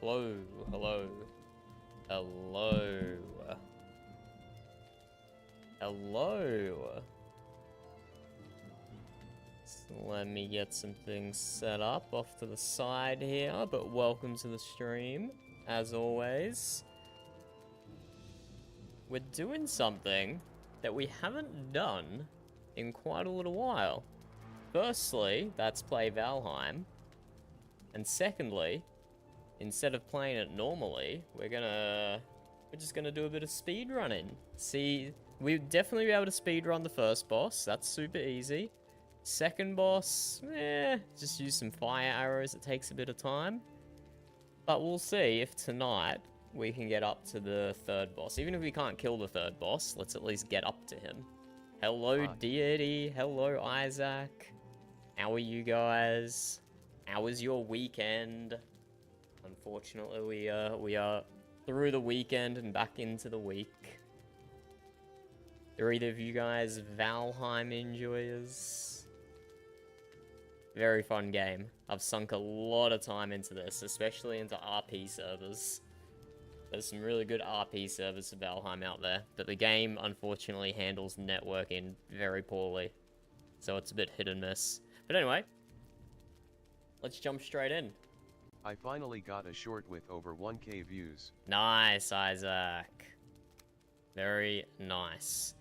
Hello, hello, hello, hello. So let me get some things set up off to the side here, but welcome to the stream, as always. We're doing something that we haven't done in quite a little while. Firstly, that's play Valheim. And secondly, instead of playing it normally, we're just gonna do a bit of speed running. See, we'd definitely be able to speed run the first boss. That's super easy. Second boss, just use some fire arrows. It takes a bit of time. But we'll see if tonight we can get up to the third boss. Even if we can't kill the third boss, let's at least get up to him. Hello, Deity. Hello, Isaac. How are you guys? How was your weekend? Unfortunately, we are through the weekend and back into the week. Are either of you guys Valheim enjoyers? Very fun game. I've sunk a lot of time into this, especially into RP servers. There's some really good RP servers of Valheim out there, but the game unfortunately handles networking very poorly. So it's a bit hit and miss. But anyway, let's jump straight in. I finally got a short with over 1K views. Nice, Isaac. Very nice.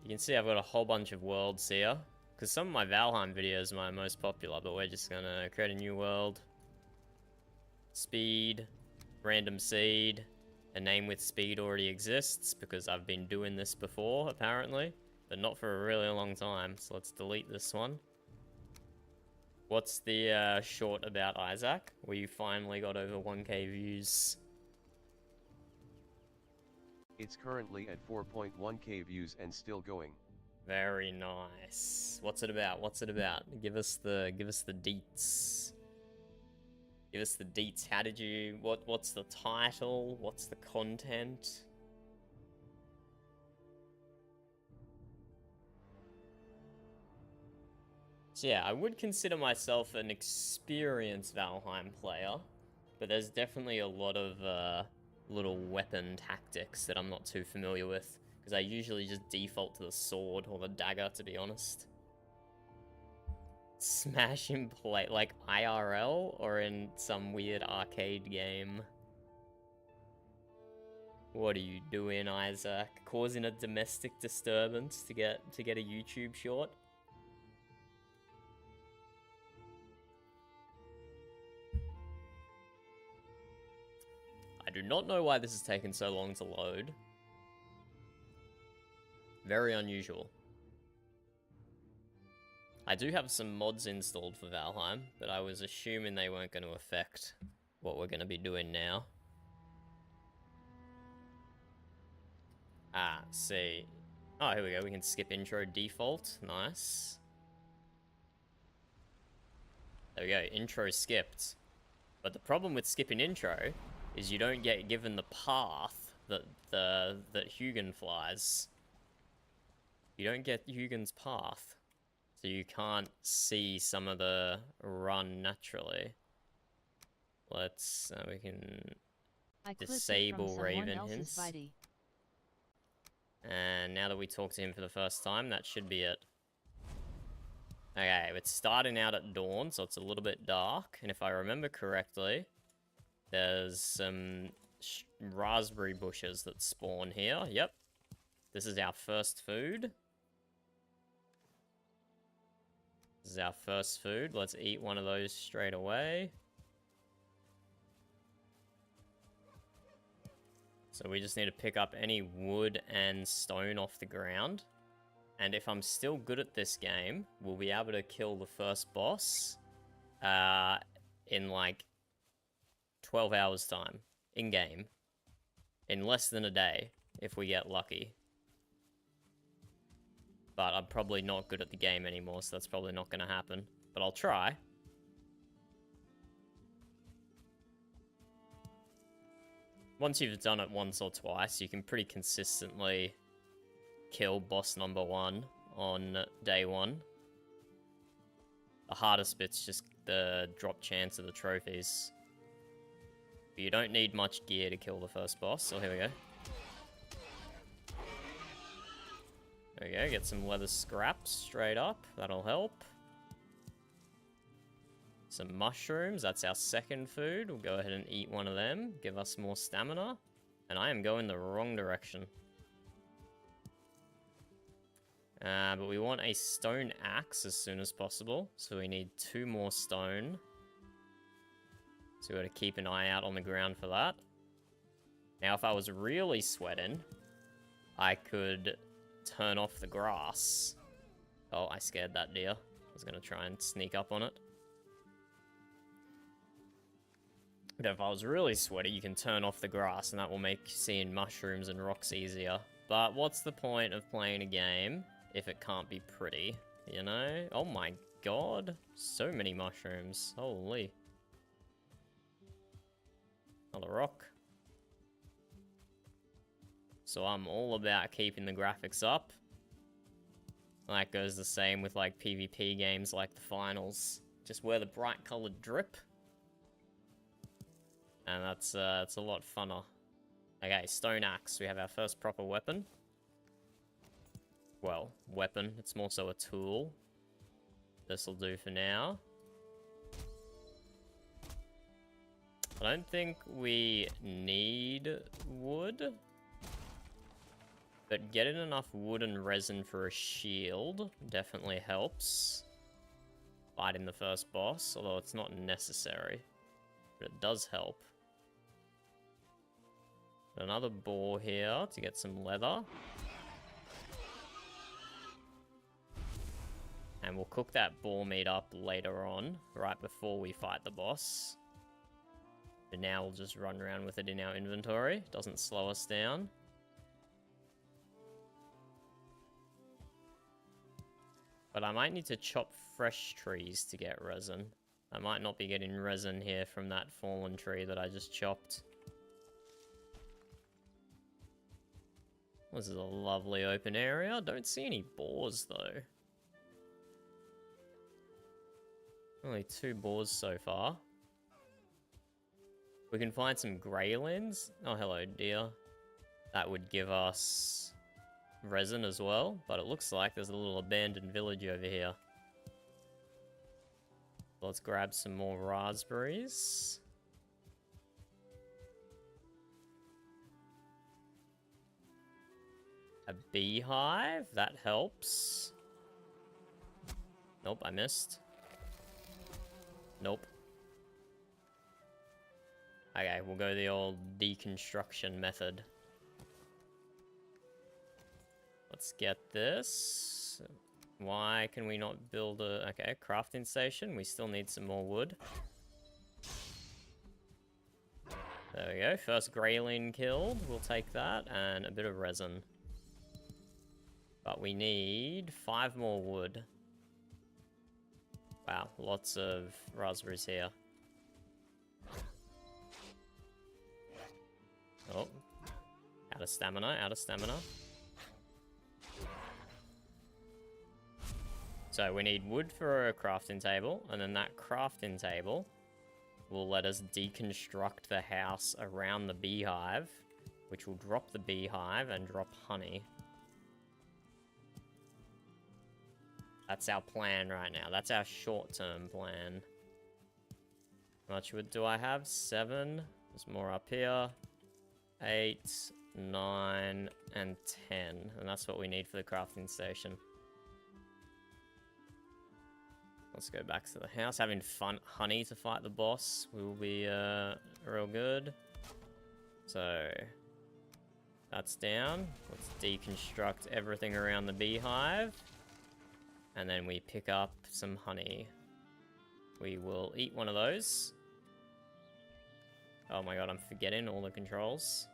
You can see I've got a whole bunch of worlds here, because some of my Valheim videos are my most popular, but we're just gonna create a new world. Speed, random seed. A name with speed already exists, because I've been doing this before, apparently, but not for a really long time, so let's delete this one. What's the short about Isaac, where you finally got over 1K views? It's currently at 4.1K views and still going. Very nice. What's it about? What's it about? Give us the deets. Give us the deets. How did you what's the title? What's the content? So yeah, I would consider myself an experienced Valheim player, but there's definitely a lot of little weapon tactics that I'm not too familiar with, because I usually just default to the sword or the dagger, to be honest. Smash and play, like IRL or in some weird arcade game? What are you doing, Isaac? Causing a domestic disturbance to get a YouTube short? I do not know why this has taken so long to load. Very unusual. I do have some mods installed for Valheim, but I was assuming they weren't going to affect what we're going to be doing now. Ah, see. Oh, here we go. We can skip intro default. Nice. There we go. Intro skipped. But the problem with skipping intro is you don't get given the path that Hugin flies. You don't get Hugin's path. So you can't see some of the run naturally. Let's, we can disable Raven hints. And now that we talk to him for the first time, that should be it. Okay, it's starting out at dawn, so it's a little bit dark. And if I remember correctly, there's some raspberry bushes that spawn here. Yep. This is our first food. This is our first food. Let's eat one of those straight away. So we just need to pick up any wood and stone off the ground. And if I'm still good at this game, we'll be able to kill the first boss in like 12 hours time, in-game. In less than a day, if we get lucky. But I'm probably not good at the game anymore, so that's probably not going to happen. But I'll try. Once you've done it once or twice, you can pretty consistently kill boss number 1 on day 1. The hardest bit's just the drop chance of the trophies. But you don't need much gear to kill the first boss, so here we go. There we go, get some leather scraps straight up. That'll help. Some mushrooms, that's our second food. We'll go ahead and eat one of them. Give us more stamina. And I am going the wrong direction. But we want a stone axe as soon as possible. So we need 2 more stone. So we got to keep an eye out on the ground for that. Now, if I was really sweating, I could turn off the grass. Oh, I scared that deer. I was going to try and sneak up on it. But if I was really sweaty, you can turn off the grass, and that will make seeing mushrooms and rocks easier. But what's the point of playing a game if it can't be pretty, you know? Oh my god, so many mushrooms. Holy. Another rock. So I'm all about keeping the graphics up. That goes the same with like PvP games like the finals. Just wear the bright colored drip. And that's it's a lot funner. Okay, stone axe. We have our first proper weapon. Well, weapon. It's more so a tool. This'll do for now. I don't think we need wood. But getting enough wood and resin for a shield definitely helps. Fighting the first boss, although it's not necessary. But it does help. Another boar here to get some leather. And we'll cook that boar meat up later on, right before we fight the boss. But now we'll just run around with it in our inventory. Doesn't slow us down. But I might need to chop fresh trees to get resin. I might not be getting resin here from that fallen tree that I just chopped. This is a lovely open area. Don't see any boars, though. Only 2 boars so far. We can find some greylins. Oh, hello, deer. That would give us resin as well, but it looks like there's a little abandoned village over here. Let's grab some more raspberries. A beehive, that helps. Nope, I missed. Nope. Okay, we'll go the old deconstruction method. Let's get this. Why can we not build a... Okay, crafting station. We still need some more wood. There we go. First greylin killed. We'll take that. And a bit of resin. But we need 5 more wood. Wow, lots of raspberries here. Oh. Out of stamina, out of stamina. So we need wood for a crafting table, and then that crafting table will let us deconstruct the house around the beehive, which will drop the beehive and drop honey. That's our plan right now. That's our short-term plan. How much wood do I have? 7. There's more up here. 8, 9, and 10. And that's what we need for the crafting station. Let's go back to the house. Having fun honey to fight the boss will be real good. So that's down. Let's deconstruct everything around the beehive. And then we pick up some honey. We will eat one of those. Oh my god, I'm forgetting all the controls.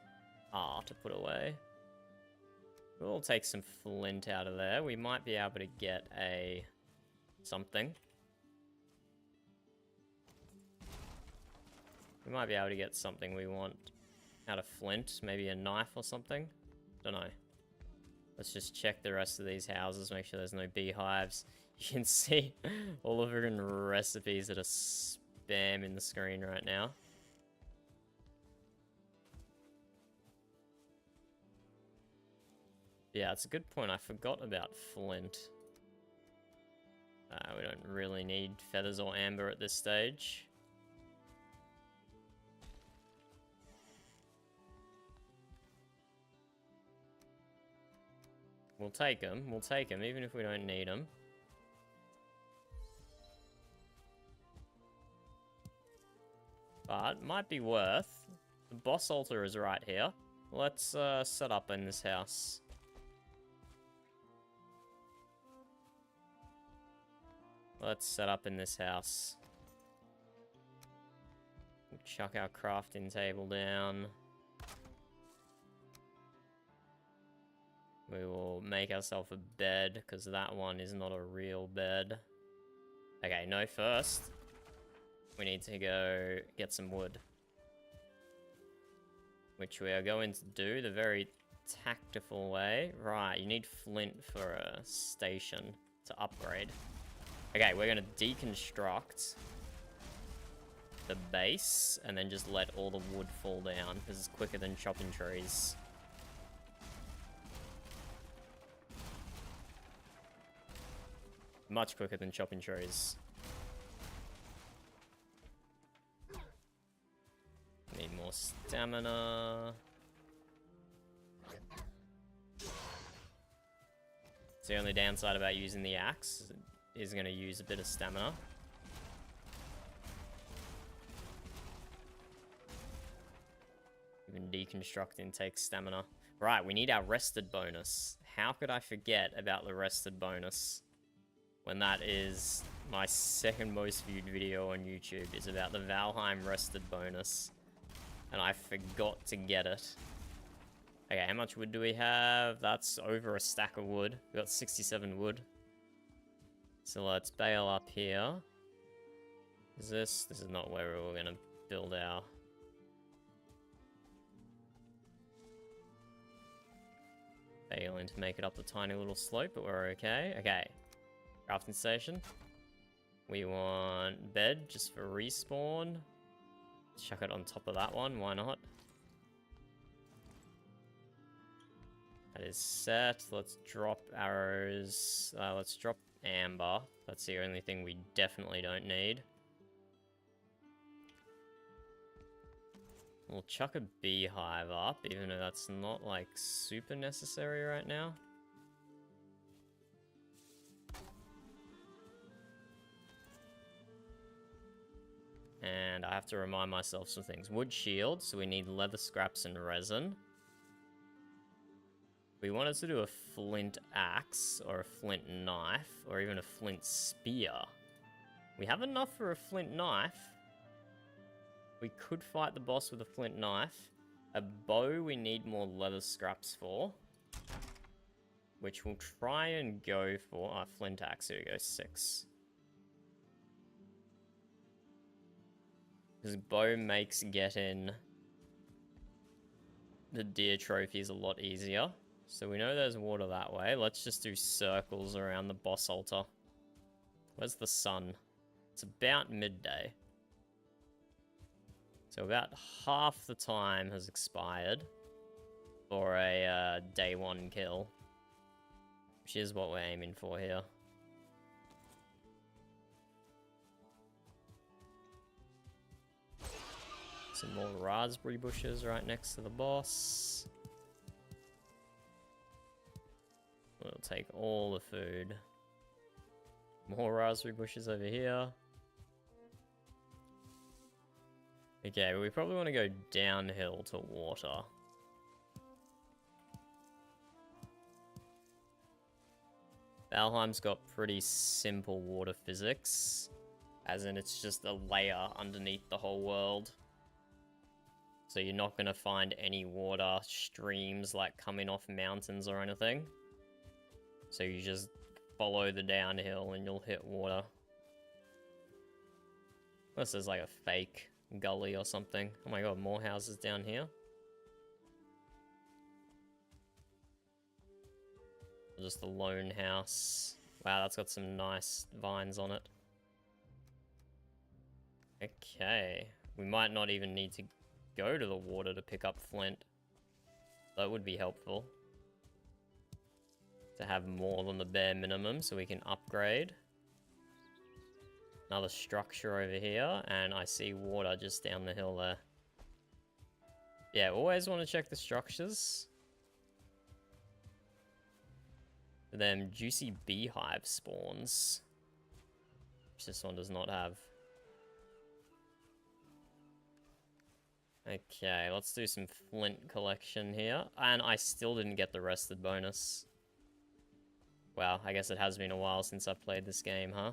To put away. We'll take some flint out of there. We might be able to get a... something. We might be able to get something we want out of flint. Maybe a knife or something. Don't know. Let's just check the rest of these houses, make sure there's no beehives. You can see all of the recipes that are spam in the screen right now. Yeah, it's a good point. I forgot about flint. We don't really need feathers or amber at this stage. We'll take them. We'll take them, even if we don't need them. But might be worth. The boss altar is right here. Let's set up in this house. Let's set up in this house. We'll chuck our crafting table down. We will make ourselves a bed, because that one is not a real bed. Okay, no, first, we need to go get some wood. Which we are going to do the very tactful way. Right, you need flint for a station to upgrade. Okay, we're going to deconstruct the base, and then just let all the wood fall down. This is quicker than chopping trees. Much quicker than chopping trees. Need more stamina. It's the only downside about using the axe. Is going to use a bit of stamina. Even deconstructing takes stamina. Right, we need our rested bonus. How could I forget about the rested bonus? When that is my second most viewed video on YouTube, is about the Valheim rested bonus. And I forgot to get it. Okay, how much wood do we have? That's over a stack of wood. We got 67 wood. So let's bail up here. This is not where we were going to build our... Failing to make it up the tiny little slope, but we're okay. Okay. Crafting station. We want bed just for respawn. Chuck it on top of that one, why not? That is set. Let's drop arrows. Let's drop amber. That's the only thing we definitely don't need. We'll chuck a beehive up, even though that's not, like, super necessary right now. And I have to remind myself some things. Wood shield, so we need leather scraps and resin. We wanted to do a flint axe, or a flint knife, or even a flint spear. We have enough for a flint knife. We could fight the boss with a flint knife. A bow we need more leather scraps for. Which we'll try and go for. Oh, flint axe, here we go, 6. Because bow makes getting the deer trophies a lot easier. So we know there's water that way. Let's just do circles around the boss altar. Where's the sun? It's about midday. So about half the time has expired for a day 1 kill. Which is what we're aiming for here. Some more raspberry bushes right next to the boss. We'll take all the food. More raspberry bushes over here. Okay, we probably want to go downhill to water. Valheim's got pretty simple water physics. As in, it's just a layer underneath the whole world. So you're not going to find any water streams like coming off mountains or anything. So you just follow the downhill and you'll hit water. Unless there's like a fake gully or something. Oh my god, more houses down here. Just the lone house. Wow, that's got some nice vines on it. Okay. We might not even need to go to the water to pick up flint. That would be helpful. to have more than the bare minimum so we can upgrade. Another structure over here, and I see water just down the hill there. Yeah, always want to check the structures. For them juicy beehive spawns, which this one does not have. Okay, let's do some flint collection here. And I still didn't get the rested bonus. Wow, I guess it has been a while since I've played this game, huh?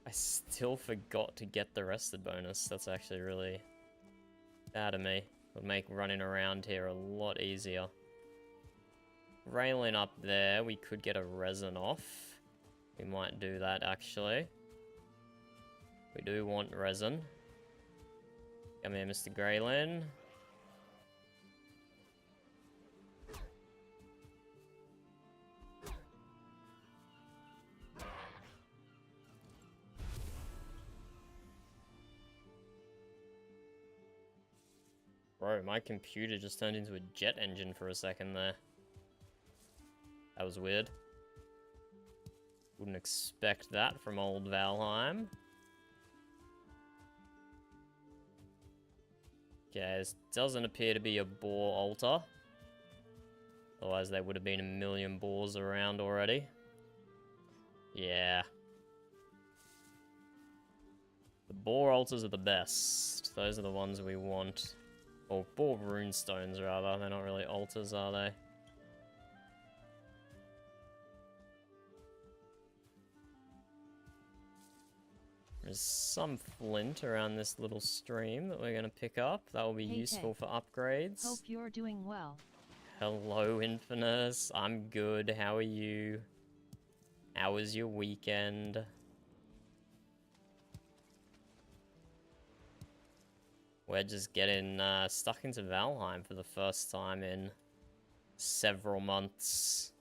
I still forgot to get the rested bonus. That's actually really bad of me. It would make running around here a lot easier. Railing up there, we could get a resin off. We might do that, actually. We do want resin. Come here, Mr. Greylin. Bro, my computer just turned into a jet engine for a second there. That was weird. Wouldn't expect that from old Valheim. Okay, this doesn't appear to be a boar altar. Otherwise there would have been a million boars around already. Yeah. The boar altars are the best. Those are the ones we want. Or boar runestones, rather. They're not really altars, are they? There's some flint around this little stream that we're going to pick up. That will be useful for upgrades. Hope you're doing well. Hello, Infinus. I'm good. How are you? How was your weekend? We're just getting stuck into Valheim for the first time in several months.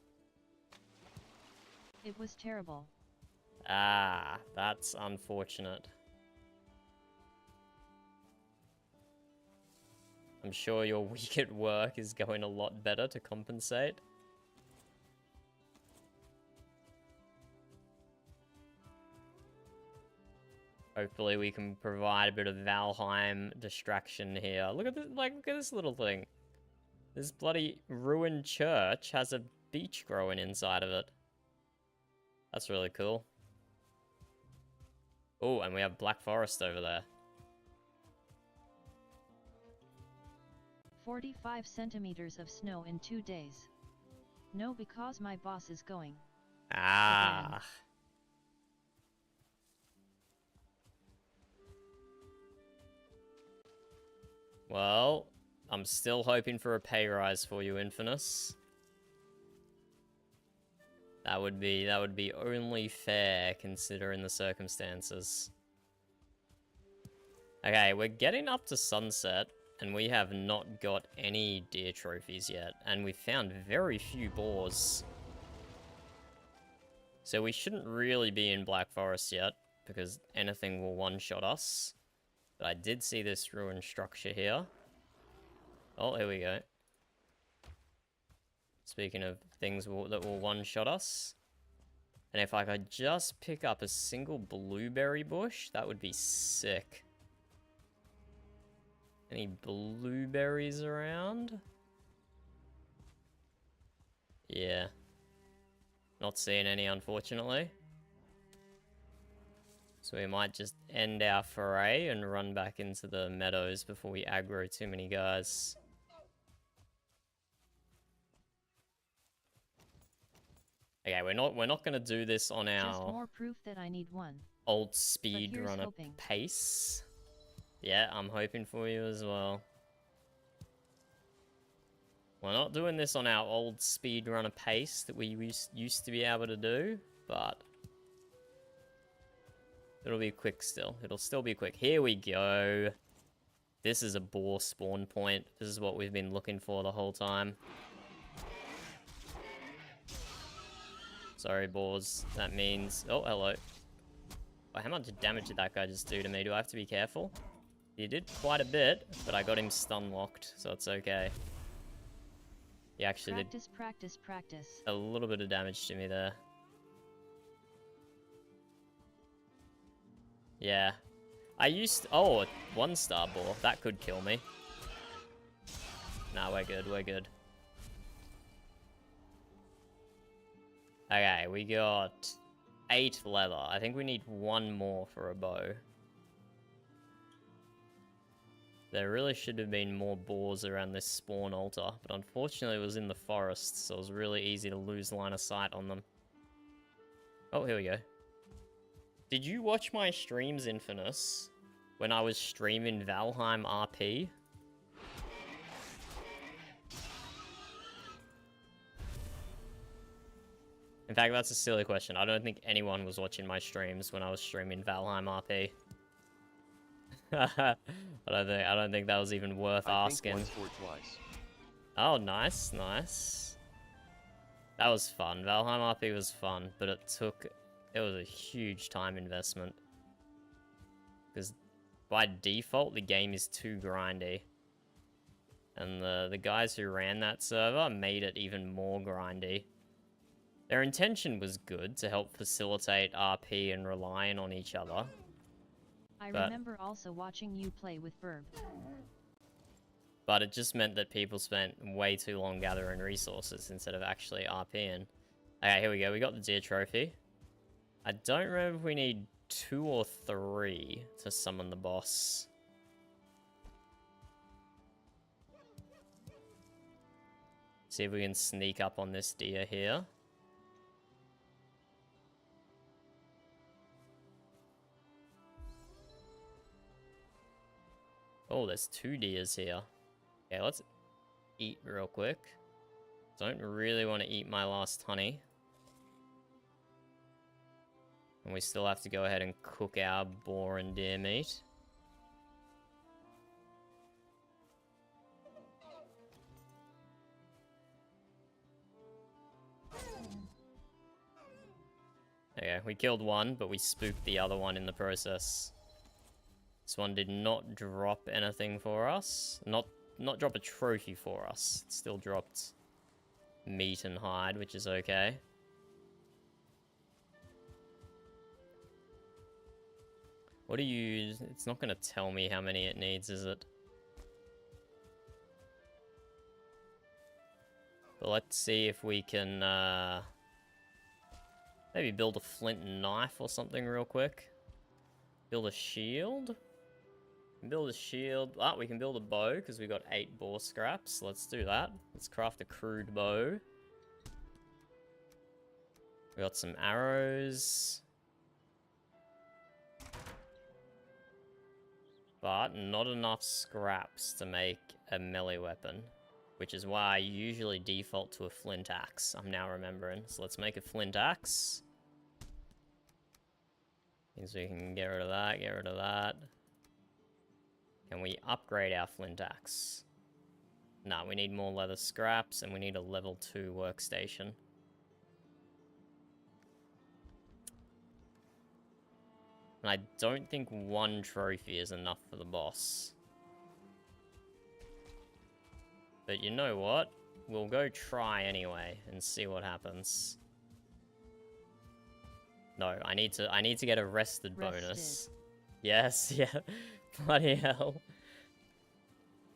It was terrible. Ah, that's unfortunate. I'm sure your week at work is going a lot better to compensate. Hopefully we can provide a bit of Valheim distraction here. Look at this, look at this little thing. This bloody ruined church has a beech growing inside of it. That's really cool. Oh, and we have Black Forest over there. 45 centimeters of snow in 2 days. No, because my boss is going. Ah. Again. Well, I'm still hoping for a pay rise for you, Infinus. That would be only fair considering the circumstances. Okay, we're getting up to sunset, and we have not got any deer trophies yet, and we found very few boars. So we shouldn't really be in Black Forest yet, because anything will one-shot us. But I did see this ruined structure here. Oh, here we go. Speaking of things that will one-shot us. And if I could just pick up a single blueberry bush, that would be sick. Any blueberries around? Yeah. Not seeing any, unfortunately. So we might just end our foray and run back into the meadows before we aggro too many guys. Okay, we're not gonna do this on Just our more proof that I need one. old speedrunner hoping. pace. Yeah, I'm hoping for you as well. We're not doing this on our old speedrunner pace that we used to be able to do, but it'll be quick still. It'll still be quick. Here we go. This is a boar spawn point. This is what we've been looking for the whole time. Sorry, boars. That means... Oh, hello. Oh, how much damage did that guy just do to me? Do I have to be careful? He did quite a bit, but I got him stun locked, so it's okay. He actually did Practice, practice, practice. a little bit of damage to me there. Yeah. I used... Oh, 1-star ball. That could kill me. Nah, we're good, we're good. Okay, we got 8 leather. I think we need 1 more for a bow. There really should have been more boars around this spawn altar, but unfortunately it was in the forest, so it was really easy to lose line of sight on them. Oh, here we go. Did you watch my streams, Infamous, when I was streaming Valheim RP? In fact, that's a silly question. I don't think anyone was watching my streams when I was streaming Valheim RP. I don't think that was even worth asking. Once or twice. Oh, nice, nice. That was fun. Valheim RP was fun, but it was a huge time investment. Because by default, the game is too grindy. And the guys who ran that server made it even more grindy. Their intention was good, to help facilitate RP and relying on each other. I remember also watching you play with Verb. But it just meant that people spent way too long gathering resources instead of actually RPing. Okay, here we go. We got the deer trophy. I don't remember if we need 2 or 3 to summon the boss. See if we can sneak up on this deer here. Oh, there's 2 deers here. Okay, let's eat real quick. Don't really want to eat my last honey. And we still have to go ahead and cook our boar and deer meat. Okay, we killed one, but we spooked the other one in the process. This one did not drop anything for us. Not drop a trophy for us. It still dropped meat and hide, which is okay. What do you... It's not going to tell me how many it needs, is it? But let's see if we can maybe build a flint and knife or something real quick. Build a shield. Build a shield. Ah, we can build a bow because we got 8 boar scraps. Let's do that. Let's craft a crude bow. We got some arrows. But not enough scraps to make a melee weapon. Which is why I usually default to a flint axe. I'm now remembering. So let's make a flint axe. Means we can get rid of that, get rid of that. Can we upgrade our flint axe? Nah, we need more leather scraps and we need a level 2 workstation. And I don't think 1 trophy is enough for the boss. But you know what? We'll go try anyway and see what happens. No, I need to get a rested bonus. Yes, yeah. Bloody hell.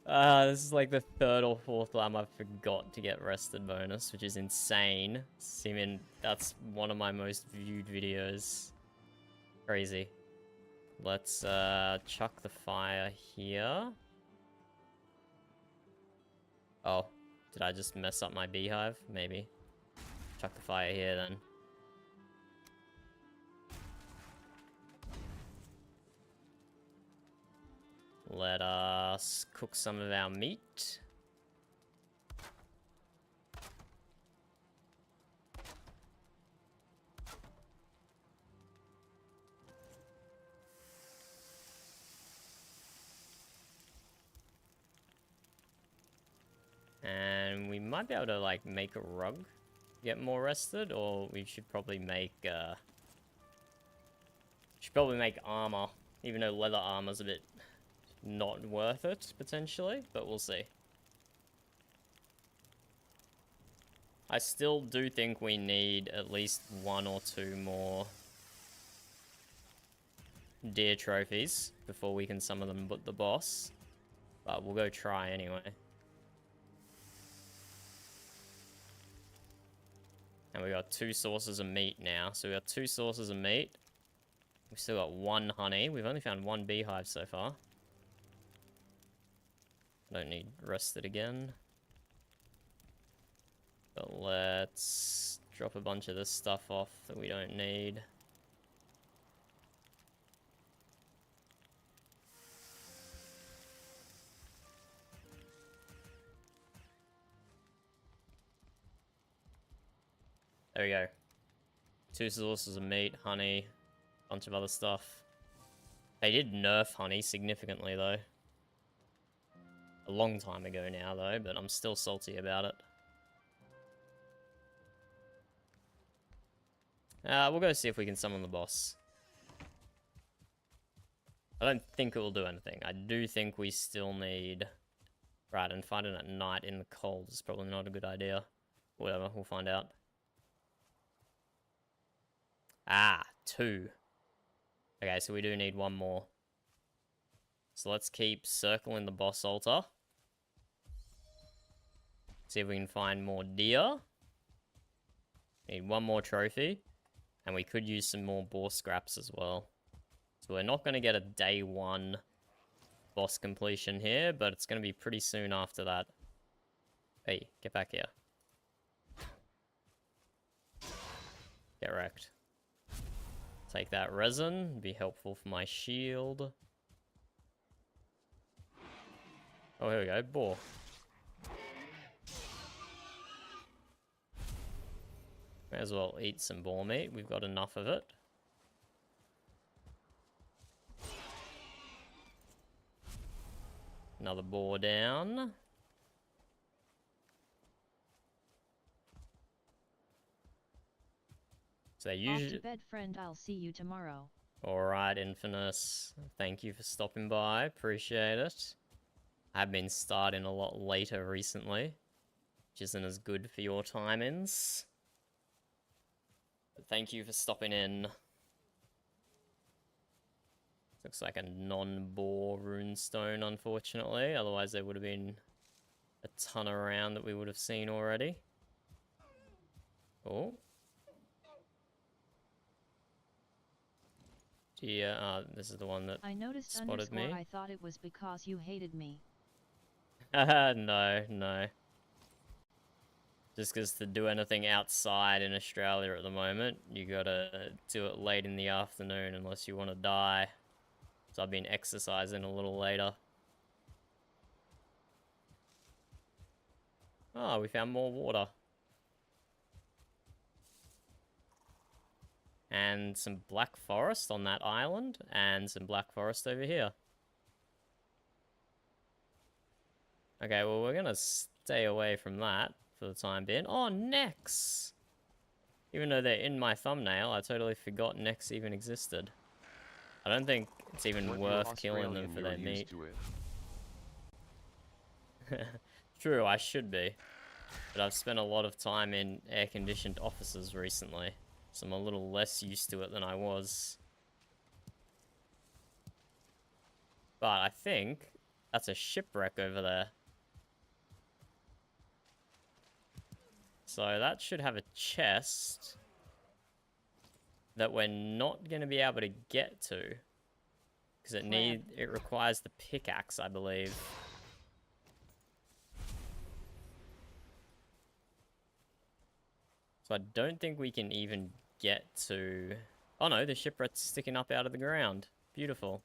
This is like the 3rd or 4th time I've forgot to get rested bonus, which is insane. Seeming that's one of my most viewed videos. Crazy. Let's chuck the fire here. Oh, did I just mess up my beehive? Maybe. Chuck the fire here then. Let us cook some of our meat. And we might be able to, like, make a rug, get more rested, or we should probably make, armor, even though leather armor's a bit not worth it, potentially, but we'll see. I still do think we need at least 1 or 2 more deer trophies before we can summon them but the boss. But we'll go try anyway. And we got 2 sources of meat now. So we got 2 sources of meat. We've still got 1 honey. We've only found 1 beehive so far. Don't need rested again. But let's drop a bunch of this stuff off that we don't need. There we go. 2 sources of meat, honey, bunch of other stuff. They did nerf honey significantly though. A long time ago now though, but I'm still salty about it. We'll go see if we can summon the boss. I don't think it will do anything. I do think we still need... Right, and fighting at night in the cold is probably not a good idea. Whatever, we'll find out. 2. Okay, so we do need 1 more. So let's keep circling the boss altar. See if we can find more deer. Need 1 more trophy. And we could use some more boar scraps as well. So we're not going to get a day 1 boss completion here, but it's going to be pretty soon after that. Hey, get back here. Get wrecked. Take that resin, be helpful for my shield. Oh, here we go, boar. May as well eat some boar meat, we've got enough of it. Another boar down. So they Off usually... to bed, friend. I'll see you tomorrow. Alright, Infinus. Thank you for stopping by. Appreciate it. I've been starting a lot later recently, which isn't as good for your timings. But thank you for stopping in. Looks like a non-boar runestone, unfortunately. Otherwise, there would have been a ton around that we would have seen already. Oh. Yeah, this is the one that I noticed spotted me. I thought it was because you hated me. No. Just because to do anything outside in Australia at the moment, you gotta do it late in the afternoon unless you want to die. So I've been exercising a little later. Oh, we found more water. And some black forest on that island, and some black forest over here. Okay, well, we're gonna stay away from that for the time being. Oh, necks! Even though they're in my thumbnail, I totally forgot necks even existed. I don't think it's even worth killing them for their meat. True, I should be. But I've spent a lot of time in air-conditioned offices recently, so I'm a little less used to it than I was. But I think that's a shipwreck over there. So that should have a chest that we're not going to be able to get to. Because it requires the pickaxe, I believe. So I don't think we can even get to... Oh no, the shipwreck's sticking up out of the ground. Beautiful.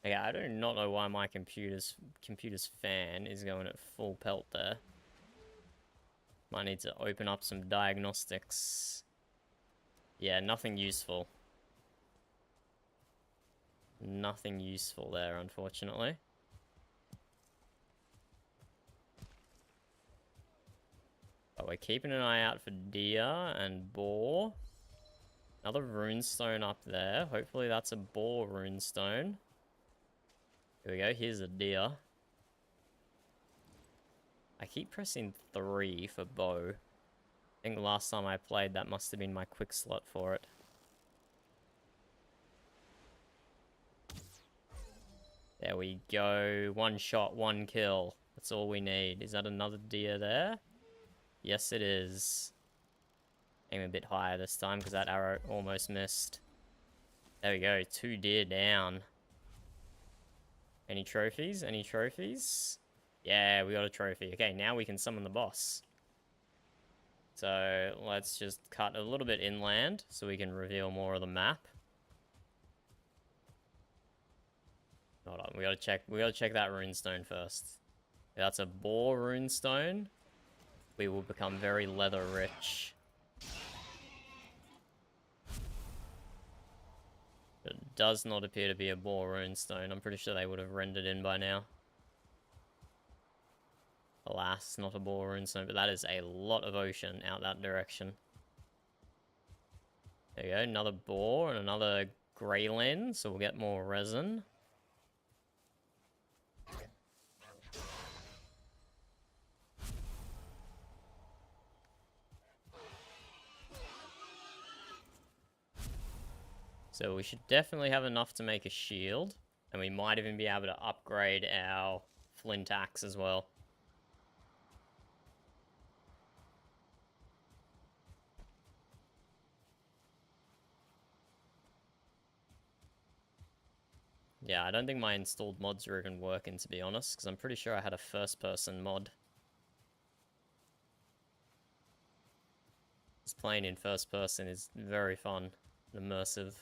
Okay, I do not know why my computer's fan is going at full pelt there. Might need to open up some diagnostics. Yeah, nothing useful. Nothing useful there, unfortunately. But we're keeping an eye out for deer and boar. Another runestone up there. Hopefully that's a boar runestone. Here we go, here's a deer. I I keep pressing 3 for bow. I think the last time I played, that must have been my quick slot for it. There we go. 1 shot, 1 kill. That's all we need. Is that another deer there? Yes, it is. Aim a bit higher this time because that arrow almost missed. There we go. 2 deer down. Any trophies? Any trophies? Yeah, we got a trophy. Okay, now we can summon the boss. So let's just cut a little bit inland so we can reveal more of the map. Hold on, we gotta check that runestone first. If that's a boar runestone, we will become very leather rich. It does not appear to be a boar runestone. I'm pretty sure they would have rendered in by now. Alas, not a boar runestone, but that is a lot of ocean out that direction. There you go, another boar and another greyland, so we'll get more resin. So we should definitely have enough to make a shield, and we might even be able to upgrade our flint axe as well. Yeah, I don't think my installed mods are even working, to be honest, because I'm pretty sure I had a first-person mod. Just playing in first person is very fun and immersive.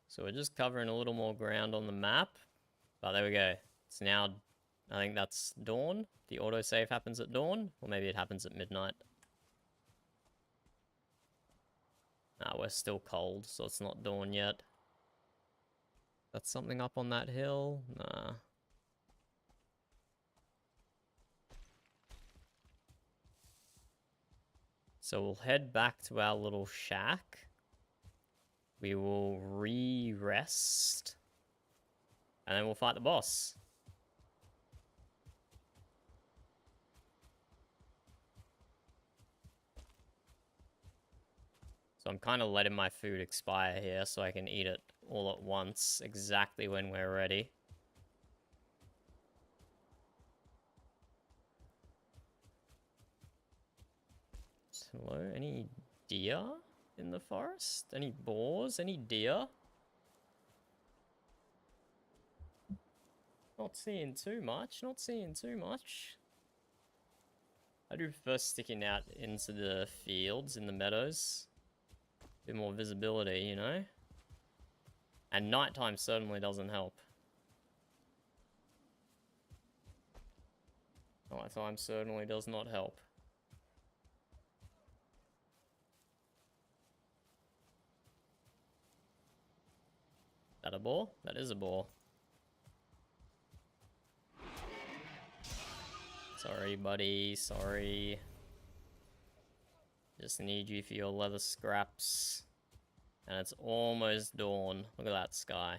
So we're just covering a little more ground on the map. But there we go. It's now, I think that's dawn. The autosave happens at dawn, or maybe it happens at midnight. Nah, we're still cold, so it's not dawn yet. That's something up on that hill? Nah. So we'll head back to our little shack. We will re-rest. And then we'll fight the boss. So I'm kind of letting my food expire here so I can eat it all at once, exactly when we're ready. Hello? Any deer in the forest? Any boars? Any deer? Not seeing too much, not seeing too much. I do prefer sticking out into the fields, in the meadows. A bit more visibility, you know? And nighttime certainly doesn't help. Nighttime certainly does not help. That a boar? That is a boar. Sorry, buddy. Sorry. Just need you for your leather scraps. And it's almost dawn. Look at that sky.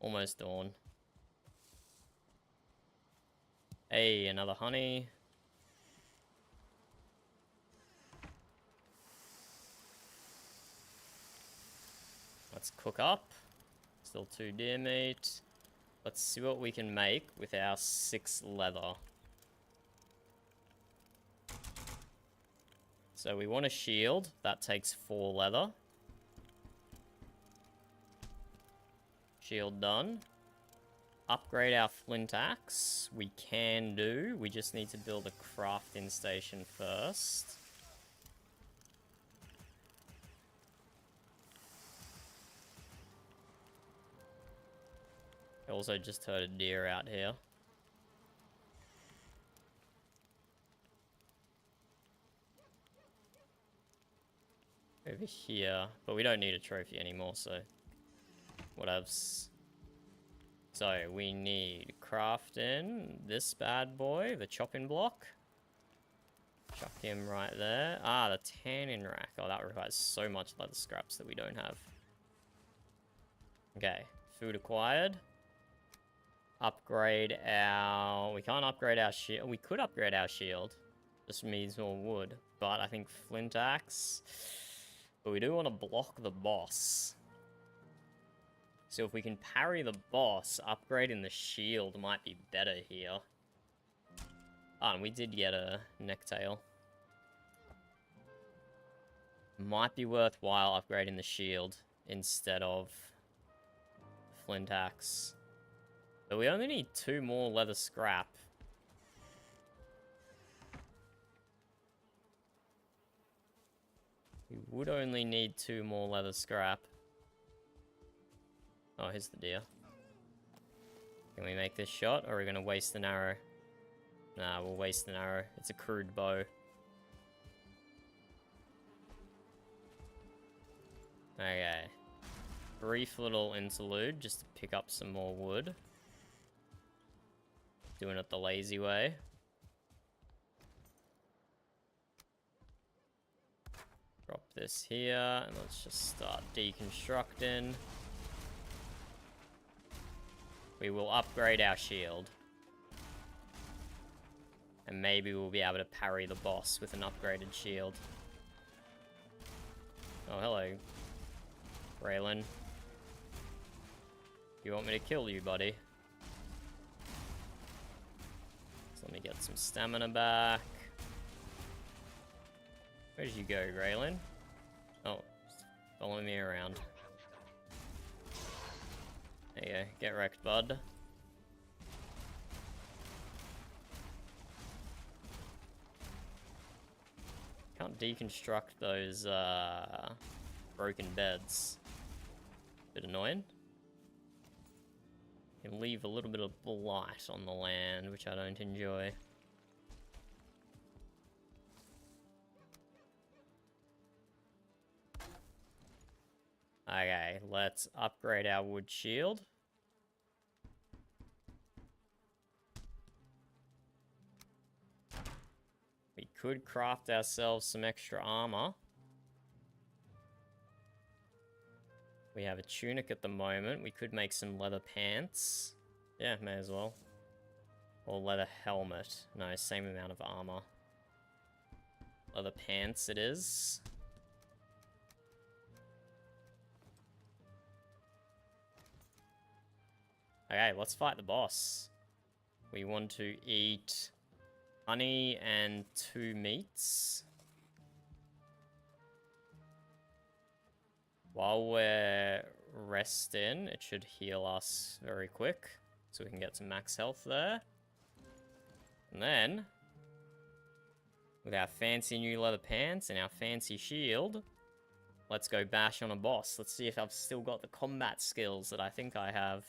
Almost dawn. Hey, another honey. Let's cook up. Still 2 deer meat. Let's see what we can make with our 6 leather. So we want a shield. That takes 4 leather. Shield done. Upgrade our flint axe. We can do. We just need to build a crafting station first. I also just heard a deer out here. Over here, but we don't need a trophy anymore, so whatevs. So we need crafting this bad boy, the chopping block. Chuck him right there. Ah, the tanning rack. Oh, that requires so much leather scraps that we don't have. Okay, food acquired. Upgrade our... We can't upgrade our shield. We could upgrade our shield. Just needs more wood. But I think flint axe. But we do want to block the boss. So if we can parry the boss, upgrading the shield might be better here. Oh, and we did get a necktail. Might be worthwhile upgrading the shield instead of flint axe. But we only need 2 more leather scrap. We would only need 2 more leather scrap. Oh, here's the deer. Can we make this shot, or are we going to waste an arrow? Nah, we'll waste an arrow. It's a crude bow. Okay. Brief little interlude, just to pick up some more wood. Doing it the lazy way. Drop this here, and let's just start deconstructing. We will upgrade our shield. And maybe we'll be able to parry the boss with an upgraded shield. Oh, hello, Raylan. You want me to kill you, buddy? So let me get some stamina back. Where did you go, Raylan? Oh, following me around. There you go, get wrecked, bud. Can't deconstruct those broken beds. Bit annoying. Can leave a little bit of blight on the land, which I don't enjoy. Okay, let's upgrade our wood shield. We could craft ourselves some extra armor. We have a tunic at the moment. We could make some leather pants. Yeah, may as well. Or leather helmet. No, same amount of armor. Leather pants it is. Okay, let's fight the boss. We want to eat honey and 2 meats. While we're resting, it should heal us very quick. So we can get some max health there. And then, with our fancy new leather pants and our fancy shield, let's go bash on a boss. Let's see if I've still got the combat skills that I think I have.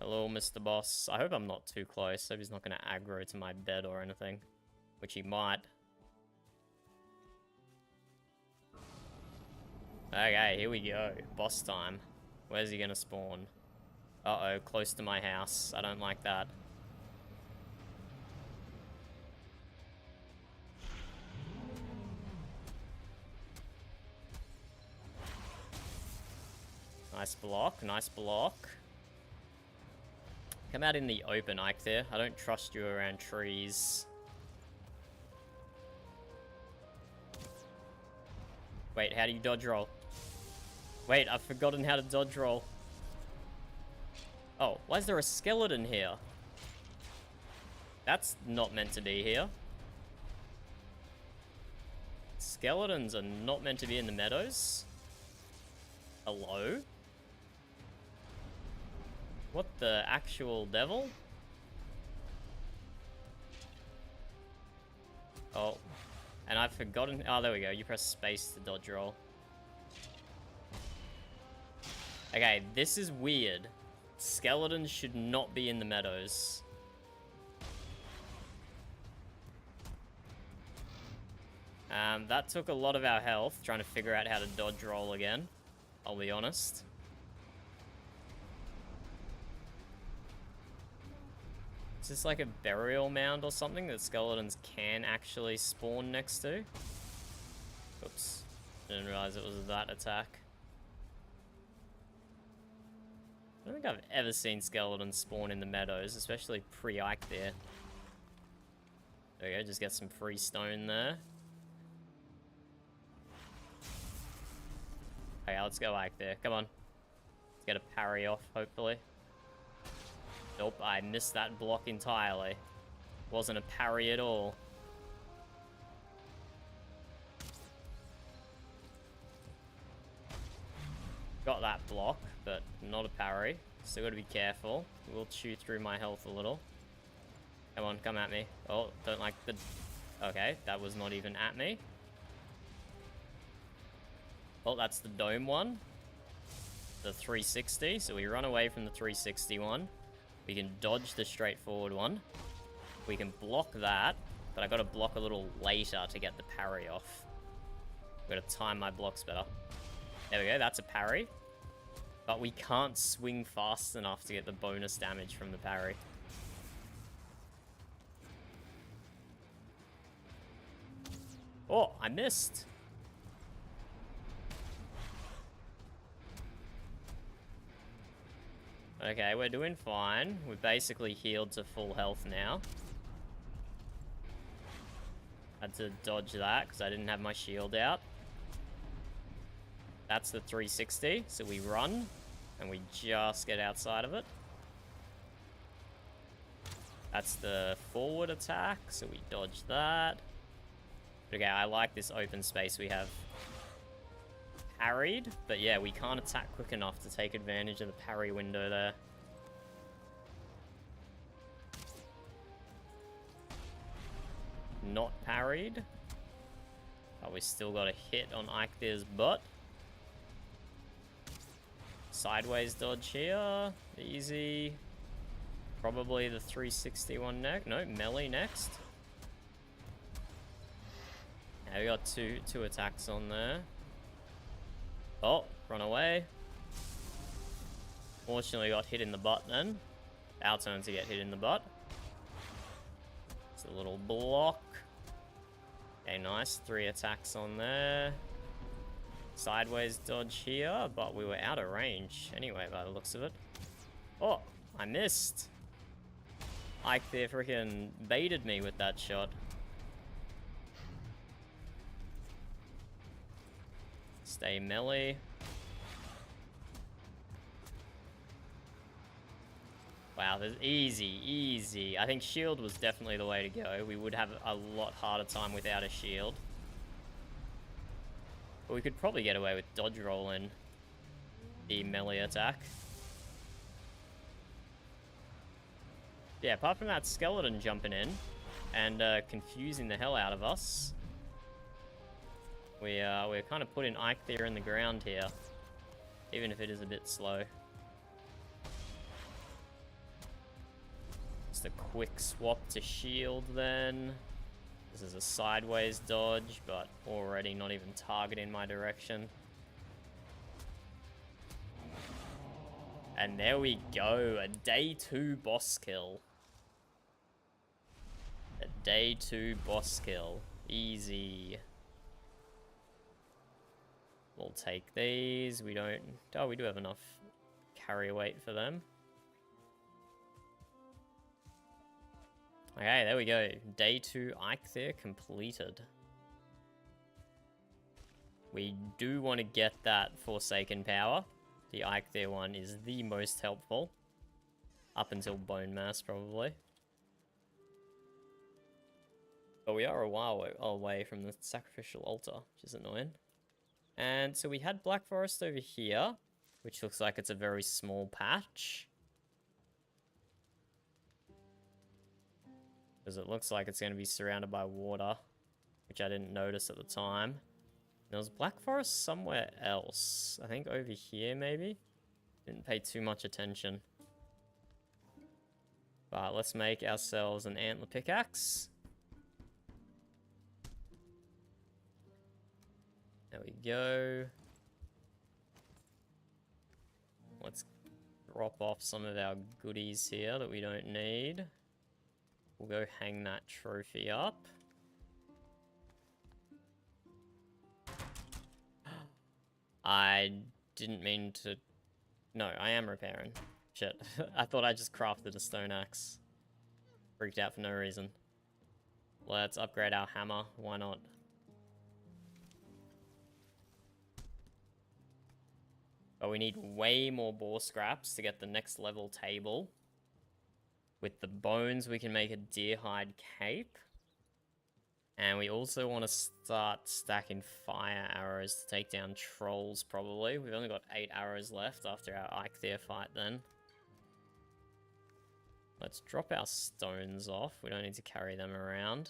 Hello, Mr. Boss. I hope I'm not too close. I hope he's not going to aggro to my bed or anything. Which he might. Okay, here we go. Boss time. Where's he going to spawn? Uh-oh, close to my house. I don't like that. Nice block, nice block. Come out in the open, Ike there. I don't trust you around trees. Wait, how do you dodge roll? Wait, I've forgotten how to dodge roll. Oh, why is there a skeleton here? That's not meant to be here. Skeletons are not meant to be in the meadows. Hello? What the actual devil? Oh, and I've forgotten. Oh, there we go. You press space to dodge roll. Okay, this is weird. Skeletons should not be in the meadows. That took a lot of our health, trying to figure out how to dodge roll again. I'll be honest. Is this like a burial mound or something that skeletons can actually spawn next to? Didn't realize it was that attack. I don't think I've ever seen skeletons spawn in the meadows, especially pre-Ike there. There we go, just get some free stone there. Okay, let's go Ike there. Come on. Let's get a parry off, hopefully. Nope, I missed that block entirely. Wasn't a parry at all. Got that block, but not a parry. Still gotta be careful. We'll chew through my health a little. Come on, come at me. Oh, don't like the... Okay, that was not even at me. Oh, that's the dome one. The 360, so we run away from the 360 one. We can dodge the straightforward one. We can block that, but I gotta block a little later to get the parry off. Gotta time my blocks better. There we go, that's a parry. But we can't swing fast enough to get the bonus damage from the parry. Oh, I missed. Okay, we're doing fine. We're basically healed to full health now. Had to dodge that because I didn't have my shield out. That's the 360, so we run, and we just get outside of it. That's the forward attack, so we dodge that. Okay, I like this open space we have. Parried, but yeah, we can't attack quick enough to take advantage of the parry window there. Not parried. But we still got a hit on Eikthyre's butt. Sideways dodge here. Easy. Probably the 361 next. No, melee next. Yeah, we got two attacks on there. Oh, run away. Fortunately, got hit in the butt then. Our turn to get hit in the butt. It's a little block. Okay, nice. 3 attacks on there. Sideways dodge here, but we were out of range anyway by the looks of it. Oh, I missed. Eikthyre freaking baited me with that shot. Stay melee. Wow, there's easy. I think shield was definitely the way to go. We would have a lot harder time without a shield. But we could probably get away with dodge rolling the melee attack. Yeah, apart from that skeleton jumping in and confusing the hell out of us, we're kind of putting Eikthyre in the ground here, even if it is a bit slow. Just a quick swap to shield then. This is a sideways dodge, but already not even targeting my direction. And there we go, a day 2 boss kill. A day 2 boss kill. Easy. We'll take these. We don't... Oh, we do have enough carry weight for them. Okay, there we go. Day 2 Eikthyre completed. We do want to get that Forsaken Power. The Eikthyre one is the most helpful. Up until Bone Mass, probably. But we are a while away from the Sacrificial Altar, which is annoying. And so we had Black Forest over here, which looks like it's a very small patch. Because it looks like it's going to be surrounded by water, which I didn't notice at the time. There was Black Forest somewhere else. I think over here, maybe? Didn't pay too much attention. But let's make ourselves an antler pickaxe. There we go. Let's drop off some of our goodies here that we don't need. We'll go hang that trophy up. I didn't mean to... No, I am repairing. Shit. I thought I just crafted a stone axe. Freaked out for no reason. Let's upgrade our hammer. Why not? But we need way more boar scraps to get the next level table. With the bones, we can make a deer hide cape. And we also want to start stacking fire arrows to take down trolls, probably. We've only got 8 arrows left after our Eikthyr fight, then. Let's drop our stones off. We don't need to carry them around.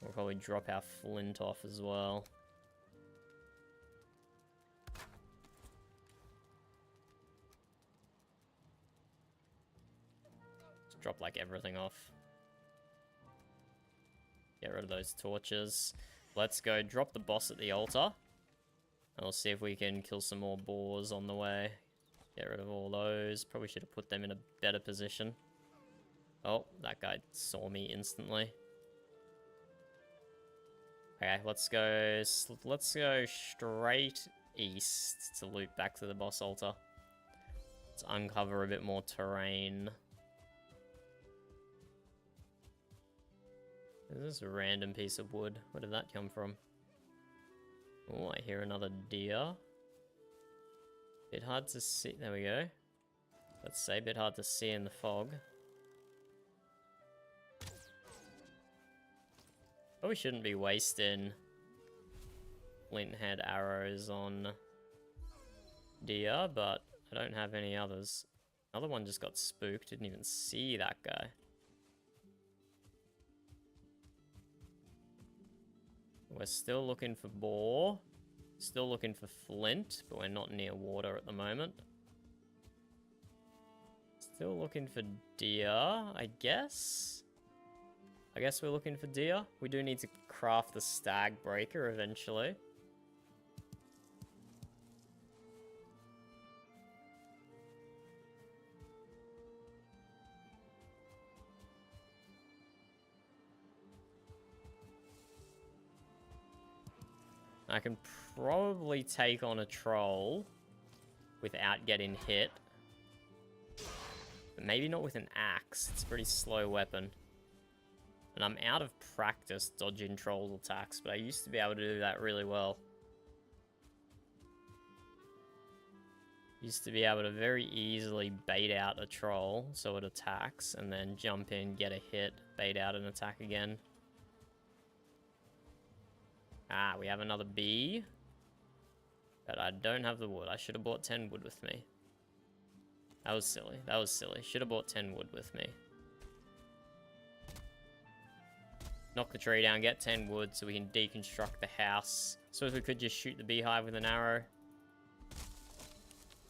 We'll probably drop our flint off as well. Just drop, like, everything off. Get rid of those torches. Let's go drop the boss at the altar. And we'll see if we can kill some more boars on the way. Get rid of all those. Probably should have put them in a better position. Oh, that guy saw me instantly. Okay, let's go straight east to loop back to the boss altar. Let's uncover a bit more terrain. Is this a random piece of wood? Where did that come from? Oh, I hear another deer. Bit hard to see. There we go. Let's say bit hard to see in the fog. Probably shouldn't be wasting flint head arrows on deer, but I don't have any others. Another one just got spooked. Didn't even see that guy. We're still looking for boar. Still looking for flint, but we're not near water at the moment. Still looking for deer, I guess. I guess we're looking for deer. We do need to craft the stag breaker eventually. I can probably take on a troll without getting hit. But maybe not with an axe. It's a pretty slow weapon. And I'm out of practice dodging troll attacks, but I used to be able to do that really well. Used to be able to very easily bait out a troll so it attacks, and then jump in, get a hit, bait out an attack again. Ah, we have another bee. But I don't have the wood. I should have bought 10 wood with me. That was silly. That was silly. Should have bought 10 wood with me. Knock the tree down, get 10 wood so we can deconstruct the house. So if we could just shoot the beehive with an arrow.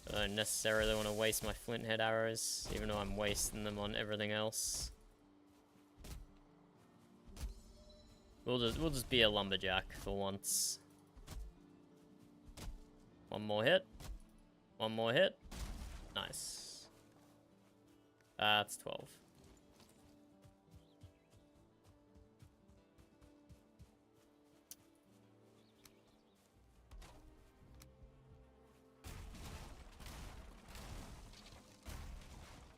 I don't necessarily want to waste my flint head arrows, even though I'm wasting them on everything else. We'll just be a lumberjack for once. One more hit. One more hit. Nice. That's 12.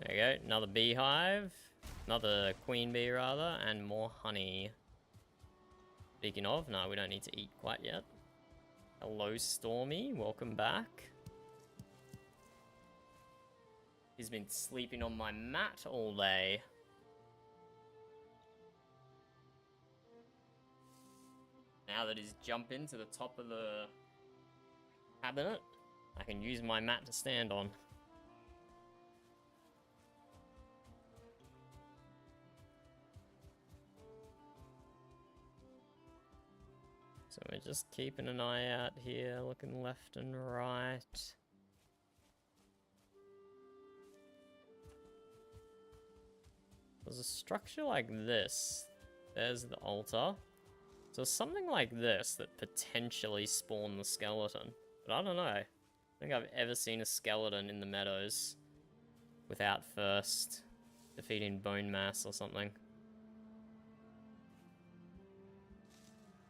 There you go, another beehive, another queen bee rather, and more honey. Speaking of, no, we don't need to eat quite yet. Hello, Stormy, welcome back. He's been sleeping on my mat all day. Now that he's jumped into the top of the cabinet, I can use my mat to stand on. So we're just keeping an eye out here, looking left and right. There's a structure like this. There's the altar. So something like this that potentially spawned the skeleton. But I don't know. I don't think I've ever seen a skeleton in the meadows without first defeating bone mass or something.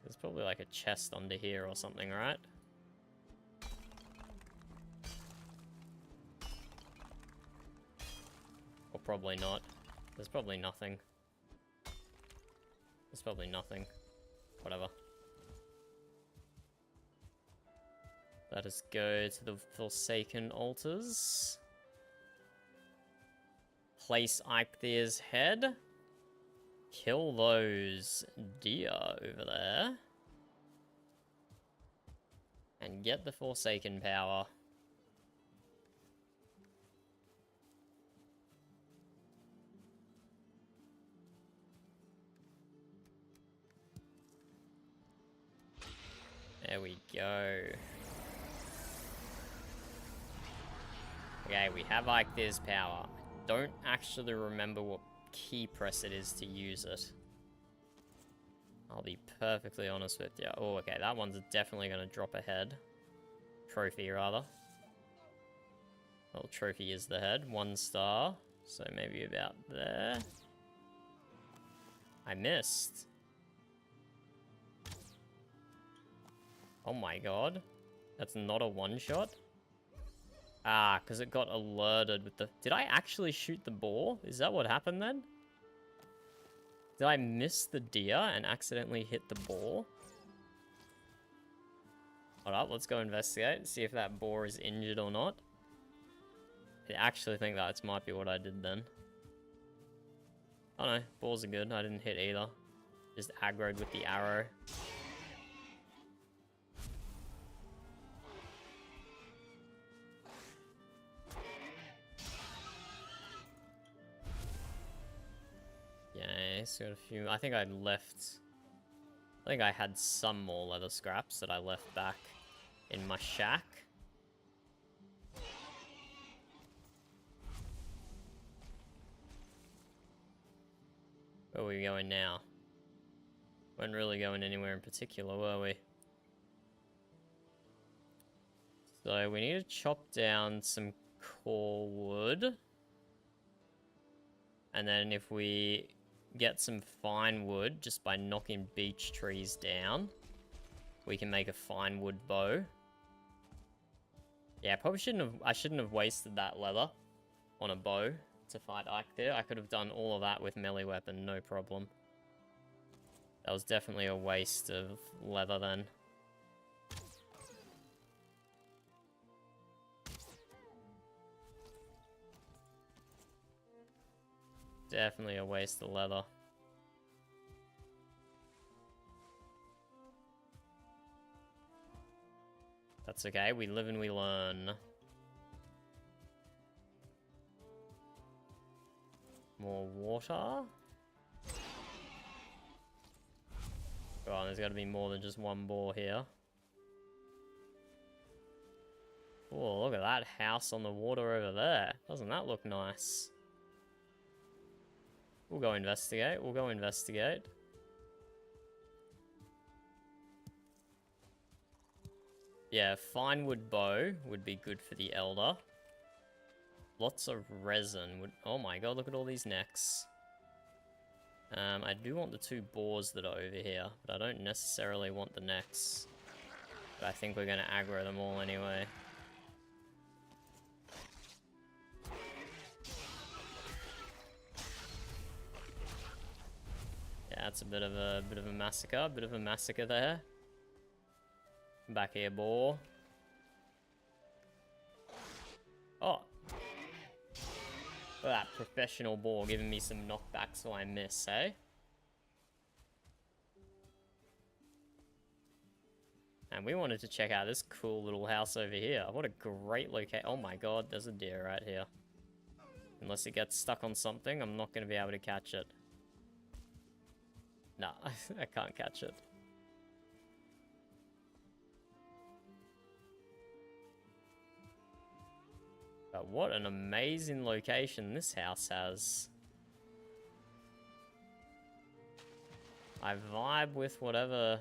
There's probably like a chest under here or something, right? Or probably not. There's probably nothing. There's probably nothing. Whatever. Let us go to the Forsaken Altars. Place Eikthyr's head. Kill those deer over there. And get the Forsaken power. There we go. Okay, we have Eikthyr's power. I don't actually remember what key press it is to use it. I'll be perfectly honest with you. Oh, okay, that one's definitely going to drop a head. Trophy, rather. Well, trophy is the head. 1 star. So maybe about there. I missed. Oh my god. That's not a one-shot? Ah, because it got alerted with the... Did I actually shoot the boar? Is that what happened then? Did I miss the deer and accidentally hit the boar? Hold up, let's go investigate and see if that boar is injured or not. I actually think that might be what I did then. Oh no, boars are good. I didn't hit either. Just aggroed with the arrow. Yeah, so got a few. I think I had some more leather scraps that I left back in my shack. Where are we going now? Weren't really going anywhere in particular, were we? So we need to chop down some core wood. And then if we get some fine wood just by knocking beech trees down, we can make a fine wood bow. Yeah, I shouldn't have wasted that leather on a bow to fight Eikthyr. I could have done all of that with melee weapon, no problem. That was definitely a waste of leather then. Definitely a waste of leather. That's okay, we live and we learn. More water. Oh, there's got to be more than just one boar here. Oh, look at that house on the water over there. Doesn't that look nice? We'll go investigate. We'll go investigate. Yeah, fine wood bow would be good for the elder. Lots of resin would... Oh my god, look at all these necks. I do want the 2 boars that are over here, but I don't necessarily want the necks. But I think we're going to aggro them all anyway. Yeah, that's a bit of a massacre there. Back here, boar. Oh. Look at that professional boar giving me some knockback so I miss, eh? And we wanted to check out this cool little house over here. What a great location. Oh my god, there's a deer right here. Unless it gets stuck on something, I'm not going to be able to catch it. Nah, I can't catch it. But what an amazing location this house has. I vibe with whatever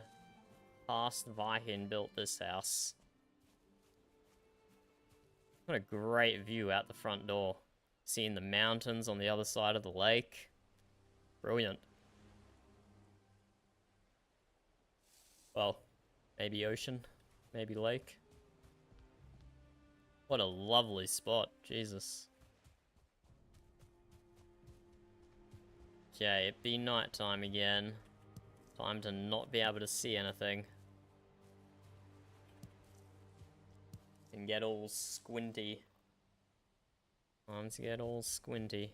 past Viking built this house. What a great view out the front door. Seeing the mountains on the other side of the lake. Brilliant. Well, maybe ocean, maybe lake. What a lovely spot, Jesus. Okay, it be nighttime again. Time to not be able to see anything. And get all squinty. Time to get all squinty.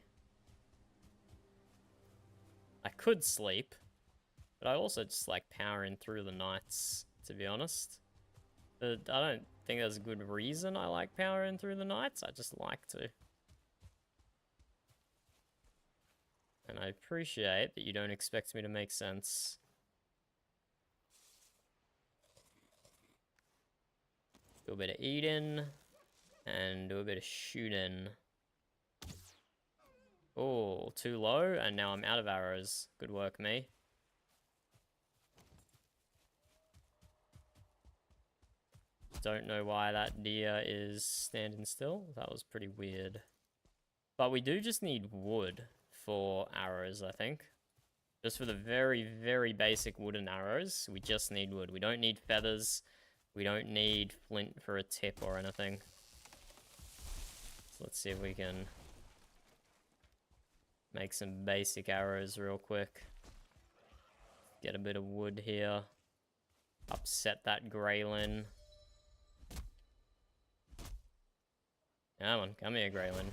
I could sleep, but I also just like powering through the nights, to be honest. But I don't think there's a good reason I like powering through the nights, I just like to. And I appreciate that you don't expect me to make sense. Do a bit of eating, and do a bit of shooting. Oh, too low, and now I'm out of arrows. Good work, me. Don't know why that deer is standing still. That was pretty weird. But we do just need wood for arrows, I think. Just for the very, very basic wooden arrows, we just need wood. We don't need feathers. We don't need flint for a tip or anything. So let's see if we can make some basic arrows real quick. Get a bit of wood here. Upset that Greylin. Come on, come here, Greylin.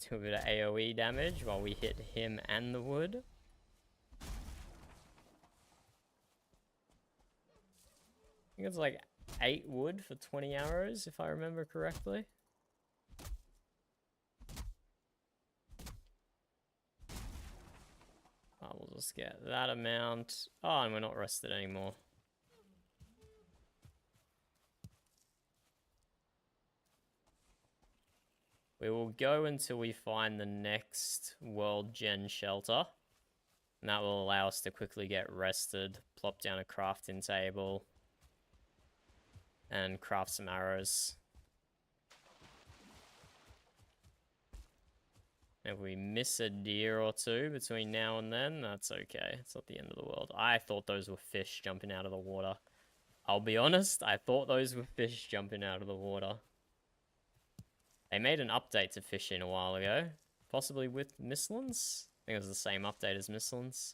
Do a bit of AoE damage while we hit him and the wood. I think it's like 8 wood for 20 arrows, if I remember correctly. Oh, we'll just get that amount. Oh, and we're not rested anymore. We will go until we find the next World Gen shelter. And that will allow us to quickly get rested, plop down a crafting table, and craft some arrows. If we miss a deer or two between now and then, that's okay. It's not the end of the world. I thought those were fish jumping out of the water. I'll be honest, I thought those were fish jumping out of the water. They made an update to fishing a while ago, possibly with Mistlands. I think it was the same update as Mistlands.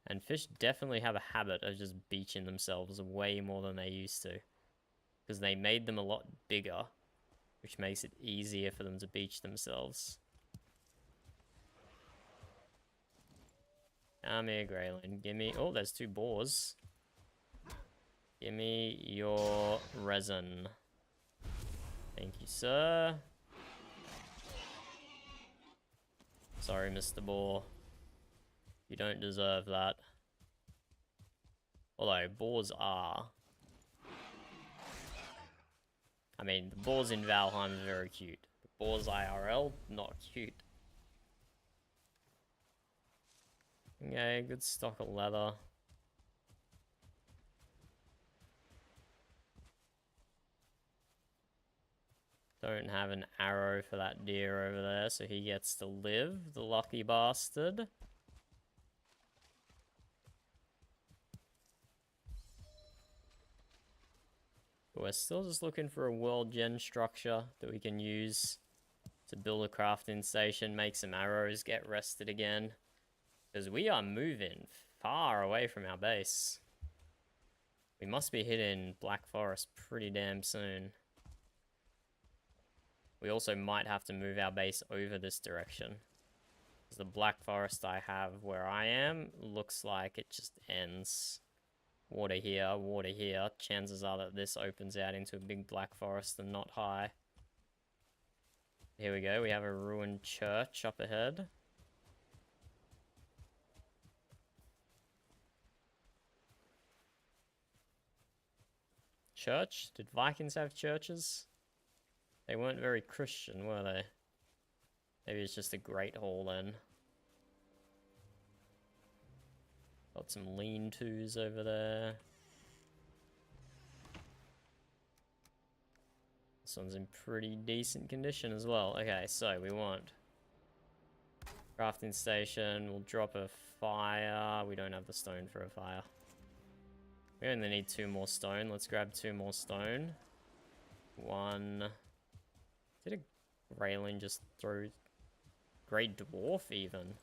And fish definitely have a habit of just beaching themselves way more than they used to. Because they made them a lot bigger, which makes it easier for them to beach themselves. Come here, Greylin. Give me... Oh, there's 2 boars. Give me your resin. Thank you, sir. Sorry, Mr. Boar. You don't deserve that. Although, boars are. I mean, the boars in Valheim are very cute. The boars IRL, not cute. Okay, good stock of leather. Don't have an arrow for that deer over there, so he gets to live, the lucky bastard. We're still just looking for a world gen structure that we can use to build a crafting station, make some arrows, get rested again. Because we are moving far away from our base. We must be hitting Black Forest pretty damn soon. We also might have to move our base over this direction. Because the Black Forest I have where I am looks like it just ends. Water here, water here. Chances are that this opens out into a big Black Forest and not high. Here we go, we have a ruined church up ahead. Church? Did Vikings have churches? They weren't very Christian, were they? Maybe it's just a great hall then. Got some lean-tos over there. This one's in pretty decent condition as well. Okay, so we want Crafting station. We'll drop a fire. We don't have the stone for a fire. We only need 2 more stone. Let's grab 2 more stone. 1. Did a Greyling just throw... Great Dwarf, even.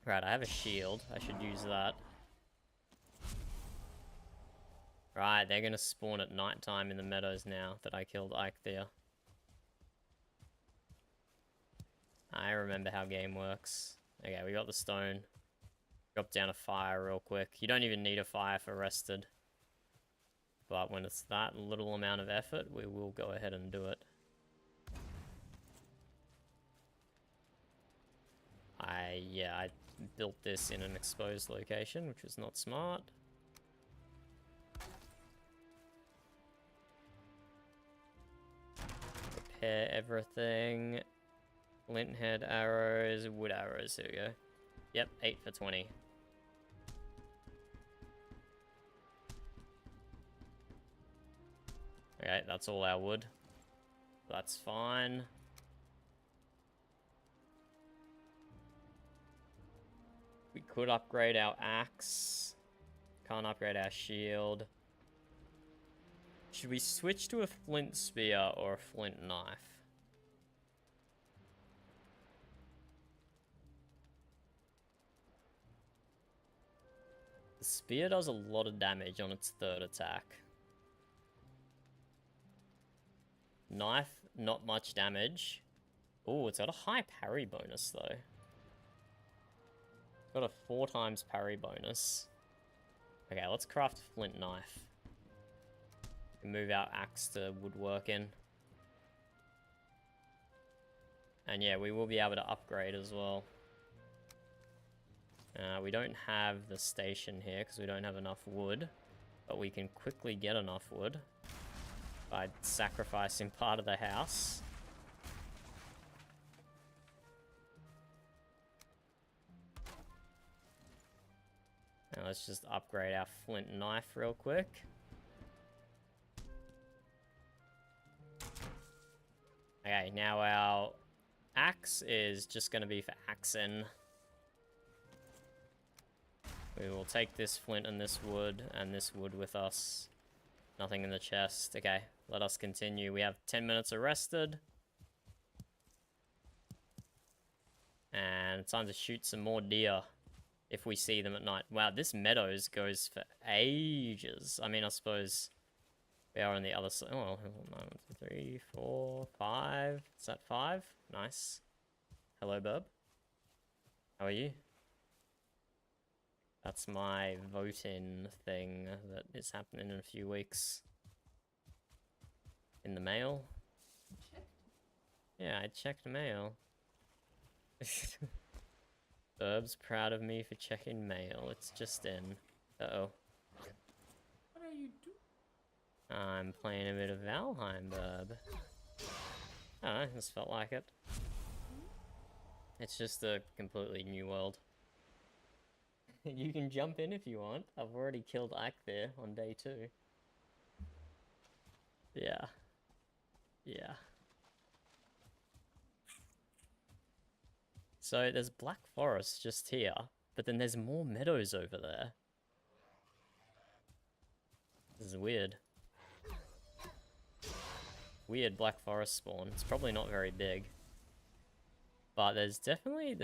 Right, I have a shield. I should use that. Right, they're gonna spawn at nighttime in the meadows now that I killed Eikthyr. I remember how game works. Okay, we got the stone. Drop down a fire real quick. You don't even need a fire for rested. But when it's that little amount of effort, we will go ahead and do it. I built this in an exposed location, which was not smart. Repair everything. Flint head arrows, wood arrows, here we go. Yep, 8 for 20. Okay, that's all our wood. That's fine. We could upgrade our axe. Can't upgrade our shield. Should we switch to a flint spear or a flint knife? The spear does a lot of damage on its 3rd attack. Knife, not much damage. Oh, it's got a high parry bonus though. Got a 4 times parry bonus. Okay, let's craft a flint knife. And move our axe to woodworking. And yeah, we will be able to upgrade as well. We don't have the station here because we don't have enough wood. But we can quickly get enough wood by sacrificing part of the house. Now let's just upgrade our flint knife real quick. Okay, now our axe is just going to be for axing. We will take this flint and this wood with us. Nothing in the chest. Okay, let us continue. We have 10 minutes of rested. And it's time to shoot some more deer if we see them at night. Wow, this meadows goes for ages. I mean, I suppose we are on the other side. Oh, 1, 2, 3, 4, 5. Is that 5? Nice. Hello, bub. How are you? That's my voting thing that is happening in a few weeks. In the mail. Yeah, I checked mail. Burb's proud of me for checking mail. It's just in. Uh-oh. What are you doing? I'm playing a bit of Valheim, Burb. I don't know, just felt like it. It's just a completely new world. You can jump in if you want. I've already killed Eikthyr on day 2. Yeah. Yeah. So there's Black Forest just here, but then there's more meadows over there. This is weird. Weird Black Forest spawn. It's probably not very big. But there's definitely,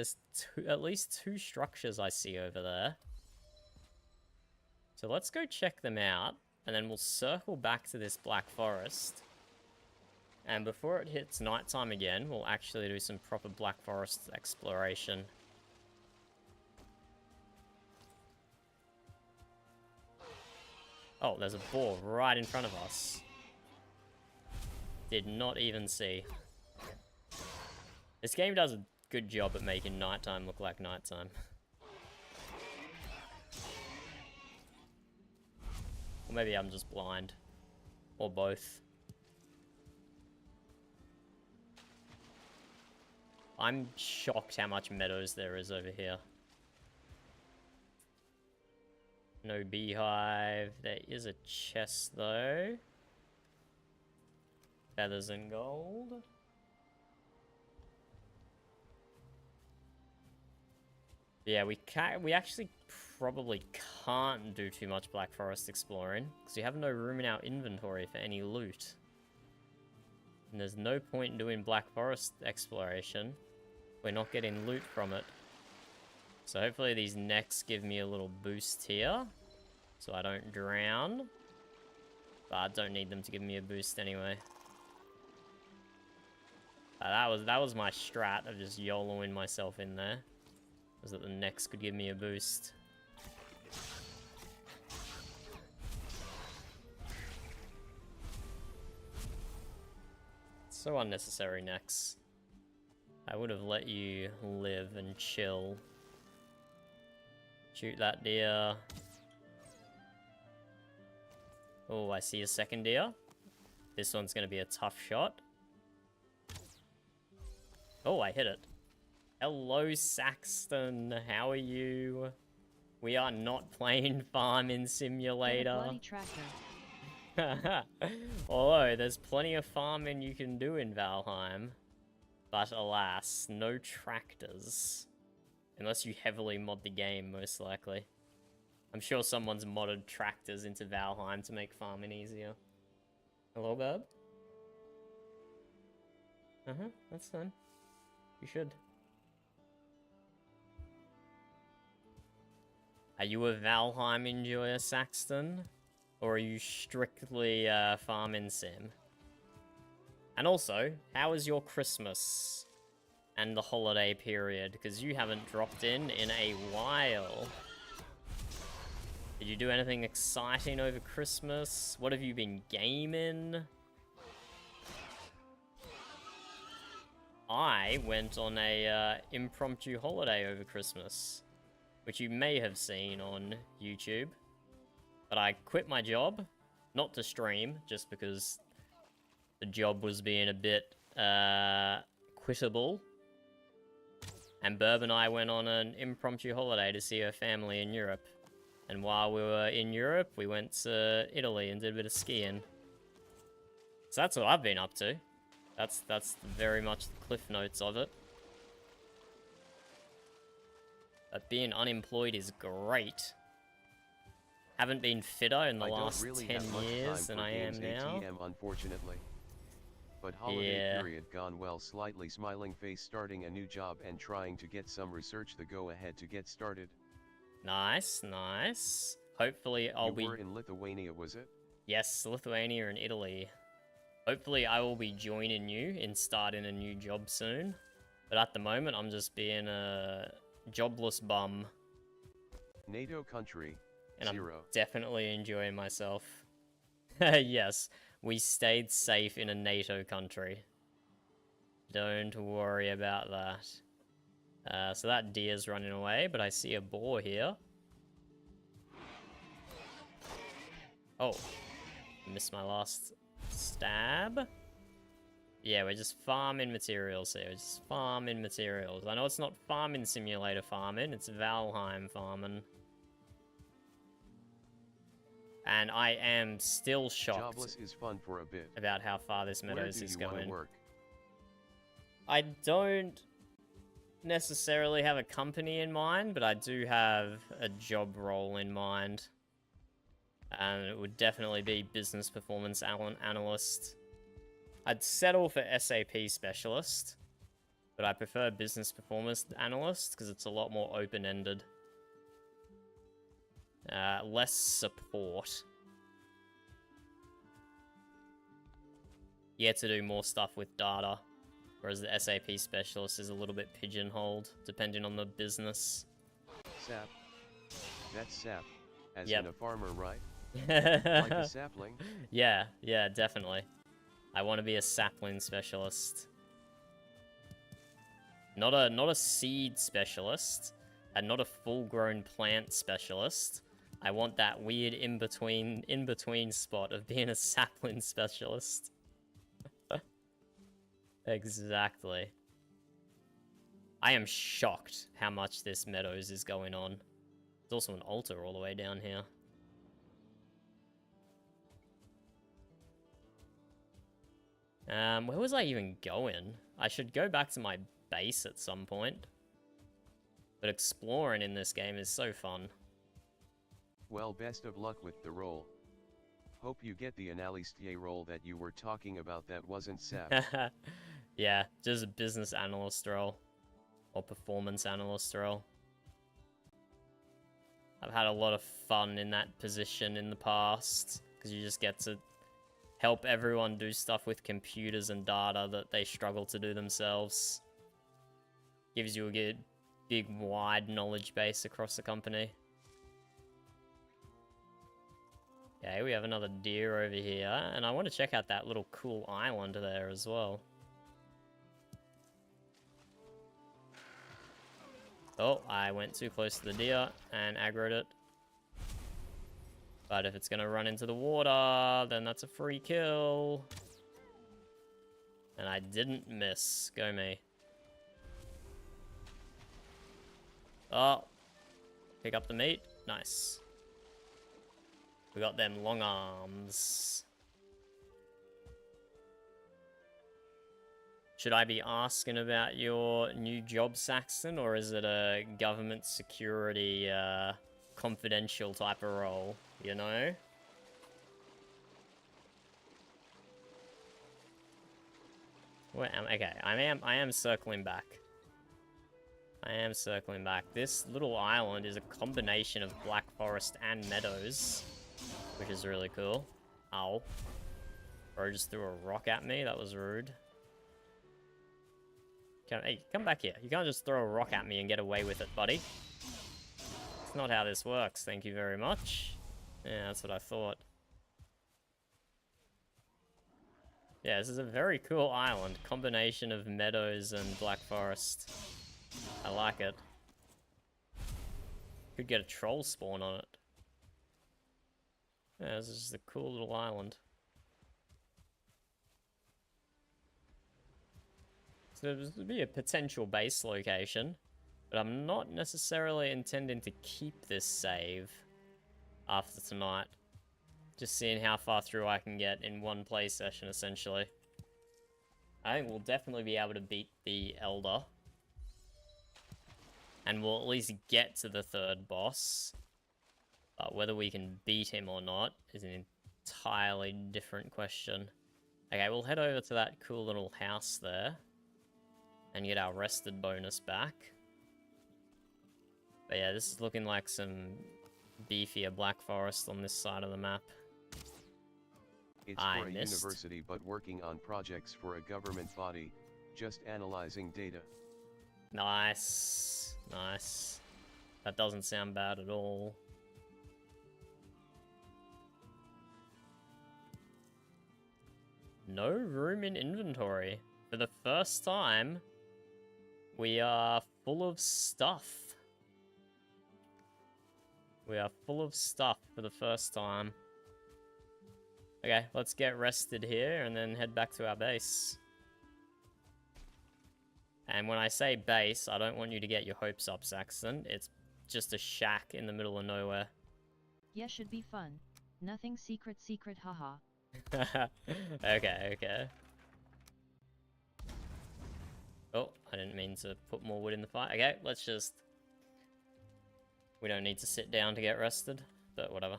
at least 2 structures I see over there. So let's go check them out, and then we'll circle back to this Black Forest. And before it hits nighttime again, we'll actually do some proper Black Forest exploration. Oh, there's a boar right in front of us. Did not even see. This game does a good job at making nighttime look like nighttime. Or maybe I'm just blind. Or both. I'm shocked how much meadows there is over here. No beehive. There is a chest though. Feathers and gold. Yeah, we actually probably can't do too much Black Forest exploring, because we have no room in our inventory for any loot. And there's no point in doing Black Forest exploration. We're not getting loot from it. So hopefully these necks give me a little boost here, so I don't drown. But I don't need them to give me a boost anyway. That was my strat of just YOLOing myself in there. Was that the necks could give me a boost. So unnecessary, necks. I would have let you live and chill. Shoot that deer. Oh, I see a second deer. This one's going to be a tough shot. Oh, I hit it. Hello, Saxton. How are you? We are not playing Farming Simulator. Get a bloody tractor. Although, there's plenty of farming you can do in Valheim. But alas, no tractors. Unless you heavily mod the game, most likely. I'm sure someone's modded tractors into Valheim to make farming easier. Hello, bub? Uh-huh, that's fine. You should. Are you a Valheim enjoyer, Saxton? Or are you strictly farming sim? And also, how was your Christmas and the holiday period? Because you haven't dropped in a while. Did you do anything exciting over Christmas? What have you been gaming? I went on a impromptu holiday over Christmas, which you may have seen on YouTube. But I quit my job, not to stream, just because the job was being a bit quittable. And Burb and I went on an impromptu holiday to see her family in Europe. And while we were in Europe, we went to Italy and did a bit of skiing. So that's what I've been up to. That's very much the cliff notes of it. But being unemployed is great. Haven't been fitter in the last 10 years than I am now. ATM, unfortunately. But holiday period gone well, slightly smiling face, starting a new job and trying to get some research the go ahead to get started. Nice, nice. Hopefully I'll be... You were in Lithuania, was it? Yes, Lithuania and Italy. Hopefully I will be joining you in starting a new job soon. But at the moment I'm just being a jobless bum. NATO country, and 0. I'm definitely enjoying myself. Yes, we stayed safe in a NATO country. Don't worry about that. So that deer's running away, but I see a boar here. Oh, missed my last stab. Yeah, we're just farming materials here. We're just farming materials. I know it's not Farming Simulator farming, it's Valheim farming. And I am still shocked Jobless is fun for a bit. about how far this Meadows is Where do you going. work? I don't necessarily have a company in mind, but I do have a job role in mind. And it would definitely be business performance analyst. I'd settle for SAP specialist, but I prefer business performance analyst because it's a lot more open-ended. Less support. You get to do more stuff with data, whereas the SAP specialist is a little bit pigeonholed, depending on the business. Sap. That's sap, as Yep. in a farmer, right? Like a sapling? Yeah, definitely. I want to be a sapling specialist. Not a seed specialist, and not a full-grown plant specialist. I want that weird in-between spot of being a sapling specialist. Exactly. I am shocked how much this Meadows is going on. There's also an altar all the way down here. Where was I even going? I should go back to my base at some point. But exploring in this game is so fun. Well, best of luck with the role. Hope you get the analyste role that you were talking about that wasn't SAP. Yeah, just a business analyst role. Or performance analyst role. I've had a lot of fun in that position in the past. Because you just get to help everyone do stuff with computers and data that they struggle to do themselves. Gives you a good, big, wide knowledge base across the company. Okay, we have another deer over here, and I want to check out that little cool island there as well. Oh, I went too close to the deer and aggroed it. But if it's going to run into the water, then that's a free kill. And I didn't miss. Go me. Oh. Pick up the meat. Nice. We got them long arms. Should I be asking about your new job, Saxton, or is it a government security, confidential type of role, you know? Where am I? Okay, I am circling back. I am circling back. This little island is a combination of Black Forest and meadows, which is really cool. Ow. Bro just threw a rock at me. That was rude. Hey, come back here. You can't just throw a rock at me and get away with it, buddy. It's not how this works. Thank you very much. Yeah, that's what I thought. Yeah, this is a very cool island. Combination of meadows and Black Forest. I like it. Could get a troll spawn on it. Yeah, this is just a cool little island. So this would be a potential base location, but I'm not necessarily intending to keep this save after tonight. Just seeing how far through I can get in one play session, essentially. I think we'll definitely be able to beat the Elder. And we'll at least get to the third boss. But whether we can beat him or not is an entirely different question. Okay, we'll head over to that cool little house there. And get our rested bonus back. But yeah, this is looking like some beefier Black Forest on this side of the map. It's for a university but working on projects for a government body, just analyzing data. Nice. Nice. That doesn't sound bad at all. No room in inventory. For the first time, we are full of stuff. We are full of stuff for the first time. Okay, let's get rested here and then head back to our base. And when I say base, I don't want you to get your hopes up, Saxon. It's just a shack in the middle of nowhere. Yeah, should be fun. Nothing secret, haha. Okay. Oh, I didn't mean to put more wood in the fire. Okay, let's just... We don't need to sit down to get rested, but whatever.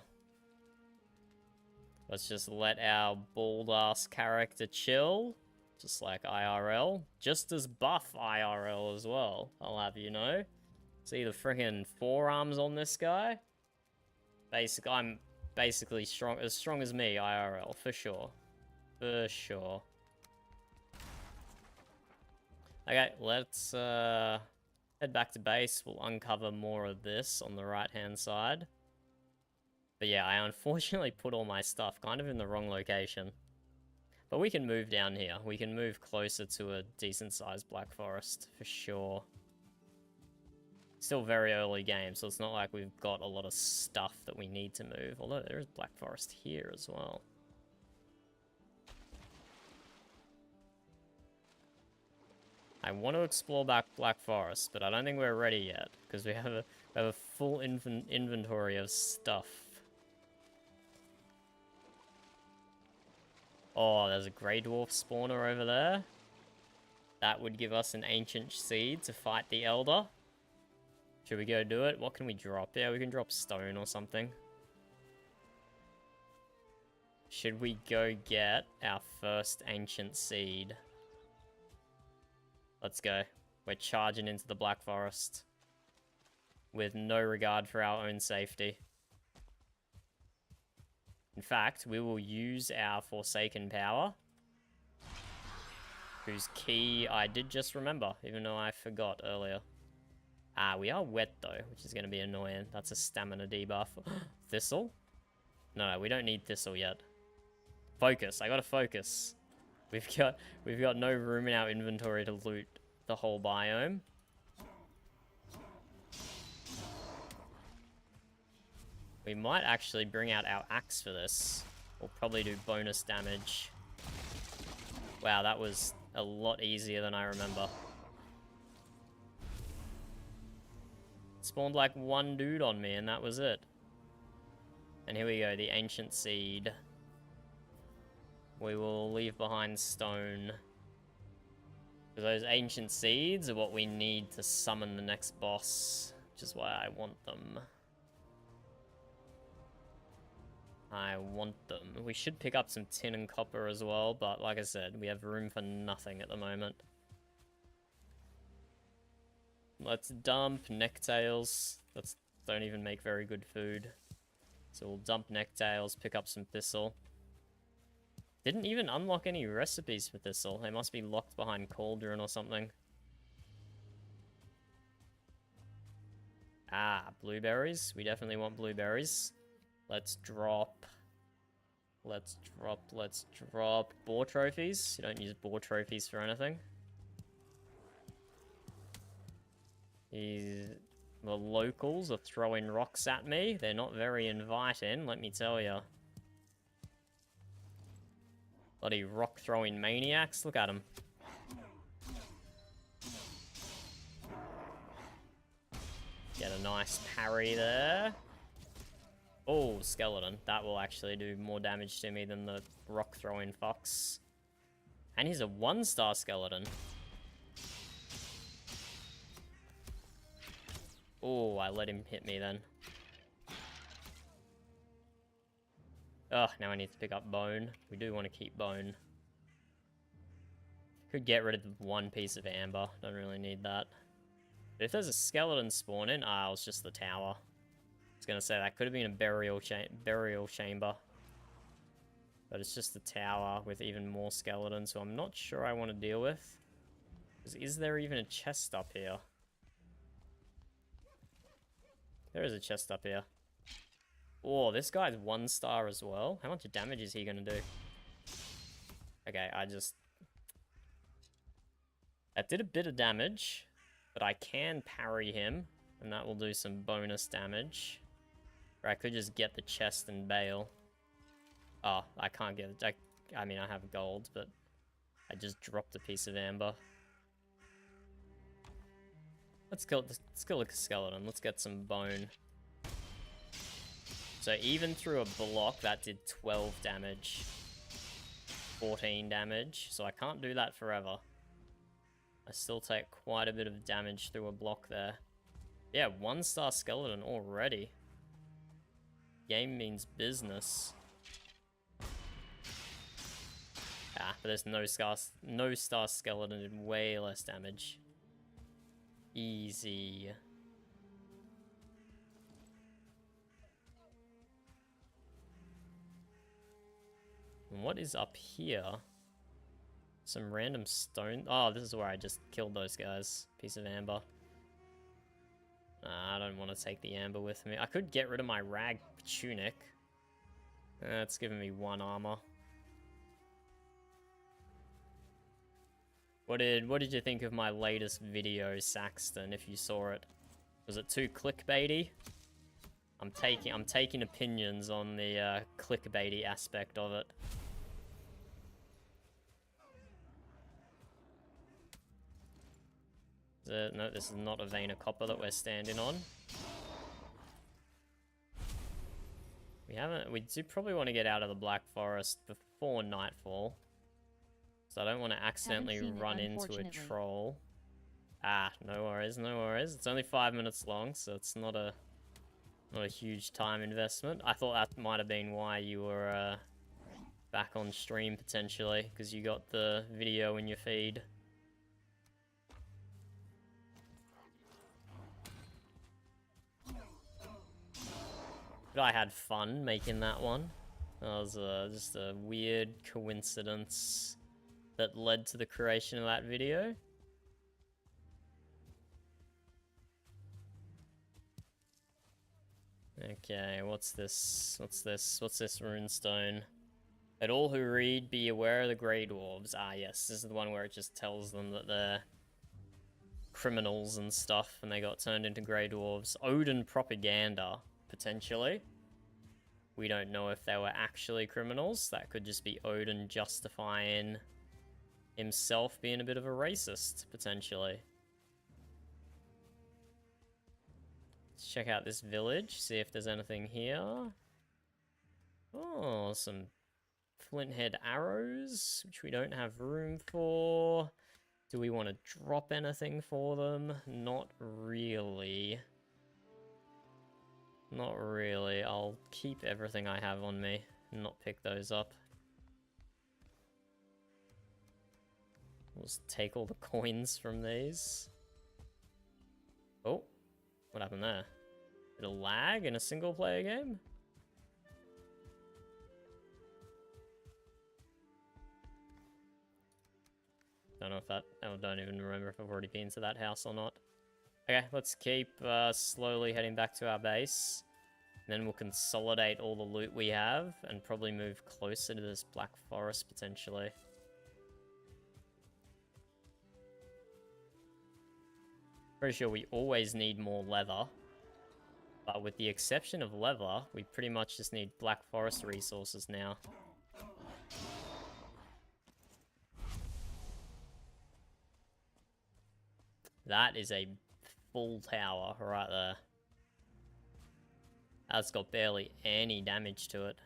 Let's just let our bald-ass character chill, just like IRL. Just as buff IRL as well, I'll have you know. See the freaking forearms on this guy? I'm basically as strong as me, IRL, for sure. For sure. Okay, let's head back to base. We'll uncover more of this on the right-hand side. But yeah, I unfortunately put all my stuff kind of in the wrong location. But we can move down here. We can move closer to a decent-sized Black Forest, for sure. Still very early game, so it's not like we've got a lot of stuff that we need to move. Although there is Black Forest here as well. I want to explore back Black Forest, but I don't think we're ready yet, because we have a full inventory of stuff. Oh, there's a Grey Dwarf spawner over there. That would give us an Ancient Seed to fight the Elder. Should we go do it? What can we drop? Yeah, we can drop stone or something. Should we go get our first ancient seed? Let's go. We're charging into the Black Forest with no regard for our own safety. In fact, we will use our Forsaken power, whose key I did just remember, even though I forgot earlier. Ah, we are wet though, which is going to be annoying. That's a stamina debuff. Thistle? No, we don't need Thistle yet. Focus. I gotta focus. We've got no room in our inventory to loot the whole biome. We might actually bring out our axe for this. We'll probably do bonus damage. Wow, that was a lot easier than I remember. Spawned like one dude on me and that was it. And here we go, the ancient seed. We will leave behind stone. Because those ancient seeds are what we need to summon the next boss, which is why I want them. I want them. We should pick up some tin and copper as well, but like I said, we have room for nothing at the moment. Let's dump necktails. Don't even make very good food. So we'll dump necktails, pick up some thistle. Didn't even unlock any recipes for thistle. They must be locked behind cauldron or something. Ah, blueberries. We definitely want blueberries. Let's drop. Let's drop boar trophies. You don't use boar trophies for anything. The locals are throwing rocks at me. They're not very inviting, let me tell you. Bloody rock-throwing maniacs. Look at them. Get a nice parry there. Oh, skeleton. That will actually do more damage to me than the rock-throwing fox. And he's a 1-star skeleton. Oh, I let him hit me then. Ugh, now I need to pick up bone. We do want to keep bone. Could get rid of one piece of amber. Don't really need that. But if there's a skeleton spawning, ah, it was just the tower. I was gonna say that could have been a burial chamber. But it's just the tower with even more skeletons, so I'm not sure I want to deal with. Is there even a chest up here? There is a chest up here. Oh, this guy's 1-star as well. How much damage is he gonna do? Okay, that did a bit of damage, but I can parry him, and that will do some bonus damage. Or I could just get the chest and bail. Oh, I can't get it. I mean, I have gold, but I just dropped a piece of amber. Let's kill a skeleton. Let's get some bone. So even through a block, that did 12 damage. 14 damage. So I can't do that forever. I still take quite a bit of damage through a block there. Yeah, 1-star skeleton already. Game means business. Ah, but there's no star skeleton did way less damage. Easy. And what is up here? Some random stone. Oh, this is where I just killed those guys. Piece of amber. Nah, I don't want to take the amber with me. I could get rid of my rag tunic. That's giving me 1 armor. What did you think of my latest video, Saxton, if you saw it? Was it too clickbaity? I'm taking opinions on the clickbaity aspect of it. No, this is not a vein of copper that we're standing on. We do probably want to get out of the Black Forest before nightfall. So I don't want to accidentally run into a troll. Ah, no worries, no worries. It's only 5 minutes long, so it's not a huge time investment. I thought that might have been why you were back on stream potentially, because you got the video in your feed. But I had fun making that one. That was just a weird coincidence that led to the creation of that video. Okay, what's this? What's this? What's this runestone? Let all who read be aware of the Grey Dwarves. Ah, yes, this is the one where it just tells them that they're criminals and stuff, and they got turned into Grey Dwarves. Odin propaganda, potentially. We don't know if they were actually criminals. That could just be Odin justifying himself being a bit of a racist, potentially. Let's check out this village, see if there's anything here. Oh, some flinthead arrows, which we don't have room for. Do we want to drop anything for them? Not really. Not really. I'll keep everything I have on me and not pick those up. We'll just take all the coins from these. Oh, what happened there? Bit of lag in a single player game? Don't know if that... I don't even remember if I've already been to that house or not. Okay, let's keep slowly heading back to our base. Then we'll consolidate all the loot we have and probably move closer to this Black Forest potentially. Pretty sure we always need more leather. But with the exception of leather, we pretty much just need Black Forest resources now. That is a full tower right there. That's got barely any damage to it.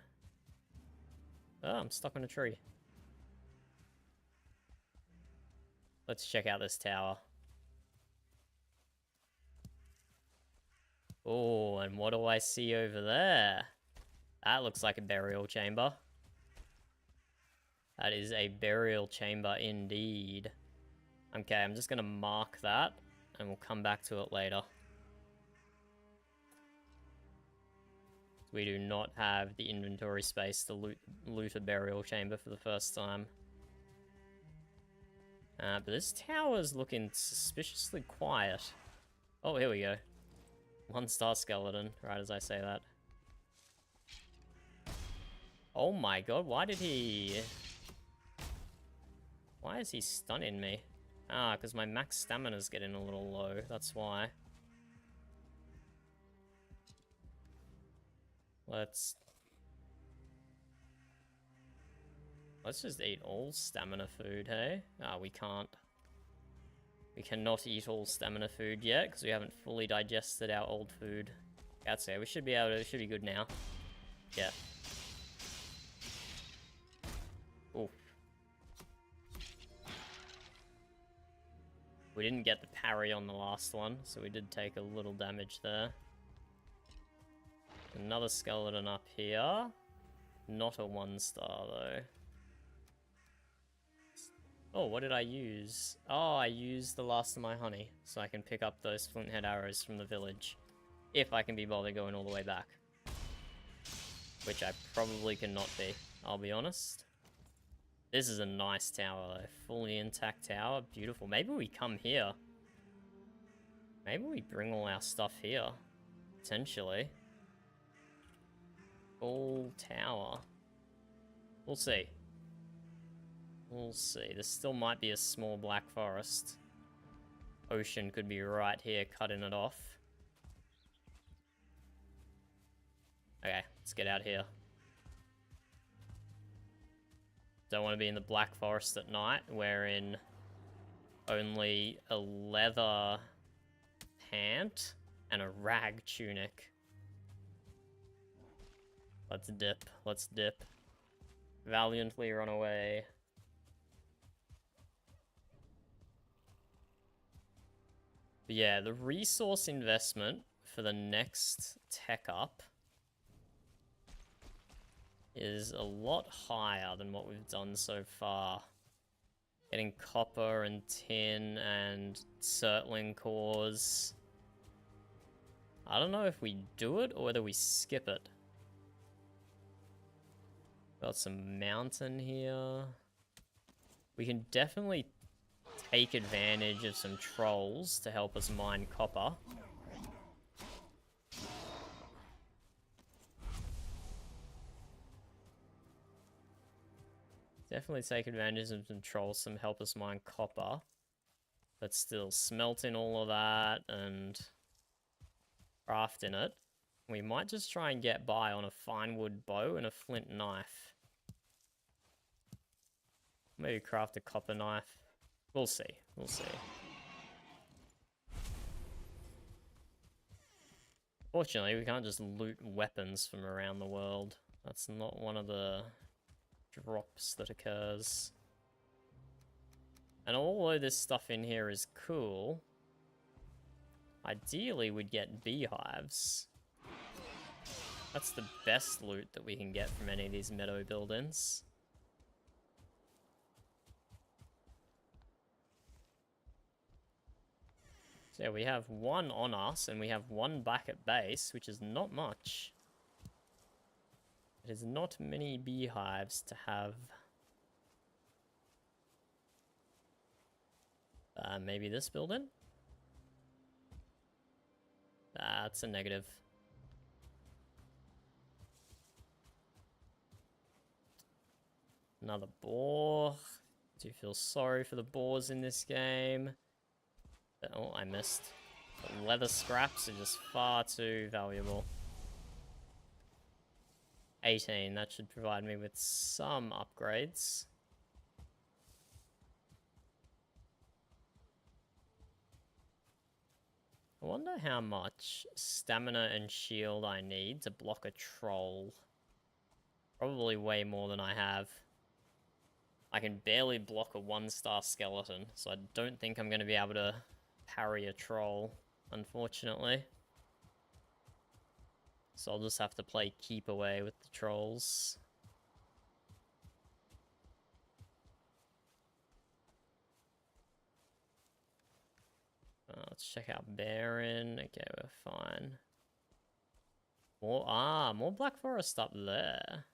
Oh, I'm stuck on a tree. Let's check out this tower. Oh, and what do I see over there? That looks like a burial chamber. That is a burial chamber indeed. Okay, I'm just gonna mark that, and we'll come back to it later. We do not have the inventory space to loot a burial chamber for the first time. But this tower's looking suspiciously quiet. Oh, here we go. 1-star skeleton, right as I say that. Oh my god, why is he stunning me? Ah, because my max stamina's getting a little low, that's why. Let's just eat all stamina food, hey? Ah, we can't. We cannot eat all stamina food yet, because we haven't fully digested our old food. That's it, we should be able to, it should be good now. Yeah. Oof. We didn't get the parry on the last one, so we did take a little damage there. Another skeleton up here. Not a 1-star though. Oh, what did I use? Oh, I used the last of my honey, so I can pick up those flinthead arrows from the village. If I can be bothered going all the way back. Which I probably cannot be, I'll be honest. This is a nice tower though, fully intact tower, beautiful. Maybe we come here. Maybe we bring all our stuff here, potentially. Full tower. We'll see. We'll see. There still might be a small Black Forest. Ocean could be right here, cutting it off. Okay, let's get out here. Don't want to be in the Black Forest at night, wearing only a leather pant and a rag tunic. Let's dip. Let's dip. Valiantly run away. But yeah, the resource investment for the next tech up is a lot higher than what we've done so far. Getting copper and tin and Surtling cores. I don't know if we do it or whether we skip it. Got some mountain here. We can definitely take advantage of some trolls to help us mine copper. Definitely take advantage of some trolls to help us mine copper. But still, smelting all of that and crafting it. We might just try and get by on a fine wood bow and a flint knife. Maybe craft a copper knife. We'll see. We'll see. Fortunately, we can't just loot weapons from around the world. That's not one of the drops that occurs. And although this stuff in here is cool, ideally we'd get beehives. That's the best loot that we can get from any of these meadow buildings. So yeah, we have one on us and we have one back at base, which is not much. It is not many beehives to have. Maybe this building? That's a negative. Another boar. Do feel sorry for the boars in this game. Oh, I missed. The leather scraps are just far too valuable. 18, that should provide me with some upgrades. I wonder how much stamina and shield I need to block a troll. Probably way more than I have. I can barely block a 1-star skeleton, so I don't think I'm going to be able to parry a troll, unfortunately. So I'll just have to play keep away with the trolls. Let's check out Baron. Okay, we're fine. More Black Forest up there.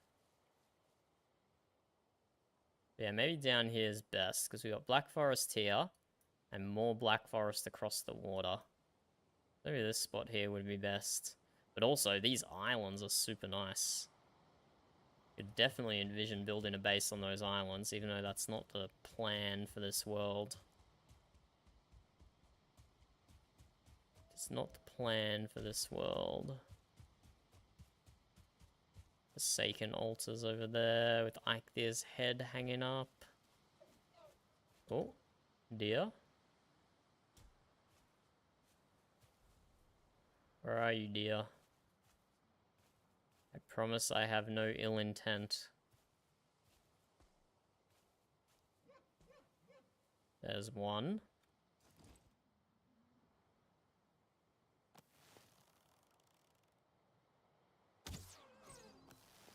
Yeah, maybe down here is best, because we got Black Forest here, and more Black Forest across the water. Maybe this spot here would be best. But also, these islands are super nice. Could definitely envision building a base on those islands, even though that's not the plan for this world. It's not the plan for this world. Forsaken altars over there with Eikthyr's head hanging up. Oh, deer. Where are you, deer? I promise I have no ill intent. There's one.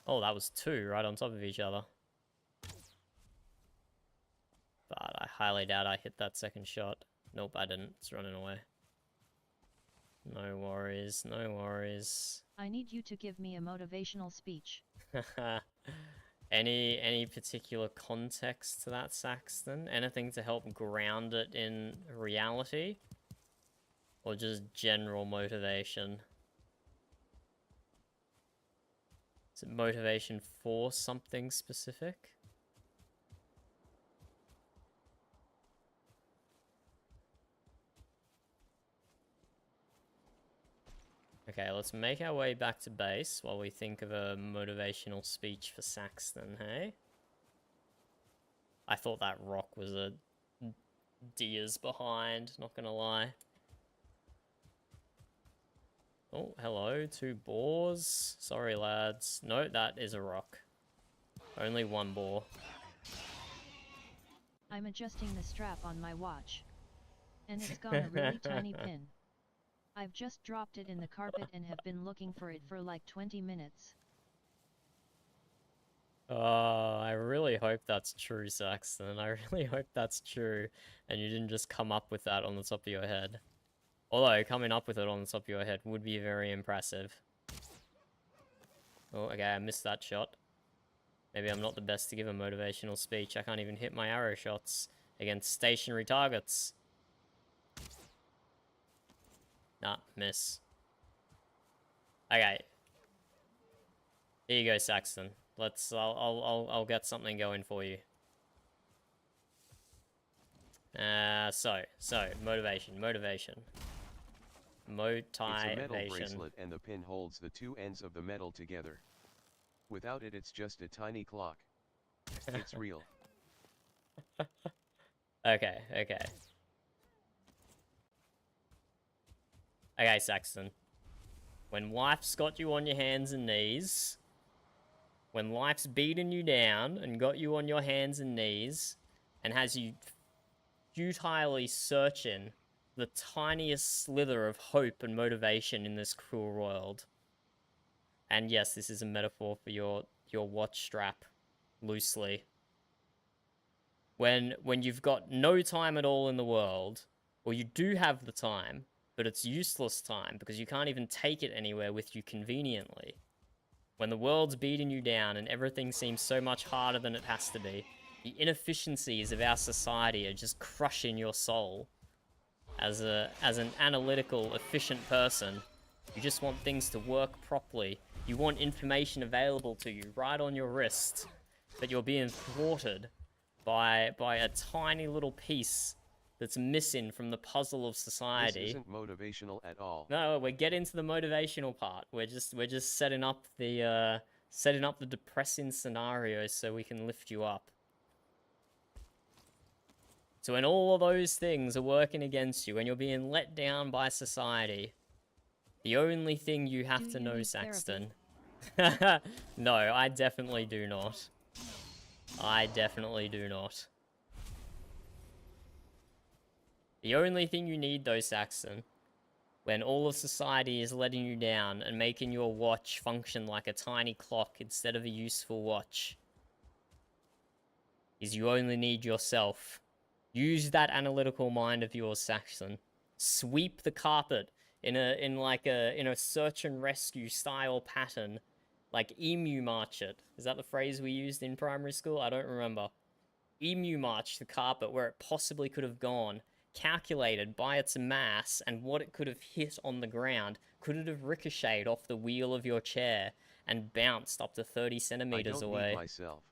Oh, that was two right on top of each other. But I highly doubt I hit that second shot. Nope, I didn't. It's running away. No worries, no worries. I need you to give me a motivational speech. Any particular context to that, Saxton? Anything to help ground it in reality? Or just general motivation? Is it motivation for something specific? Okay, let's make our way back to base while we think of a motivational speech for Saxton, hey? I thought that rock was a deer's behind, not gonna lie. Oh, hello, 2 boars. Sorry, lads. No, that is a rock. Only 1 boar. I'm adjusting the strap on my watch. And it's gone a really tiny pin. I've just dropped it in the carpet and have been looking for it for like 20 minutes. Oh, I really hope that's true, Saxton. I really hope that's true, and you didn't just come up with that on the top of your head. Although, coming up with it on the top of your head would be very impressive. Oh, okay, I missed that shot. Maybe I'm not the best to give a motivational speech. I can't even hit my arrow shots against stationary targets. Nah, miss. Okay. Here you go, Saxton. I'll get something going for you. So, motivation. It's a metal bracelet and the pin holds the two ends of the metal together. Without it, it's just a tiny clock. It's real. Okay. Okay, Saxton. When life's got you on your hands and knees, when life's beaten you down and got you on your hands and knees, and has you futilely searching the tiniest slither of hope and motivation in this cruel world. And yes, this is a metaphor for your watch strap, loosely. When you've got no time at all in the world, or you do have the time, but it's useless time because you can't even take it anywhere with you conveniently. When the world's beating you down and everything seems so much harder than it has to be, the inefficiencies of our society are just crushing your soul. As an analytical, efficient person, you just want things to work properly. You want information available to you right on your wrist, but you're being thwarted by a tiny little piece that's missing from the puzzle of society. This isn't motivational at all. No, we're getting to the motivational part. We're just setting up the depressing scenarios so we can lift you up. So when all of those things are working against you, when you're being let down by society, the only thing you have to know, Saxton... No, I definitely do not. I definitely do not. The only thing you need, though, Saxton, when all of society is letting you down and making your watch function like a tiny clock instead of a useful watch, is you only need yourself. Use that analytical mind of yours, Saxton. Sweep the carpet in a search and rescue style pattern, like emu march it. Is that the phrase we used in primary school? I don't remember. Emu march the carpet where it possibly could have gone. Calculated by its mass and what it could have hit on the ground. Could it have ricocheted off the wheel of your chair and bounced up to 30 centimeters away? I don't need myself.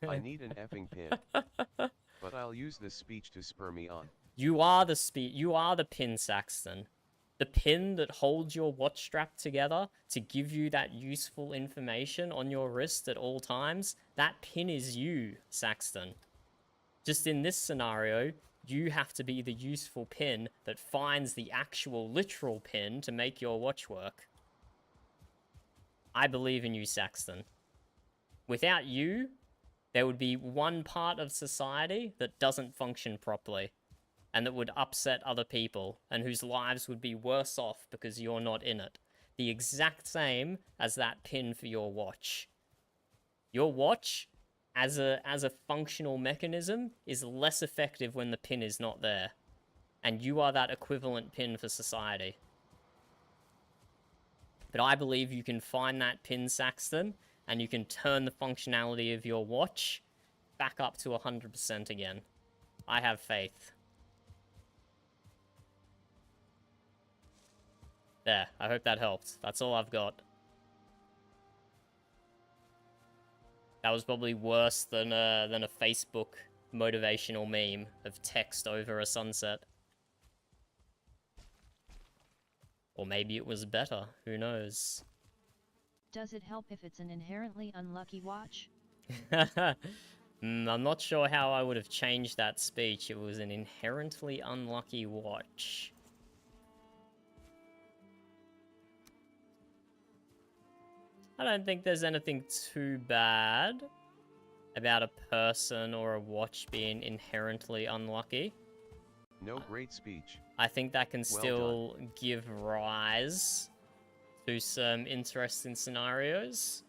I need an effing pin. But I'll use this speech to spur me on. You are the pin, Saxton. The pin that holds your watch strap together to give you that useful information on your wrist at all times. That pin is you, Saxton. Just in this scenario, you have to be the useful pin that finds the actual literal pin to make your watch work. I believe in you, Saxton. Without you, there would be one part of society that doesn't function properly and that would upset other people and whose lives would be worse off because you're not in it. The exact same as that pin for your watch. Your watch, as a functional mechanism, is less effective when the pin is not there. And you are that equivalent pin for society. But I believe you can find that pin, Saxton, and you can turn the functionality of your watch back up to 100% again. I have faith. There, I hope that helped. That's all I've got. That was probably worse than a Facebook motivational meme of text over a sunset. Or maybe it was better, who knows? Does it help if it's an inherently unlucky watch? I'm not sure how I would have changed that speech. It was an inherently unlucky watch. I don't think there's anything too bad about a person or a watch being inherently unlucky. No great speech. I think that can Well still give rise to some interesting scenarios.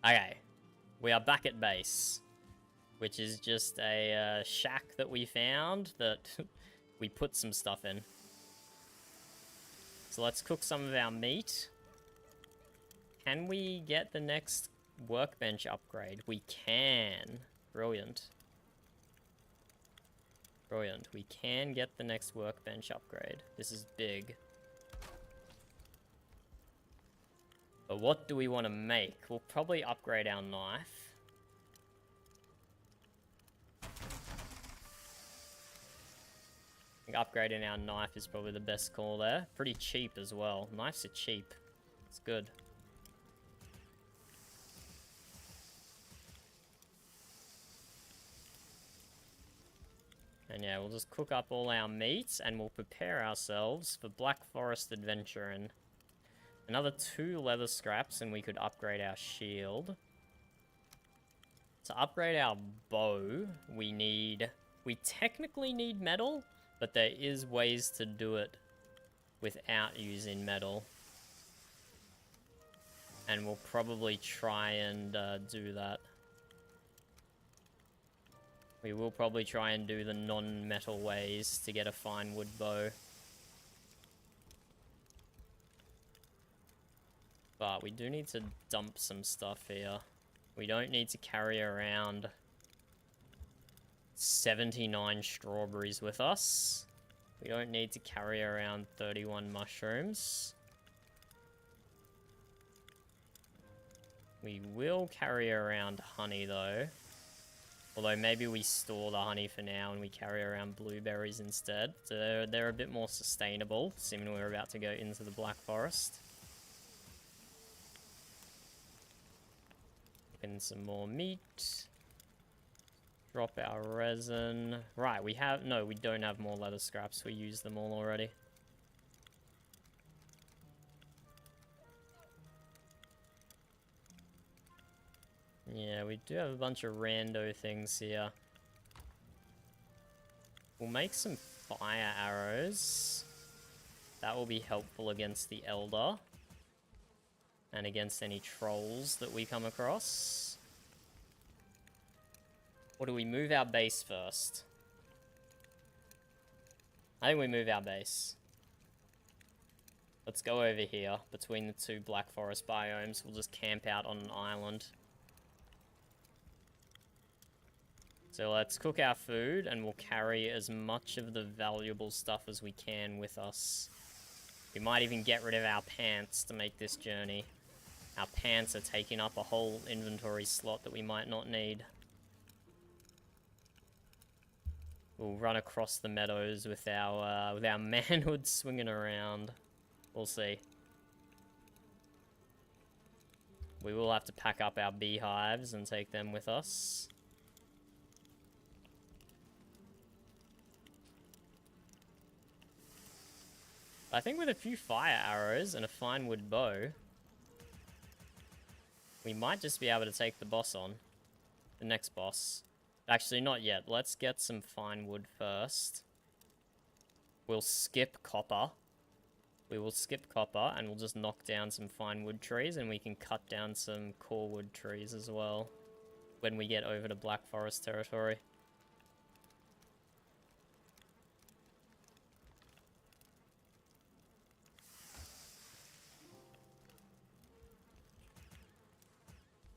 Okay, we are back at base, which is just a shack that we found that we put some stuff in. So let's cook some of our meat. Can we get the next workbench upgrade? We can. Brilliant. Brilliant. We can get the next workbench upgrade. This is big. But what do we want to make? We'll probably upgrade our knife. I think upgrading our knife is probably the best call there. Pretty cheap as well. Knives are cheap. It's good. And yeah, we'll just cook up all our meats and we'll prepare ourselves for Black Forest Adventure. And another 2 leather scraps and we could upgrade our shield. To upgrade our bow, we technically need metal, but there is ways to do it without using metal. And we'll probably try and do that. We will probably try and do the non-metal ways to get a fine wood bow. But we do need to dump some stuff here. We don't need to carry around 79 strawberries with us. We don't need to carry around 31 mushrooms. We will carry around honey though. Although maybe we store the honey for now and we carry around blueberries instead. So they're a bit more sustainable, assuming we're about to go into the Black Forest. In some more meat. Drop our resin. Right, we don't have more leather scraps. We used them all already. Yeah, we do have a bunch of rando things here. We'll make some fire arrows. That will be helpful against the Elder. And against any trolls that we come across. Or do we move our base first? I think we move our base. Let's go over here, between the 2 Black Forest biomes. We'll just camp out on an island. So let's cook our food, and we'll carry as much of the valuable stuff as we can with us. We might even get rid of our pants to make this journey. Our pants are taking up a whole inventory slot that we might not need. We'll run across the meadows with our manhood swinging around. We'll see. We will have to pack up our beehives and take them with us. I think with a few fire arrows and a fine wood bow, we might just be able to take the boss on. The next boss. Actually, not yet. Let's get some fine wood first. We'll skip copper. We will skip copper and we'll just knock down some fine wood trees, and we can cut down some core wood trees as well when we get over to Black Forest territory.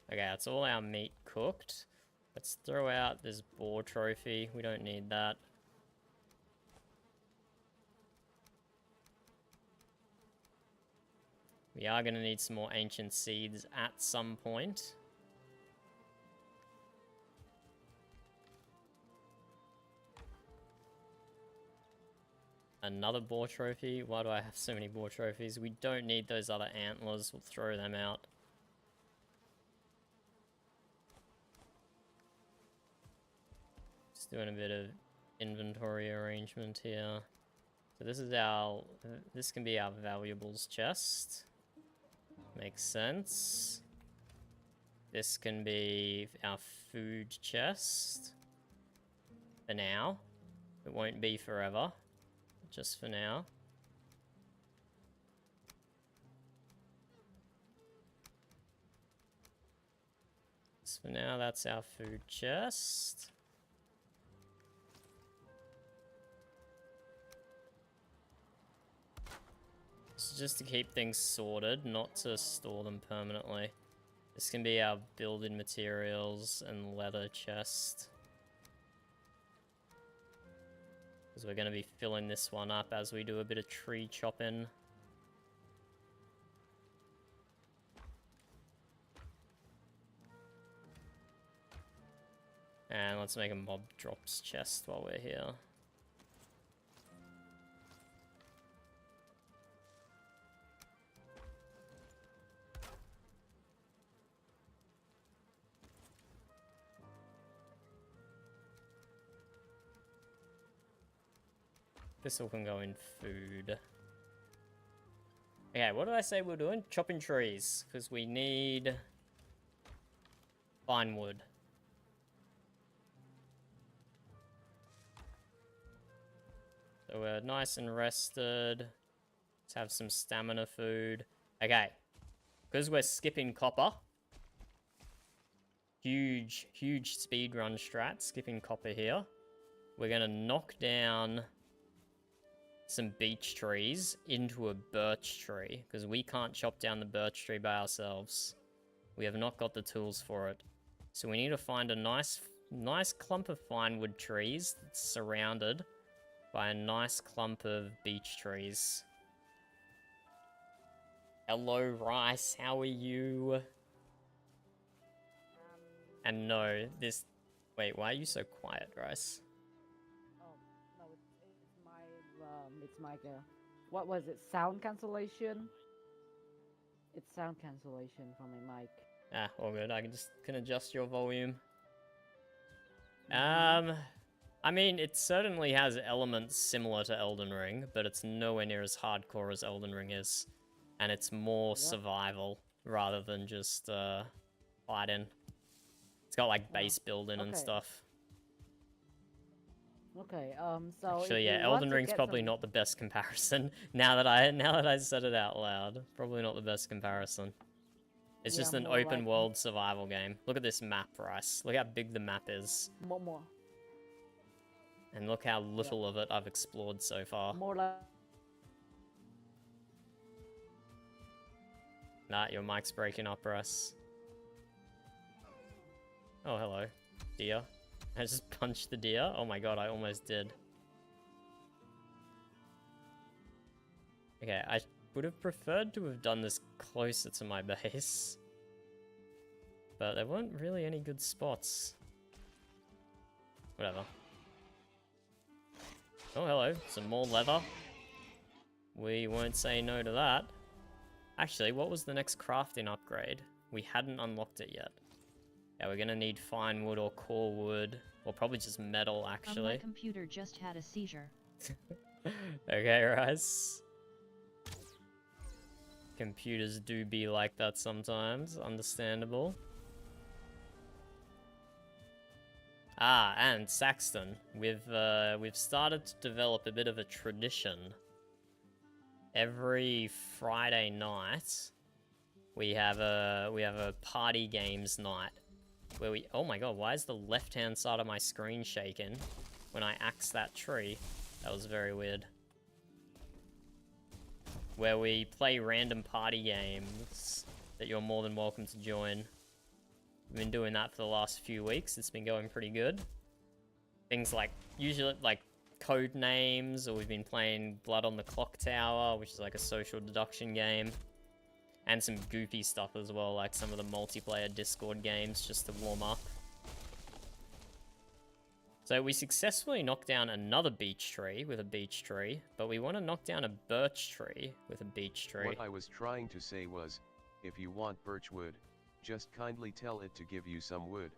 Okay, that's all our meat cooked. Let's throw out this boar trophy. We don't need that. We are going to need some more ancient seeds at some point. Another boar trophy? Why do I have so many boar trophies? We don't need those other antlers. We'll throw them out. Doing a bit of inventory arrangement here. So this can be our valuables chest. Makes sense. This can be our food chest. For now. It won't be forever. Just for now. So for now, that's our food chest. So just to keep things sorted, not to store them permanently. This can be our building materials and leather chest. Because we're going to be filling this one up as we do a bit of tree chopping. And let's make a mob drops chest while we're here. This all can go in food. Okay, what did I say we're doing? Chopping trees, because we need fine wood. So we're nice and rested. Let's have some stamina food. Okay, because we're skipping copper. Huge speedrun strat, skipping copper here. We're gonna knock down some beech trees into a birch tree, because we can't chop down the birch tree by ourselves. We have not got the tools for it. So we need to find a nice clump of fine wood trees that's surrounded by a nice clump of beech trees. Hello, Rice, how are you? And no, this... Wait, why are you so quiet, Rice? It's my what was it? Sound cancellation? It's sound cancellation from my mic. Ah, all good. I can adjust your volume. I mean, it certainly has elements similar to Elden Ring, but it's nowhere near as hardcore as Elden Ring is. And it's more survival rather than just fighting. It's got like base building and stuff. Okay, so actually, yeah, Elden Ring's probably not the best comparison. Now that I said it out loud, probably not the best comparison. It's just an open world survival game. Look at this map, Rice. Look how big the map is. More. And look how little of it I've explored so far. More like. Nah, your mic's breaking up, Rice. Oh, hello, deer. I just punched the deer? Oh my god, I almost did. Okay, I would have preferred to have done this closer to my base. But there weren't really any good spots. Whatever. Oh, hello. Some more leather. We won't say no to that. Actually, what was the next crafting upgrade? We hadn't unlocked it yet. Yeah, we're gonna need fine wood or core wood, or probably just metal, actually. My computer just had a seizure. Okay, Rice. Computers do be like that sometimes, understandable. Ah, and Saxton, we've started to develop a bit of a tradition. Every Friday night, we have a party games night. Where we... Oh my god, why is the left-hand side of my screen shaking when I axe that tree? That was very weird. Where we play random party games that you're more than welcome to join. We've been doing that for the last few weeks. It's been going pretty good. Things like, usually, like, code names, or we've been playing Blood on the Clock Tower, which is like a social deduction game. And some goofy stuff as well, like some of the multiplayer Discord games, just to warm up. So we successfully knocked down another beech tree with a beech tree, but we want to knock down a birch tree with a beech tree. What I was trying to say was, if you want birch wood, just kindly tell it to give you some wood.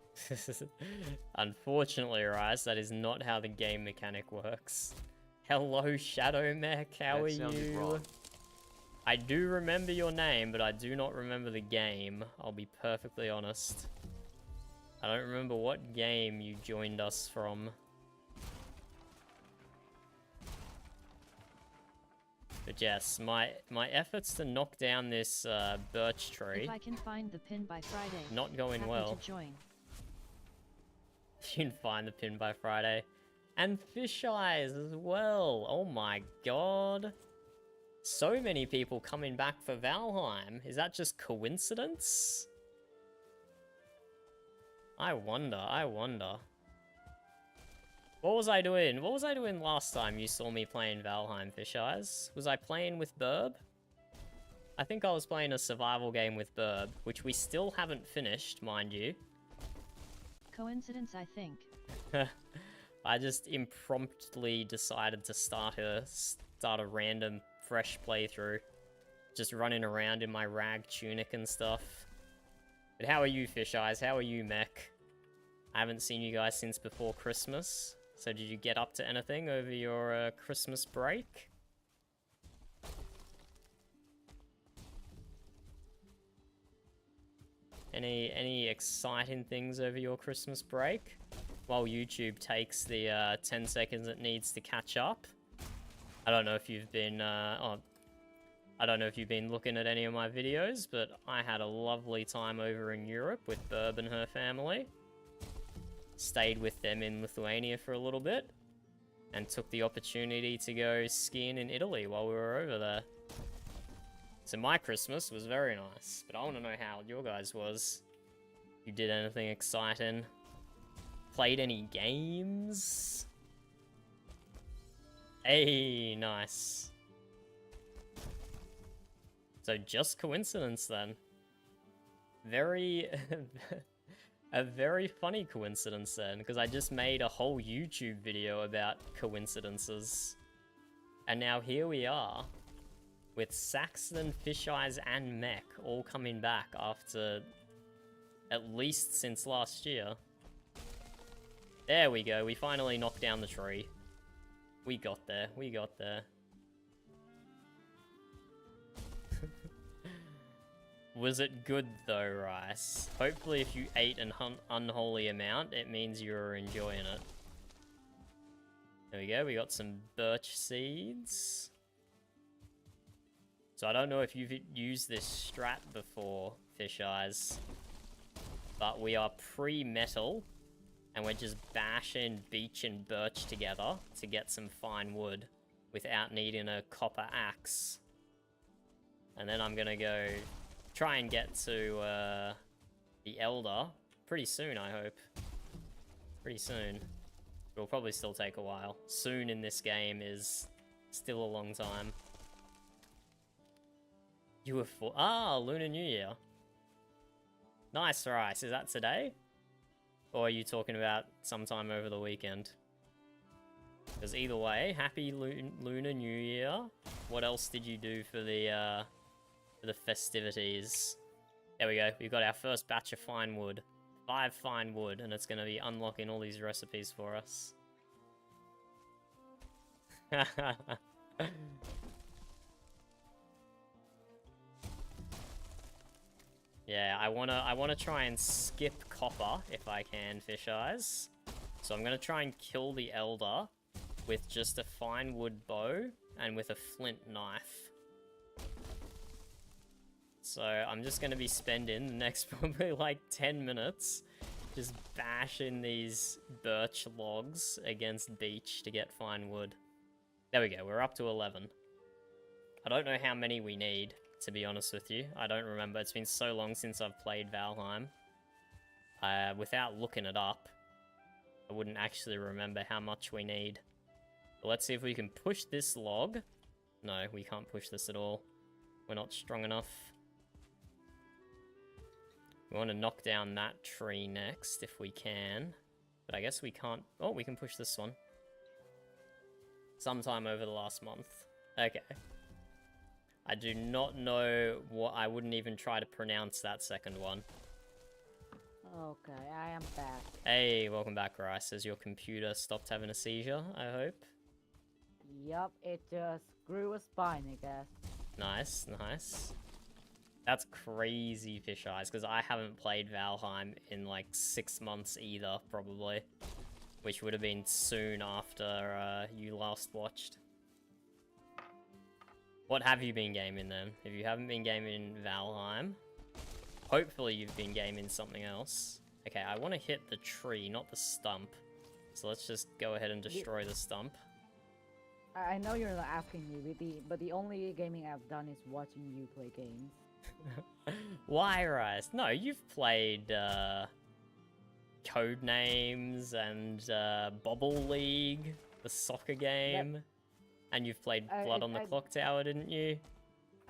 Unfortunately, Rice, that is not how the game mechanic works. Hello, Shadow Mech, how are you? Wrong. I do remember your name, but I do not remember the game. I'll be perfectly honest. I don't remember what game you joined us from. But yes, my efforts to knock down this birch tree. If I can find the pin by Friday, Not going happy well. to join. You can find the pin by Friday. And Fish Eyes as well. Oh my god. So many people coming back for Valheim. Is that just coincidence? I wonder, I wonder. What was I doing? What was I doing last time you saw me playing Valheim, Fish Eyes? Was I playing with Burb? I think I was playing a survival game with Burb, which we still haven't finished, mind you. Coincidence, I think. I just impromptu decided to start a random fresh playthrough. Just running around in my rag tunic and stuff. But how are you, Fish Eyes? How are you, Mech? I haven't seen you guys since before Christmas. So did you get up to anything over your Christmas break? Any exciting things over your Christmas break? While YouTube takes the 10 seconds it needs to catch up. I don't know if you've been I don't know if you've been looking at any of my videos, but I had a lovely time over in Europe with Burb and her family. Stayed with them in Lithuania for a little bit, and took the opportunity to go skiing in Italy while we were over there. So my Christmas was very nice, but I want to know how your guys was. You did anything exciting? Played any games? Hey, nice. So just coincidence then. Very, a very funny coincidence then, because I just made a whole YouTube video about coincidences. And now here we are, with Saxon, Fish Eyes, and Mech all coming back after, at least since last year. There we go, we finally knocked down the tree. We got there, we got there. Was it good though, Rice? Hopefully if you ate an unholy amount, it means you were enjoying it. There we go, we got some birch seeds. So I don't know if you've used this strat before, Fish Eyes, but we are pre-metal, and we're just bashing beech and birch together to get some fine wood without needing a copper axe. And then I'm gonna go try and get to the Elder pretty soon, I hope. Pretty soon. It'll probably still take a while. Soon in this game is still a long time. You were for Lunar New Year. Nice, Rice. Is that today? Or are you talking about sometime over the weekend? Because either way, happy Lunar New Year. What else did you do for the festivities? There we go. We've got our first batch of fine wood. 5 fine wood, and it's going to be unlocking all these recipes for us. Yeah, I wanna try and skip copper if I can, Fish Eyes. So I'm gonna try and kill the Elder with just a fine wood bow and with a flint knife. So I'm just gonna be spending the next probably like 10 minutes just bashing these birch logs against beech to get fine wood. There we go, we're up to 11. I don't know how many we need, to be honest with you. I don't remember. It's been so long since I've played Valheim. Without looking it up, I wouldn't actually remember how much we need. But let's see if we can push this log. No, we can't push this at all. We're not strong enough. We want to knock down that tree next, if we can. But I guess we can't... Oh, we can push this one. Sometime over the last month. Okay. I do not know what... I wouldn't even try to pronounce that second one. Okay, I am back. Hey, welcome back, Rice. Has your computer stopped having a seizure, I hope? Yup, it just grew a spine, I guess. Nice, nice. That's crazy, Fish Eyes, because I haven't played Valheim in like 6 months either, probably. Which would have been soon after you last watched. What have you been gaming then? If you haven't been gaming Valheim, hopefully you've been gaming something else. Okay, I want to hit the tree, not the stump. So let's just go ahead and destroy the stump. I know you're not asking me, but the only gaming I've done is watching you play games. Why, Rice? No, you've played Codenames and Bobble League, the soccer game, and you've played Blood on the Clock Tower, didn't you?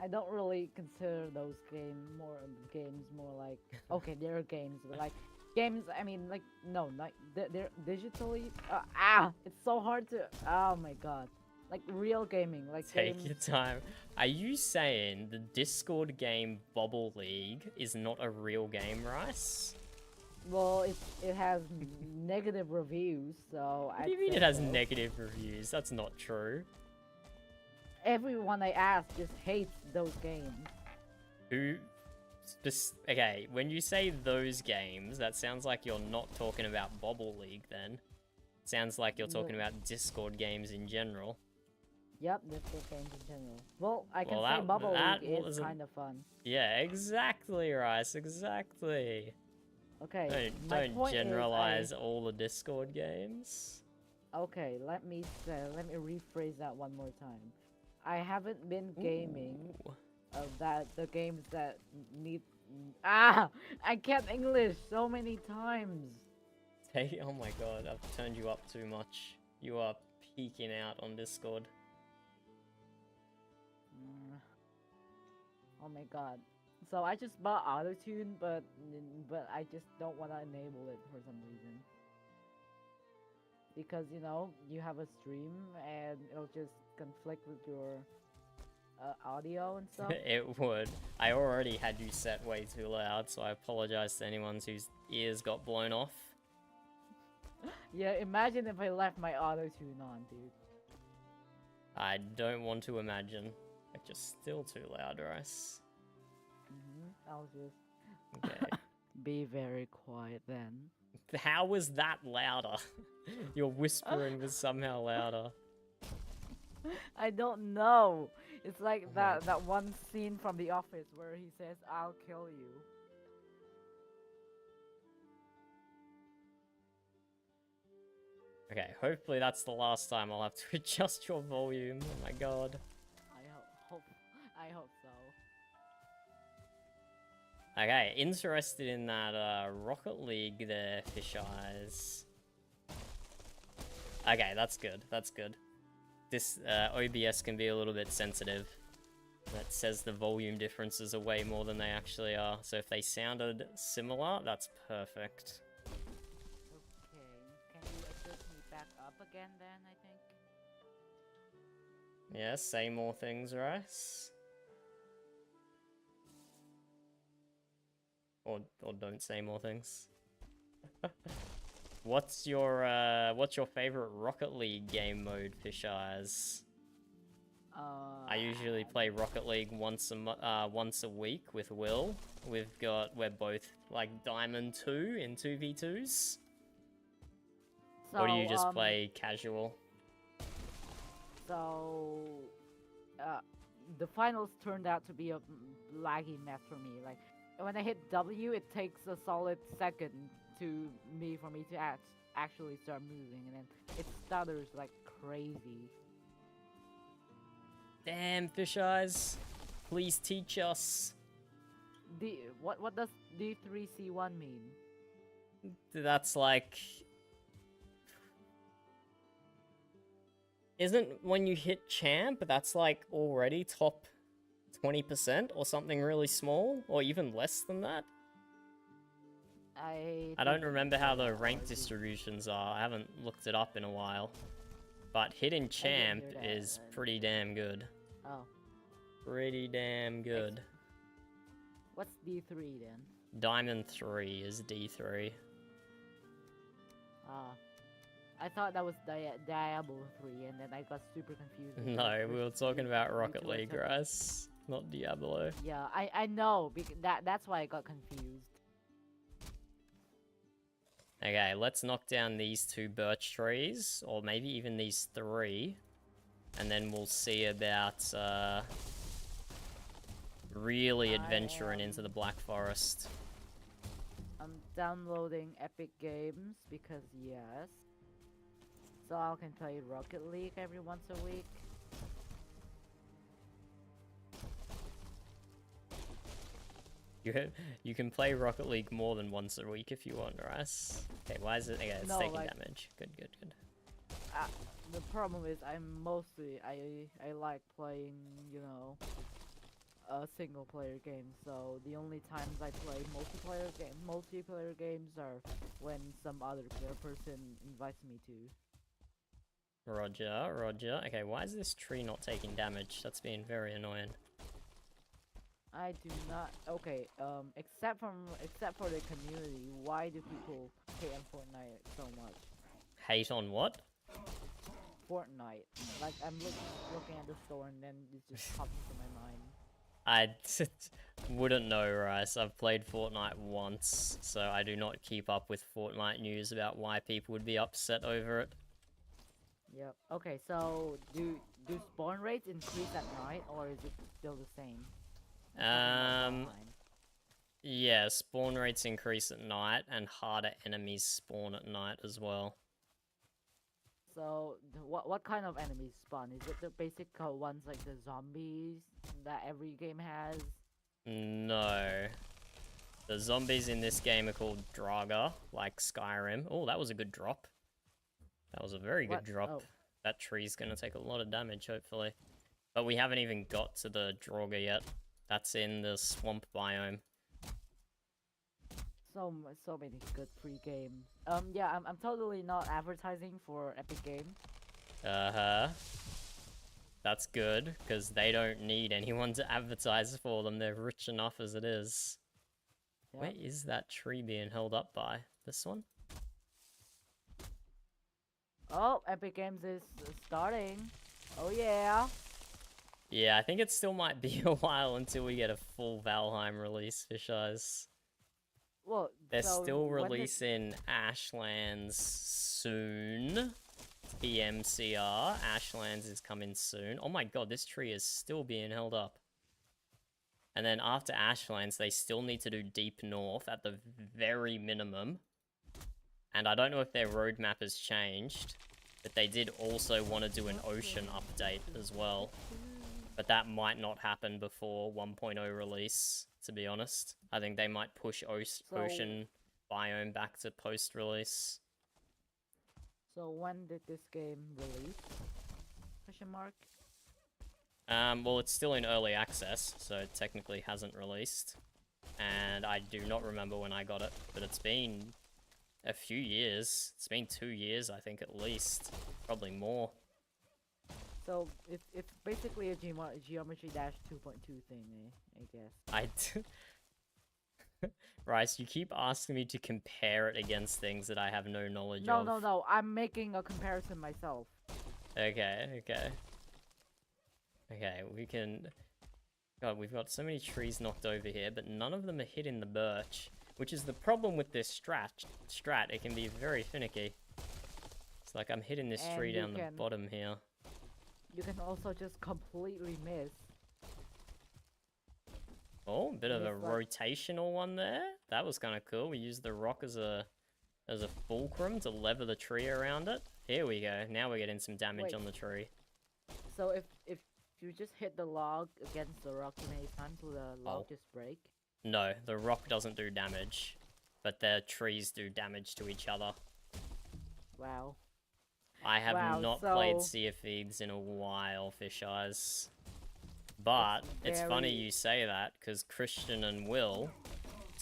I don't really consider those games more like okay, they're games, but like games. I mean, like no, like they're digitally. It's so hard to. Oh my god. Like real gaming, like Take your time. Are you saying the Discord game Bobble League is not a real game, Rice? Well, it has negative reviews, so What do you mean it has negative reviews? That's not true. Everyone I ask just hates those games. Who? Okay, when you say those games, that sounds like you're not talking about Bobble League then. Sounds like you're talking about Discord games in general. Yep, Discord games in general. Well, I can say Bubble League is kind of fun. Yeah, exactly, Rice, exactly. Okay, don't generalize all the Discord games. Okay, let me rephrase that one more time. I haven't been gaming the games that need. I can't English so many times. Oh my god, I've turned you up too much. You are peeking out on Discord. Oh my god. So I just bought Autotune, but I just don't want to enable it for some reason. Because, you know, you have a stream and it'll just conflict with your audio and stuff. It would. I already had you set way too loud, so I apologize to anyone whose ears got blown off. Yeah, imagine if I left my Autotune on, dude. I don't want to imagine. It's just still too loud, Rice. I'll just Okay. be very quiet then. How was that louder? Your whispering was somehow louder. I don't know. It's like that one scene from The Office where he says, "I'll kill you." Okay, hopefully that's the last time I'll have to adjust your volume. Oh my god. I hope so. Okay, interested in that Rocket League there, Fish Eyes. Okay, that's good. That's good. This OBS can be a little bit sensitive. That says the volume differences are way more than they actually are. So if they sounded similar, that's perfect. Okay, can you adjust me back up again then, I think? Yeah, say more things, Rice. Or don't say more things. What's your favorite Rocket League game mode, Fish Eyes? I usually play Rocket League once a week with Will. We're both like Diamond 2 in 2v2s. So, Or do you just play casual? So, the finals turned out to be a laggy mess for me. Like, when I hit W, it takes a solid second for me to actually start moving, and then it stutters like crazy. Damn, Fish Eyes. Please teach us. What does D3C1 mean? That's like... Isn't when you hit champ, that's like already top 20% or something really small? Or even less than that? I don't remember how the rank distributions are. I haven't looked it up in a while. But hitting champ is pretty damn good. Oh. Pretty damn good. What's D3 then? Diamond 3 is D3. Ah. I thought that was Diablo 3, and then I got super confused. No, we were talking about Rocket League, guys. not Diablo. Yeah, I know. That's why I got confused. Okay, let's knock down these 2 birch trees, or maybe even these 3, and then we'll see about really adventuring into the Black Forest. I'm downloading Epic Games because yes. So I can play Rocket League every once a week. You can play Rocket League more than once a week if you want, Rice. Okay, why is it? Okay, it's No, taking like- damage. Good, good, good. The problem is I like playing, you know, a single player game. So the only times I play multiplayer games are when some other person invites me to. Roger, Roger. Okay, why is this tree not taking damage? That's being very annoying. I do not. Okay. Except for the community, why do people hate on Fortnite so much? Hate on what? Fortnite. Like I'm looking at the store and then it just pops into my mind. I wouldn't know, Rice. I've played Fortnite once, so I do not keep up with Fortnite news about why people would be upset over it. Yep. Okay. So do spawn rates increase at night or is it still the same? Yeah, spawn rates increase at night, and harder enemies spawn at night as well. So what kind of enemies spawn? Is it the basic ones like the zombies that every game has? No. The zombies in this game are called Draga, like Skyrim. Oh, that was a good drop. That was a very good drop. Oh. That tree's gonna take a lot of damage, hopefully. But we haven't even got to the Draga yet. That's in the swamp biome. So many good free games. Yeah, I'm totally not advertising for Epic Games. Uh-huh. That's good, because they don't need anyone to advertise for them. They're rich enough as it is. Yep. Where is that tree being held up by? This one? Oh, Epic Games is starting. Oh yeah. Yeah, I think it still might be a while until we get a full Valheim release, Fish Eyes. Well, They're so still when releasing Ashlands soon. PMCR. Ashlands is coming soon. Oh my god, this tree is still being held up. And then after Ashlands, they still need to do Deep North at the very minimum. And I don't know if their roadmap has changed, but they did also want to do an ocean update as well. But that might not happen before 1.0 release, to be honest. I think they might push ocean biome back to post-release. So when did this game release? Question mark. Well, it's still in early access, so it technically hasn't released. And I do not remember when I got it, but it's been a few years. It's been 2 years, I think, at least. Probably more. So it's basically a Geometry Dash 2.2 thing, I guess. Rice, you keep asking me to compare it against things that I have no knowledge No, of. no, I'm making a comparison myself. Okay. Okay, we can... God, we've got so many trees knocked over here, but none of them are hitting the birch. Which is the problem with this strat. It can be very finicky. It's like I'm hitting this tree down the bottom here. You can also just completely miss. Oh, a bit of a rotational one there. That was kind of cool. We used the rock as a fulcrum to lever the tree around it. Here we go. Now we're getting some damage on the tree. So if you just hit the log against the rock many times, will the log just break? No, the rock doesn't do damage, but the trees do damage to each other. Wow. I have not played Sea of Thieves in a while, Fish Eyes. But it's funny you say that, because Christian and Will,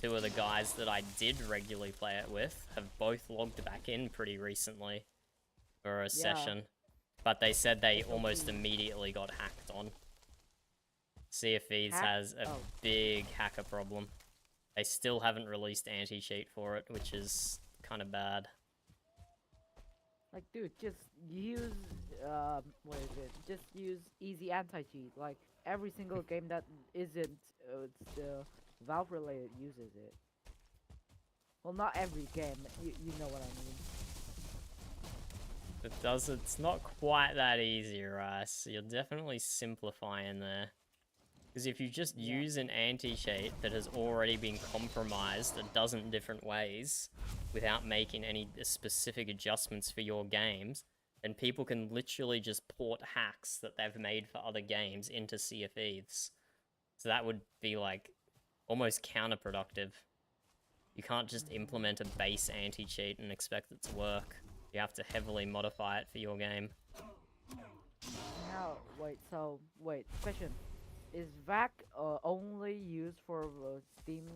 2 of the guys that I did regularly play it with, have both logged back in pretty recently for a session. But they said they almost immediately got hacked on. Sea of Thieves has a big hacker problem. They still haven't released anti-cheat for it, which is kind of bad. Like, dude, just use what is it? Just use easy anti-cheat. Like every single game that isn't it's Valve related uses it. Well, not every game. You know what I mean. It's not quite that easy, Rice. You're definitely simplifying there. Because if you just use an anti-cheat that has already been compromised a dozen different ways without making any specific adjustments for your games, then people can literally just port hacks that they've made for other games into Sea of Thieves. So that would be like almost counterproductive. You can't just implement a base anti-cheat and expect it to work. You have to heavily modify it for your game. Now, wait, question. Is VAC only used for Steam,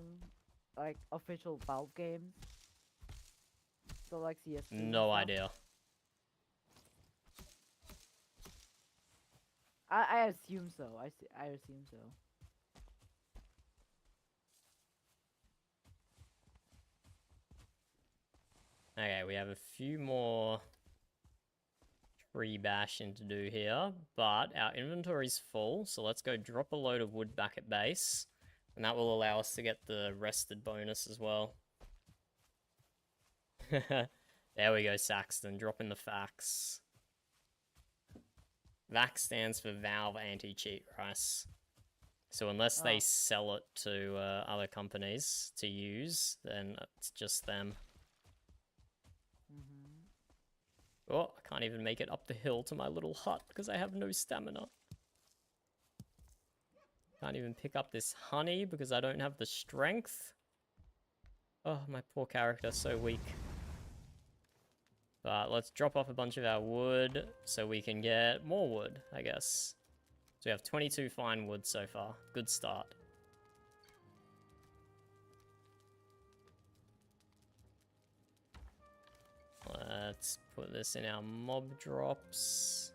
like, official Valve games? So, like, CS? No idea. I assume so. I assume so. Okay, we have a few more tree bashing to do here, but our inventory's full, so let's go drop a load of wood back at base, and that will allow us to get the rested bonus as well. There we go, Saxton, dropping the facts. VAC stands for Valve Anti-Cheat, Rice. So unless they sell it to other companies to use, then it's just them. Oh, I can't even make it up the hill to my little hut because I have no stamina. Can't even pick up this honey because I don't have the strength. Oh, my poor character, so weak. But let's drop off a bunch of our wood so we can get more wood, I guess. So we have 22 fine wood so far. Good start. Let's put this in our mob drops.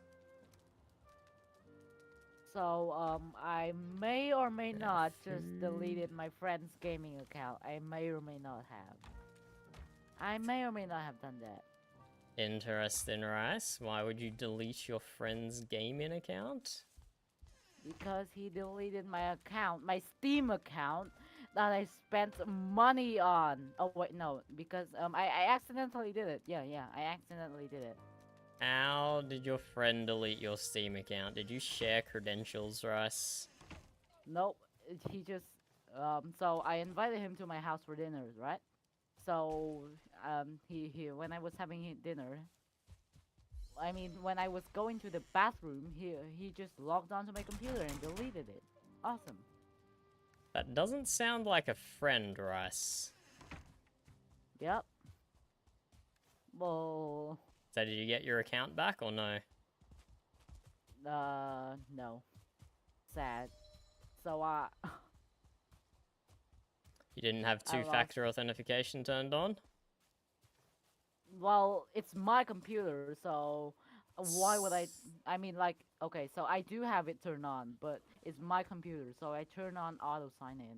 So, I may or may not just deleted my friend's gaming account. I may or may not have. I may or may not have done that. Interesting, Rice. Why would you delete your friend's gaming account? Because he deleted my account, my Steam account, that I spent money on. Oh wait, no, because I accidentally did it. Yeah, I accidentally did it. How did your friend delete your Steam account? Did you share credentials, Rice? Nope, he just so I invited him to my house for dinner, right? So he when I was having dinner, I mean when I was going to the bathroom, he just logged onto my computer and deleted it. Awesome. That doesn't sound like a friend, Rice. Yep. Well. So did you get your account back or no? No. Sad. So, You didn't have two-factor authentication turned on? Well, it's my computer, so why would I mean, like, okay, so I do have it turned on, but it's my computer, so I turn on auto sign in.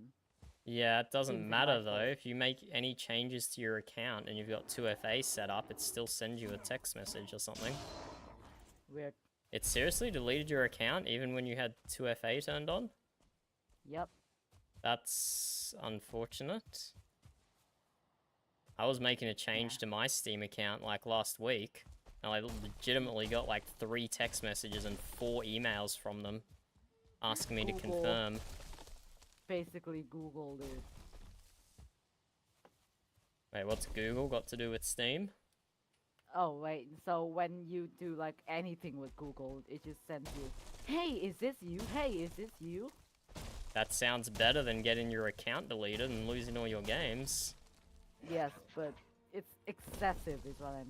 Yeah, it doesn't Seems matter like though. it. If you make any changes to your account and you've got 2FA set up, it still sends you a text message or something. Weird. It seriously deleted your account even when you had 2FA turned on? Yep. That's unfortunate. I was making a change to my Steam account like last week, and I legitimately got like 3 text messages and 4 emails from them asking me to confirm. Basically Google, dude. Wait, what's Google got to do with Steam? Oh, wait, so when you do, like, anything with Google, it just sends you, hey, is this you? Hey, is this you? That sounds better than getting your account deleted and losing all your games. Yes, but it's excessive is what I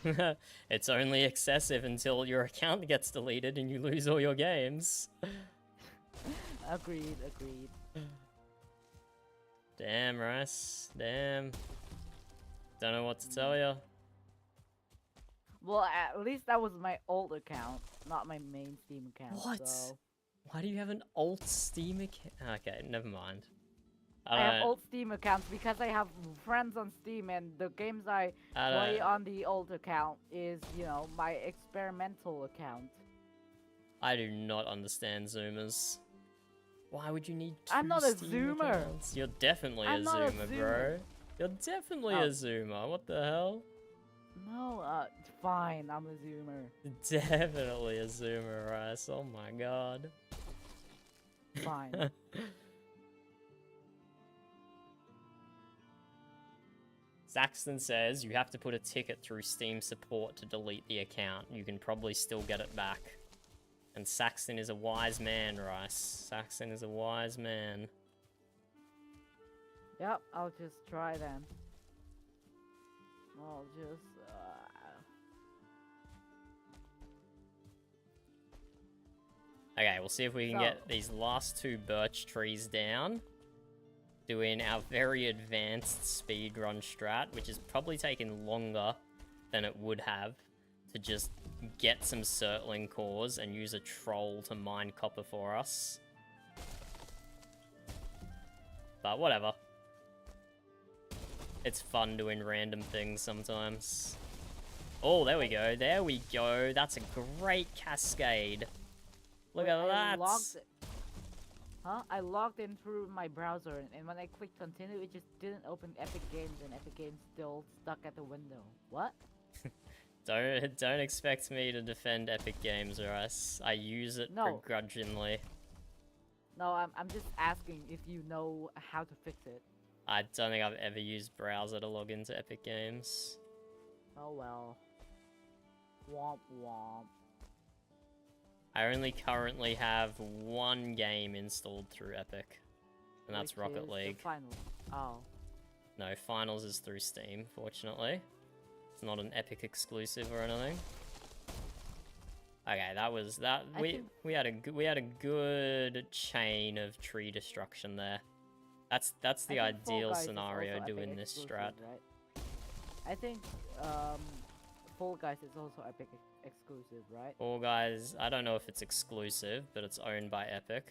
mean. It's only excessive until your account gets deleted and you lose all your games. Agreed. Damn, Rice. Damn. Don't know what to tell you. Well, at least that was my old account, not my main Steam account. What? So. Why do you have an old Steam account? Okay, never mind. I have old Steam accounts because I have friends on Steam, and the games I play on the old account is, you know, my experimental account. I do not understand Zoomers. Why would you need two I'm not a Steam Zoomer. accounts? You're definitely I'm a not a Zoomer, Zoomer. bro. You're definitely a Zoomer. What the hell? No, fine, I'm a Zoomer. Definitely a Zoomer, Rice. Oh my god. Fine. Saxton says you have to put a ticket through Steam support to delete the account. You can probably still get it back. And Saxton is a wise man, Rice. Saxton is a wise man. Yep, I'll just try then. I'll just, Okay, we'll see if we can get these last two birch trees down. Doing our very advanced speedrun strat, which is probably taking longer than it would have to just get some Surtling cores and use a troll to mine copper for us. But whatever. It's fun doing random things sometimes. Oh, there we go. There we go. That's a great cascade. Look at that. I logged in through my browser, and when I clicked continue, it just didn't open Epic Games, and Epic Games still stuck at the window. What? Don't expect me to defend Epic Games, Rice. I use it begrudgingly. No, I'm just asking if you know how to fix it. I don't think I've ever used browser to log into Epic Games. Oh well. Womp womp. I only currently have one game installed through Epic, and that's Rocket League. Finals. Oh. No, Finals is through Steam, fortunately. It's not an Epic exclusive or anything. Okay, that was that. We had a good chain of tree destruction there. That's the ideal scenario doing this strat. Right? I think Fall Guys is also Epic exclusive, right? Fall Guys, I don't know if it's exclusive, but it's owned by Epic.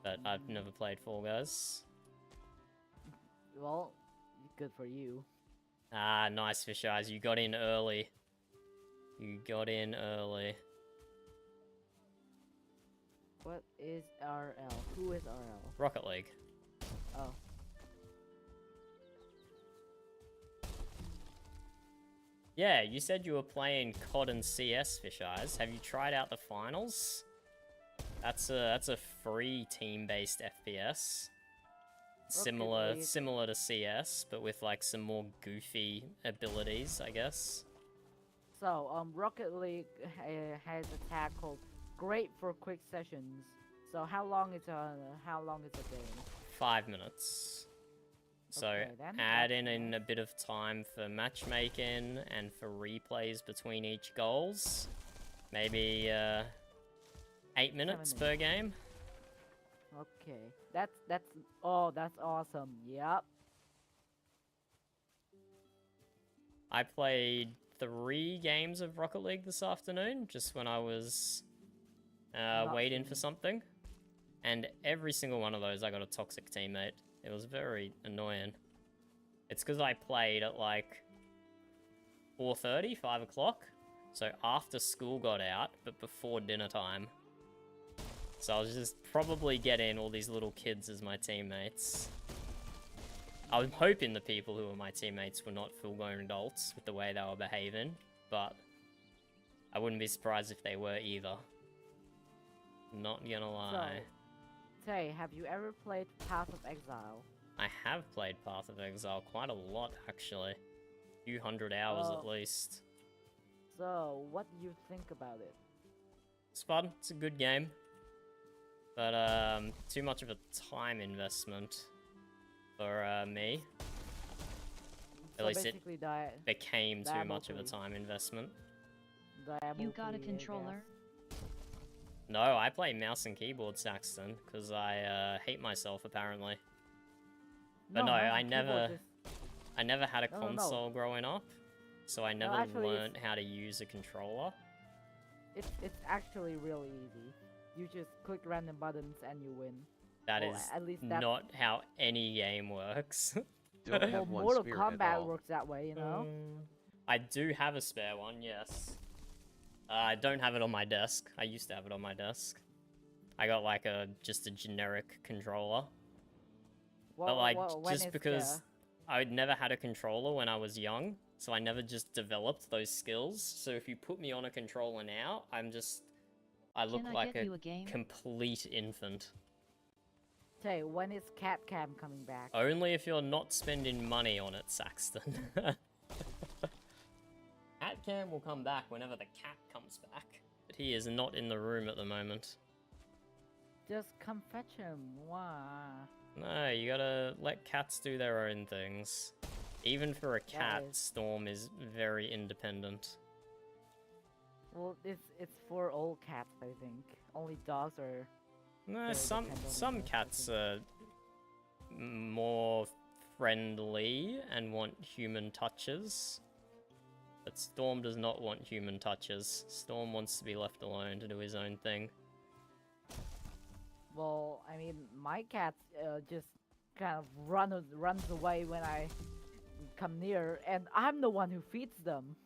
But I've never played Fall Guys. Well, good for you. Ah, nice Fish Eyes. You got in early. You got in early. What is RL? Who is RL? Rocket League. Oh. Yeah, you said you were playing COD and CS, Fish Eyes. Have you tried out the finals? That's a free team-based FPS. Similar to CS, but with like some more goofy abilities, I guess. So, Rocket League has a tag called "Great for Quick Sessions." So, how long is a game? 5 minutes. So Okay, add in a bit of time for matchmaking and for replays between each goals. Maybe 8 minutes per game. Okay, that's awesome. Yep. I played 3 games of Rocket League this afternoon, just when I was waiting for something. And every single one of those I got a toxic teammate. It was very annoying. It's because I played at like 4:30, 5 o'clock. So after school got out, but before dinner time. So I was just probably getting all these little kids as my teammates. I was hoping the people who were my teammates were not full-grown adults with the way they were behaving, but I wouldn't be surprised if they were either. Not gonna lie. So, Tay, have you ever played Path of Exile? I have played Path of Exile quite a lot, actually. A few hundred hours at least. So, what do you think about it? It's fun. It's a good game. But, too much of a time investment for, me. At least it became too much of a time investment. You got a controller? No, I play mouse and keyboard, Saxton, because I hate myself apparently. But no, I never had a console growing up, so I never learned how to use a controller. It's actually really easy. You just click random buttons and you win. That Well, is at least that's not how any game works. Don't well, have one Mortal spare at Kombat all. works that way, you know. I do have a spare one, yes. I don't have it on my desk. I used to have it on my desk. I got like just a generic controller. But like, when just is because I'd never had a controller when I was young, so I never just developed those skills. So if you put me on a controller now, I look Can I like get a you a game? complete infant. Say, when is Cat Cam coming back? Only if you're not spending money on it, Saxton. Catcam will come back whenever the cat comes back, but he is not in the room at the moment. Just come fetch him. Why? No, you gotta let cats do their own things. Even for a cat, is- Storm is very independent. Well, it's for old cats, I think. Only dogs are. No, Very some dependent on some it, I cats think. are more friendly and want human touches. But Storm does not want human touches. Storm wants to be left alone to do his own thing. Well, I mean, my cat just kind of runs away when I come near, and I'm the one who feeds them.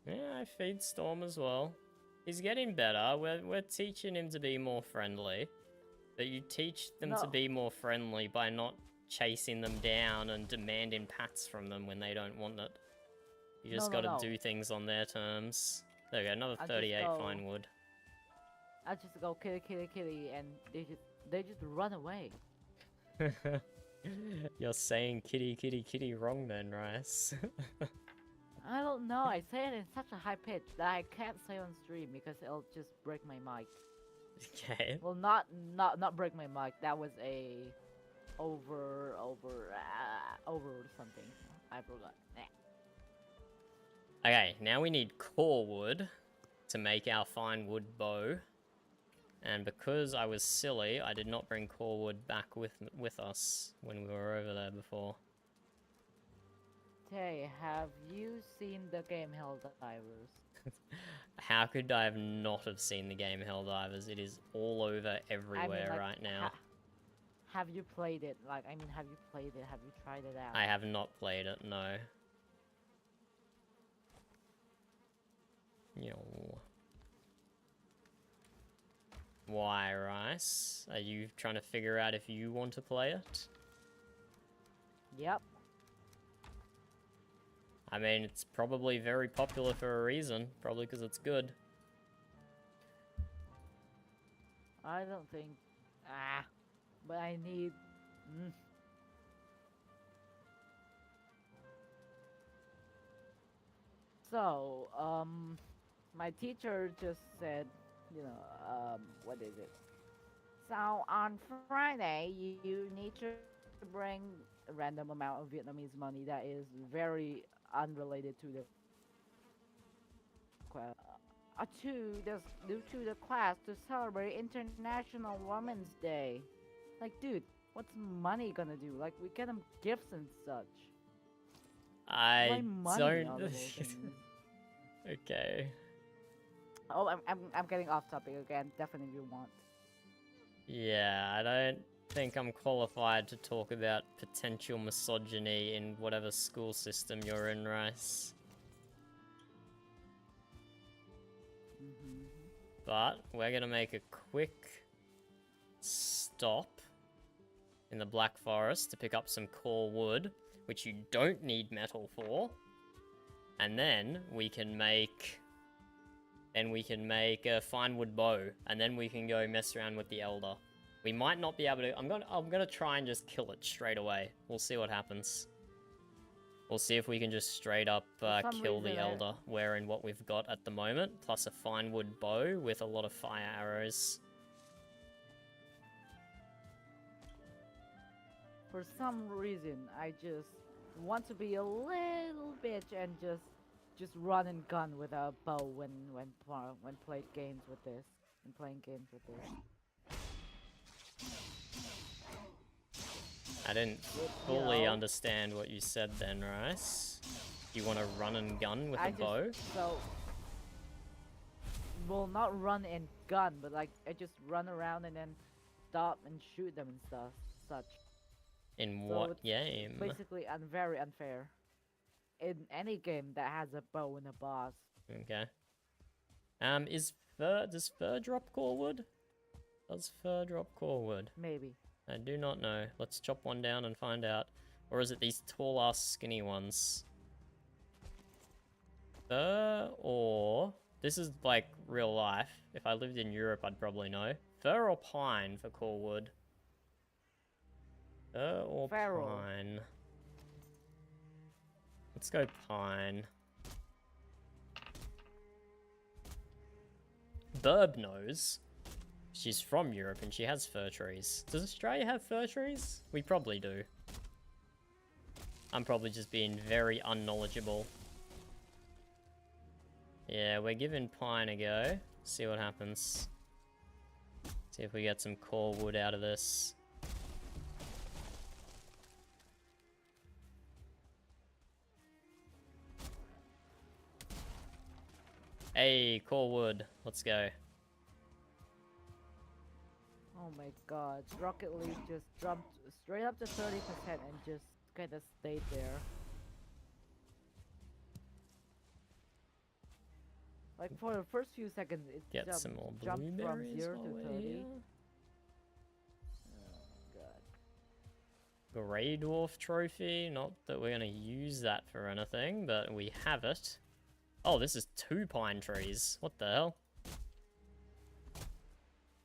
Yeah, I feed Storm as well. He's getting better. We're teaching him to be more friendly. But you teach them to No. be more friendly by not chasing them down and demanding pats from them when they don't want it. You just No, no, gotta no. do things on their terms. There we go, another I just 38 go- fine wood. I just go kitty, kitty, kitty, and they just run away. You're saying kitty, kitty, kitty wrong then, Rice. I don't know. I say it in such a high pitch that I can't say on stream because it'll just break my mic. Okay. Well, not break my mic. That was a over something. I forgot. Okay, now we need core wood to make our fine wood bow. And because I was silly, I did not bring core wood back with us when we were over there before. Hey, have you seen the game Helldivers? How could I have not have seen the game Helldivers? It is all over everywhere like, right now. Have you played it? Like, I mean, have you played it? Have you tried it out? I have not played it, no. Yo. Why, Rice? Are you trying to figure out if you want to play it? Yep. I mean, it's probably very popular for a reason. Probably because it's good. I don't think. But I need. So, my teacher just said, what is it? So on Friday, you need to bring a random amount of Vietnamese money that is very unrelated to the due to the class to celebrate International Women's Day. Like, dude, what's money gonna do? Like, we get them gifts and such. I Why money don't. out of all things? Okay. Oh, I'm getting off topic again. Definitely you want. Yeah, I don't think I'm qualified to talk about potential misogyny in whatever school system you're in, Rice. But we're gonna make a quick stop in the Black Forest to pick up some core wood, which you don't need metal for. And then we can make a fine wood bow, and then we can go mess around with the elder. We might not be able to. I'm gonna try and just kill it straight away. We'll see what happens. We'll see if we can just straight up kill the elder wearing what we've got at the moment, plus a fine wood bow with a lot of fire arrows. For some reason, I just want to be a little bitch and just run and gun with a bow when playing games with this. I didn't fully understand what you said then, Rice. You want to run and gun with a bow? Well, not run and gun, but like I just run around and then stop and shoot them and stuff, such. In So what it's game? Basically, very unfair. In any game that has a bow and a boss. Okay. Does fur drop core wood? Does fur drop core wood? Maybe. I do not know. Let's chop one down and find out. Or is it these tall ass skinny ones? Fur or... This is like real life. If I lived in Europe, I'd probably know. Fir or pine for core wood? Fir or Feral. pine? Let's go pine. Burb knows. She's from Europe and she has fir trees. Does Australia have fir trees? We probably do. I'm probably just being very unknowledgeable. Yeah, we're giving pine a go. See what happens. See if we get some core wood out of this. Hey, core wood. Let's go. Oh my god, Rocket League just jumped straight up to 30% and just kind of stayed there. Like for the first few seconds, it Get some more jumped from blueberries 0 while to we're 30. here. Oh god. Grey Dwarf trophy. Not that we're gonna use that for anything, but we have it. Oh, this is 2 pine trees. What the hell?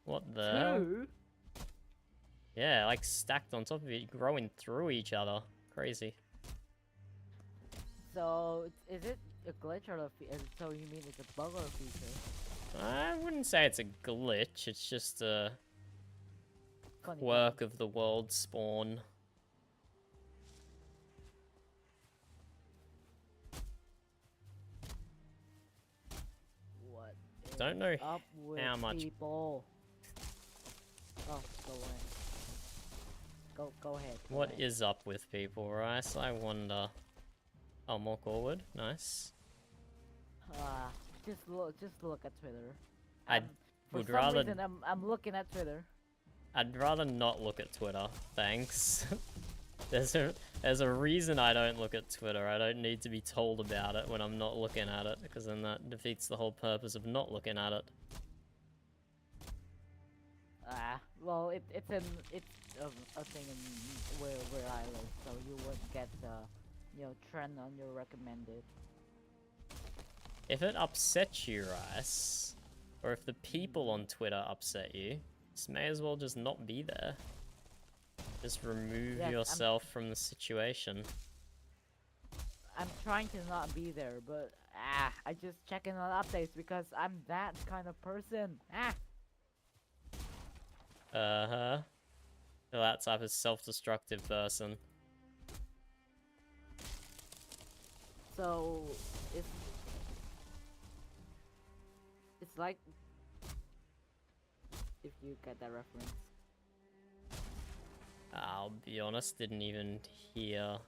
What the hell? 2? Yeah, like stacked on top of it, growing through each other. Crazy. So, is it a glitch or so you mean it's a bug or a feature? I wouldn't say it's a glitch, it's just a Funny quirk of the world spawn. What Don't is know up with how much- people? Oh, go away. Go ahead. Go What ahead. is up with people, Rice? I wonder. Oh, more forward. Nice. Just look at Twitter. I For would some rather- reason, I'm looking at Twitter. I'd rather not look at Twitter. Thanks. There's a reason I don't look at Twitter. I don't need to be told about it when I'm not looking at it, because then that defeats the whole purpose of not looking at it. Well, it's a thing in where I live, so you wouldn't get trend on your recommended. If it upsets you, Rice, or if the people on Twitter upset you, just may as well just not be there. Just remove Yes, yourself from the situation. I'm trying to not be there, but I just check in on updates because I'm that kind of person. Uh-huh. That type of self-destructive person. So it's like, if you get that reference. I'll be honest, didn't even hear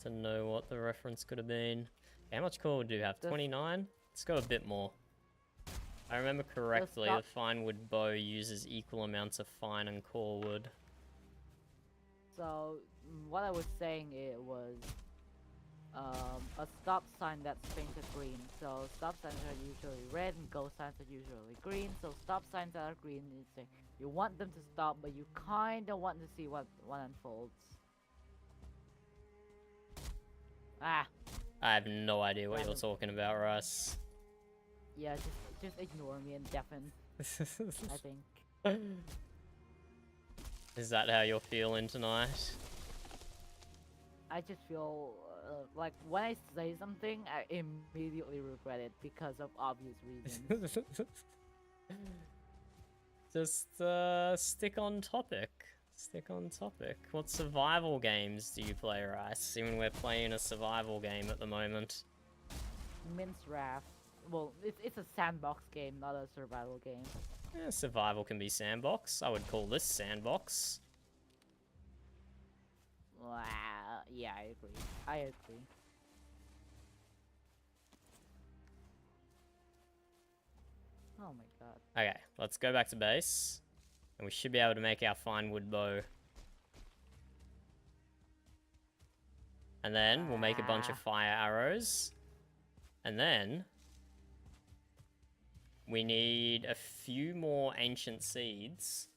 to know what the reference could have been. How much core do you have? 29? Let's go a bit more. I remember correctly, the fine wood bow uses equal amounts of fine and core wood. So what I was saying, it was a stop sign that's painted green. So stop signs are usually red and go signs are usually green. So stop signs that are green, you want them to stop, but you kind of want to see what unfolds. I have no idea what you're talking about, Russ. Yeah, just ignore me and deafen. I think. Is that how you're feeling tonight? I just feel like when I say something, I immediately regret it because of obvious reasons. Just stick on topic. Stick on topic. What survival games do you play, Rice? Even we're playing a survival game at the moment. Mince Raft. Well, it's a sandbox game, not a survival game. Yeah, survival can be sandbox. I would call this sandbox. Wow. Yeah, I agree. I agree. Oh my god. Okay, let's go back to base. And we should be able to make our fine wood bow. And then we'll make a bunch of fire arrows. And then we need a few more ancient seeds.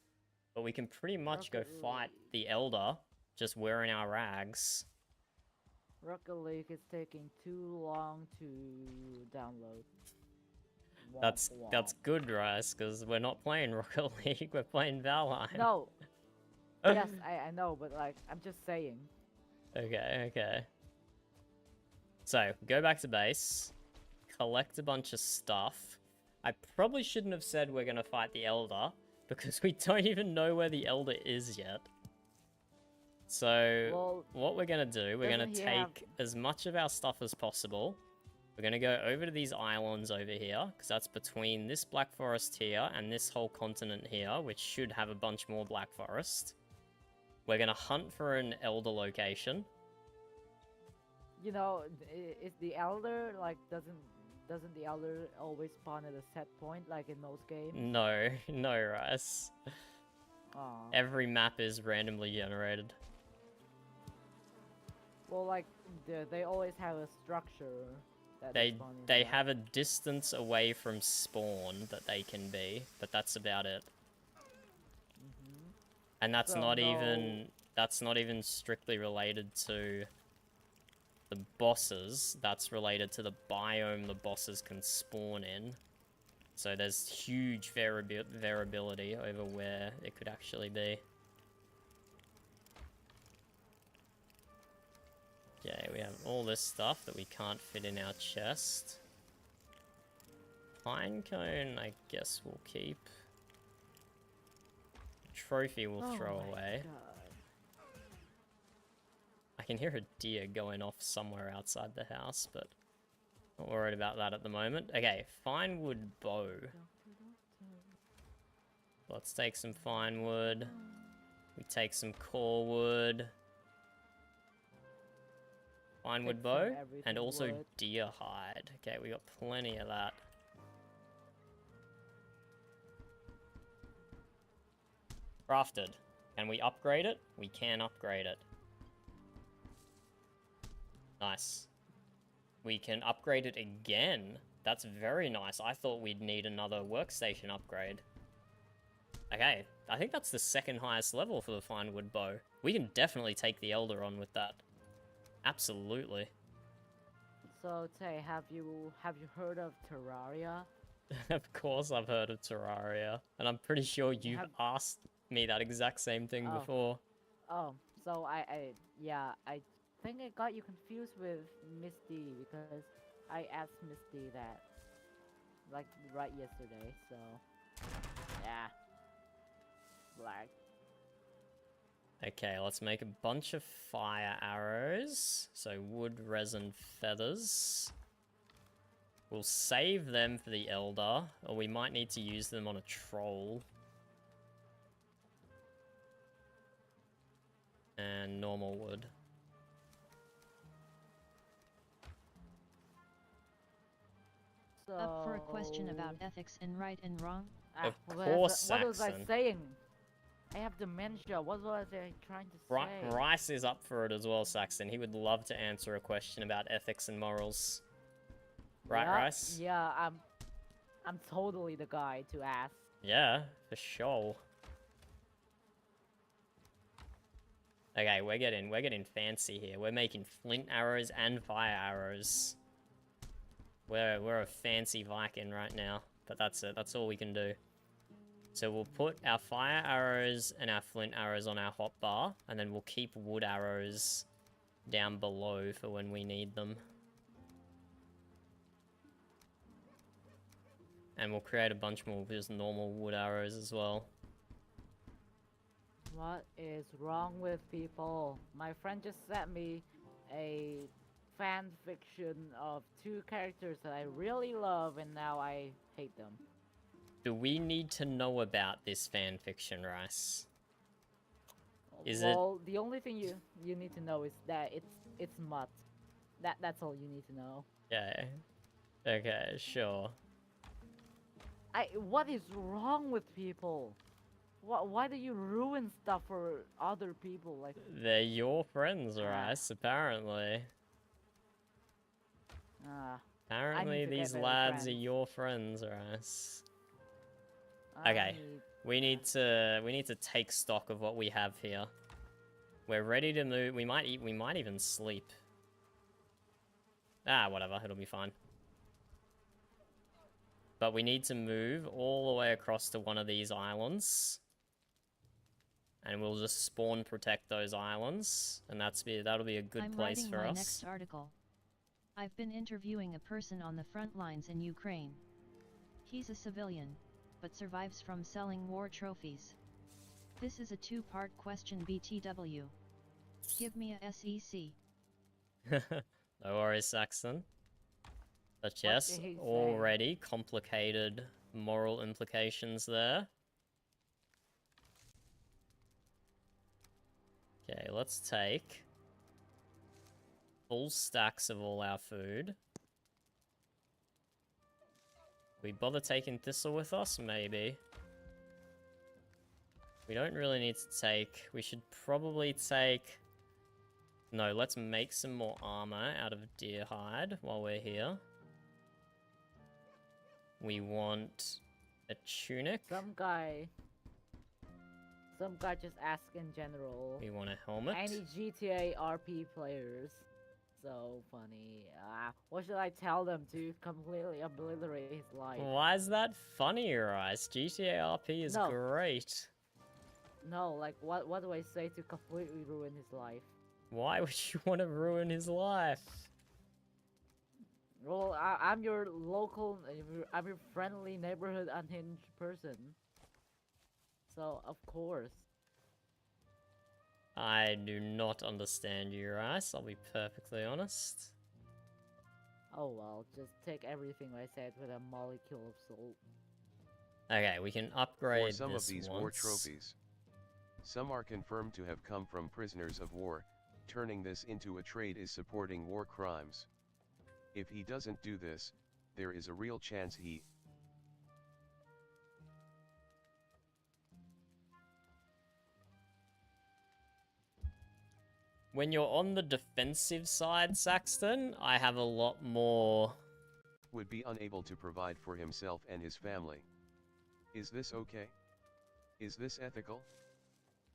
But we can pretty much go fight the Elder just wearing our rags. Rocket League is taking too long to download. That's Womp womp. good, Rice, because we're not playing Rocket League, we're playing Valheim. No. Yes, I know, but like, I'm just saying. Okay. So, go back to base. Collect a bunch of stuff. I probably shouldn't have said we're gonna fight the Elder, because we don't even know where the Elder is yet. So, Well, what we're gonna do, we're gonna doesn't he have- take as much of our stuff as possible. We're gonna go over to these islands over here, because that's between this Black Forest here and this whole continent here, which should have a bunch more Black Forest. We're gonna hunt for an Elder location. You know, is the Elder, like, doesn't the Elder always spawn at a set point, like in most games? No, Rice. Aw. Every map is randomly generated. Well, like, they always have a structure that They spawn they inside. have a distance away from spawn that they can be, but that's about it. Mhm. And that's So not no- even strictly related to the bosses. That's related to the biome the bosses can spawn in. So there's huge variability over where it could actually be. Okay, we have all this stuff that we can't fit in our chest. Pinecone, I guess we'll keep. Trophy we'll throw Oh my away. God. I can hear a deer going off somewhere outside the house, but not worried about that at the moment. Okay, fine wood bow. Let's take some fine wood. We take some core wood. Fine wood Take bow, some everything and also wood. deer hide. Okay, we got plenty of that. Crafted. Can we upgrade it? We can upgrade it. Nice. We can upgrade it again. That's very nice. I thought we'd need another workstation upgrade. Okay, I think that's the second highest level for the fine wood bow. We can definitely take the Elder on with that. Absolutely. So, Tay, have you heard of Terraria? Of course I've heard of Terraria. And I'm pretty sure you've Have- asked me that exact same thing Oh. before. Oh, so I think I got you confused with Misty because I asked Misty that like right yesterday, so yeah. Black. Okay, let's make a bunch of fire arrows. So wood, resin, feathers. We'll save them for the Elder, or we might need to use them on a troll. And normal wood. So Up for a question about ethics and right and wrong? Of what course, what was I Saxon. saying? I have dementia. What was I trying to say? Rice is up for it as well, Saxon. He would love to answer a question about ethics and morals. Right, Yeah, Rice? Yeah, I'm totally the guy to ask. Yeah, for sure. Okay, we're getting fancy here. We're making flint arrows and fire arrows. We're a fancy Viking right now, but that's it. That's all we can do. So we'll put our fire arrows and our flint arrows on our hotbar, and then we'll keep wood arrows down below for when we need them. And we'll create a bunch more just normal wood arrows as well. What is wrong with people? My friend just sent me a fan fiction of two characters that I really love, and now I hate them. Do we need to know about this fanfiction, Rice? Is it- Well, the only thing you need to know is that it's mutt. That's all you need to know. Okay. Okay, sure. What is wrong with people? Why do you ruin stuff for other people? Like, They're your friends, Ah. Rice, apparently. I Apparently need to get these better lads are friends. your friends, Rice. I Okay. need- We need to take stock of what we have here. We're ready to move. We might even sleep. Ah, whatever. It'll be fine. But we need to move all the way across to one of these islands. And we'll just spawn protect those islands. And that'll be a good I'm place writing for my us. next article. I've been interviewing a person on the front lines in Ukraine. He's a civilian, but survives from selling war trophies. This is a two-part question BTW. Give me a SEC. No worries, Saxon. But What yes, did he say? already complicated moral implications there. Okay, let's take full stacks of all our food. We bother taking thistle with us? Maybe. We don't really need to take... We should probably take... No, let's make some more armor out of deer hide while we're here. We want a tunic. Some guy just asked in general. We want a helmet. Any GTA RP players? So funny. What should I tell them to completely obliterate his life? Why is that funny, Rice? GTA RP is No. great. No, like what do I say to completely ruin his life? Why would you want to ruin his life? Well, I'm your local, I'm your friendly neighborhood unhinged person. So of course. I do not understand you, Rice. I'll be perfectly honest. Oh well, just take everything I said with a molecule of salt. Okay, we can upgrade For some this of these once. war trophies, some are confirmed to have come from prisoners of war. Turning this into a trade is supporting war crimes. If he doesn't do this, there is a real chance he... When you're on the defensive side, Saxton, I have a lot more... would be unable to provide for himself and his family. Is this okay? Is this ethical?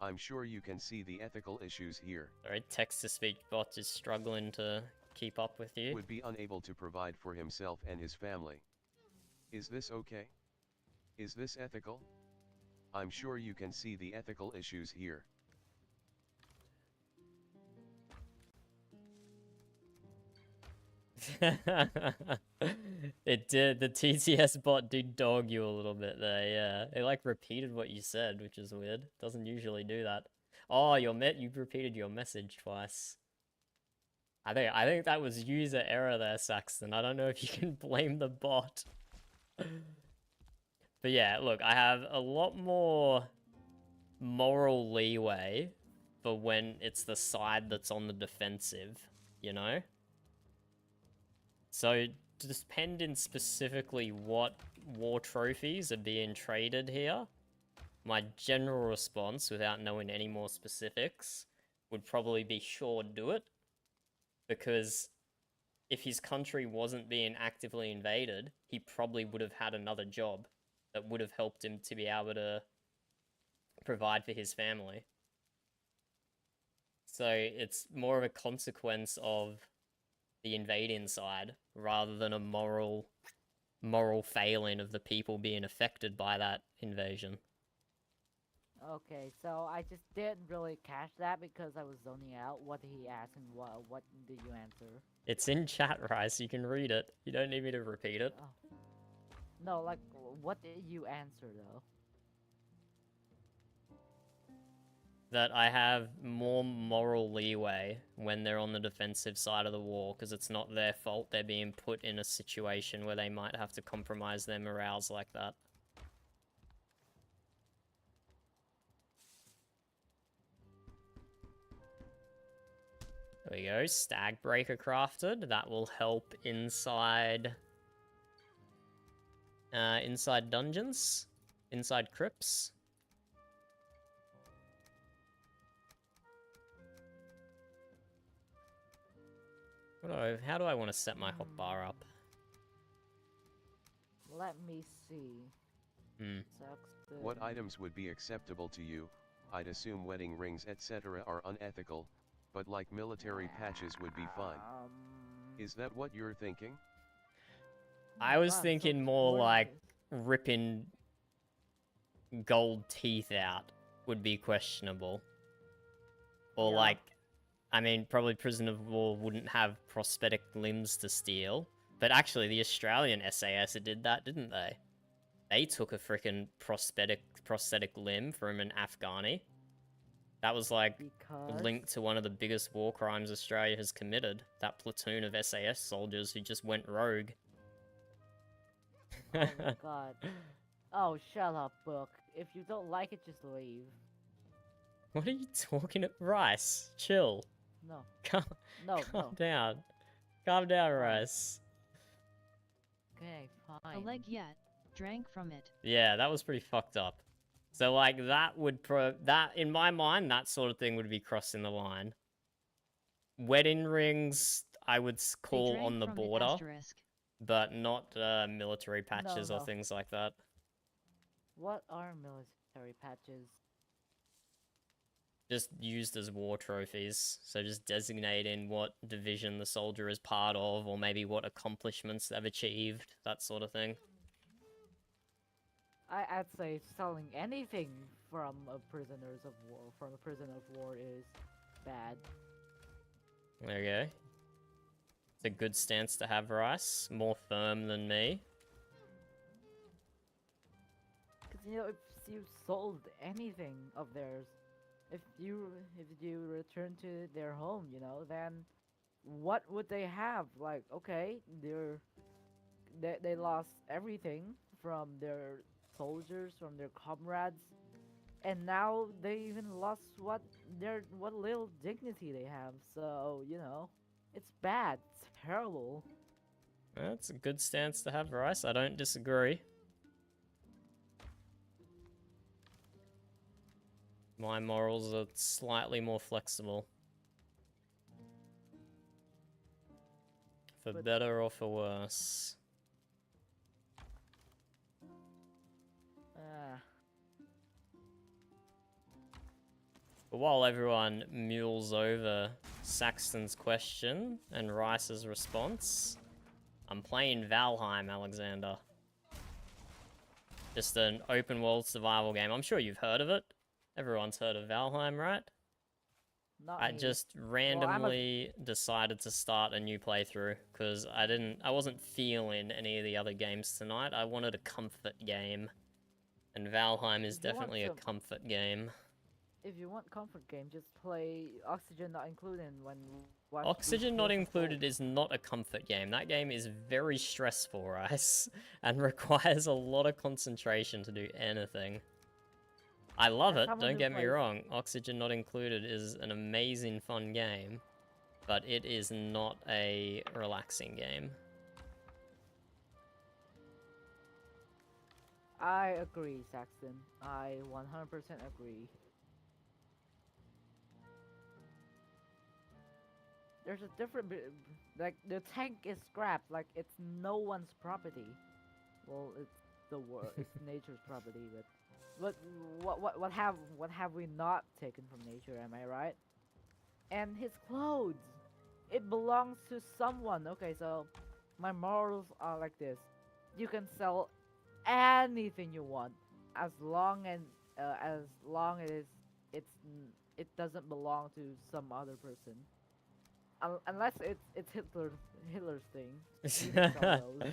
I'm sure you can see the ethical issues here. Sorry, text-to-speech bot is struggling to keep up with you. Would be unable to provide for himself and his family. Is this okay? Is this ethical? I'm sure you can see the ethical issues here. It did. The TTS bot did dog you a little bit there, yeah. It like repeated what you said, which is weird. Doesn't usually do that. Oh, you've repeated your message twice. I think that was user error there, Saxton. I don't know if you can blame the bot. But yeah, look, I have a lot more moral leeway for when it's the side that's on the defensive, you know? So, depending specifically what war trophies are being traded here, my general response, without knowing any more specifics, would probably be sure do it. Because if his country wasn't being actively invaded, he probably would have had another job that would have helped him to be able to provide for his family. So it's more of a consequence of the invading side rather than a moral failing of the people being affected by that invasion. Okay, so I just didn't really catch that because I was zoning out. What did he ask and what did you answer? It's in chat, Rice. You can read it. You don't need me to repeat it. Oh. No, like, what did you answer though? That I have more moral leeway when they're on the defensive side of the war, because it's not their fault they're being put in a situation where they might have to compromise their morals like that. There we go, Stag Breaker crafted. That will help inside... inside dungeons. Inside crypts. How do I want to set my hotbar up? Let me see. What items would be acceptable to you? I'd assume wedding rings etc. are unethical, but like military patches would be fine. Is that what you're thinking? I was God, thinking so more like gorgeous. ripping gold teeth out would be questionable. Or Yeah. like, I mean, probably Prisoner of War wouldn't have prosthetic limbs to steal. But actually, the Australian SAS did that, didn't they? They took a freaking prosthetic limb from an Afghani. That was like Because linked to one of the biggest war crimes Australia has committed. That platoon of SAS soldiers who just went rogue. oh my god. Oh, shut up, book. If you don't like it, just leave. What are you talking about? Rice, chill. No, Calm, no, calm no. down. Calm down, Rice. Okay, A fine. leg yet. Drank from it. Yeah, that was pretty fucked up. So like that would that in my mind that sort of thing would be crossing the line. Wedding rings I would They call drank on the from border, it asterisk. but not military patches or no. things like that. What are military patches? Just used as war trophies. So just designating what division the soldier is part of, or maybe what accomplishments they've achieved, that sort of thing. I'd say selling anything from a prisoner of war is bad. There you go. It's a good stance to have, Rice. More firm than me. Cause you know, if you sold anything of theirs, if you return to their home, you know, then what would they have? Like, okay, they lost everything from their soldiers, from their comrades, and now they even lost what little dignity they have. So you know, it's bad. It's terrible. That's a good stance to have, Rice. I don't disagree. My morals are slightly more flexible. For But- better or for worse. But while everyone mules over Saxton's question and Rice's response, I'm playing Valheim, Alexander. Just an open world survival game. I'm sure you've heard of it. Everyone's heard of Valheim, right? Not I me. just randomly decided to start a new playthrough because I wasn't feeling any of the other games tonight. I wanted a comfort game. And Valheim is If you want definitely a some- comfort game. If you want comfort game, just play Oxygen Not Included when watch Oxygen these Not kills Included unfold. is not a comfort game. That game is very stressful, Rice, and requires a lot of concentration to do anything. I love As it, someone don't who get me plays- wrong. Oxygen Not Included is an amazing fun game, but it is not a relaxing game. I agree, Saxton. I 100% agree. There's a different, like the tank is scrapped, like it's no one's property. Well, it's the world, it's nature's property, but what have we not taken from nature? Am I right? And his clothes, it belongs to someone. Okay, so my morals are like this: you can sell anything you want as long as it doesn't belong to some other person. Unless it's Hitler's thing. You can sell those.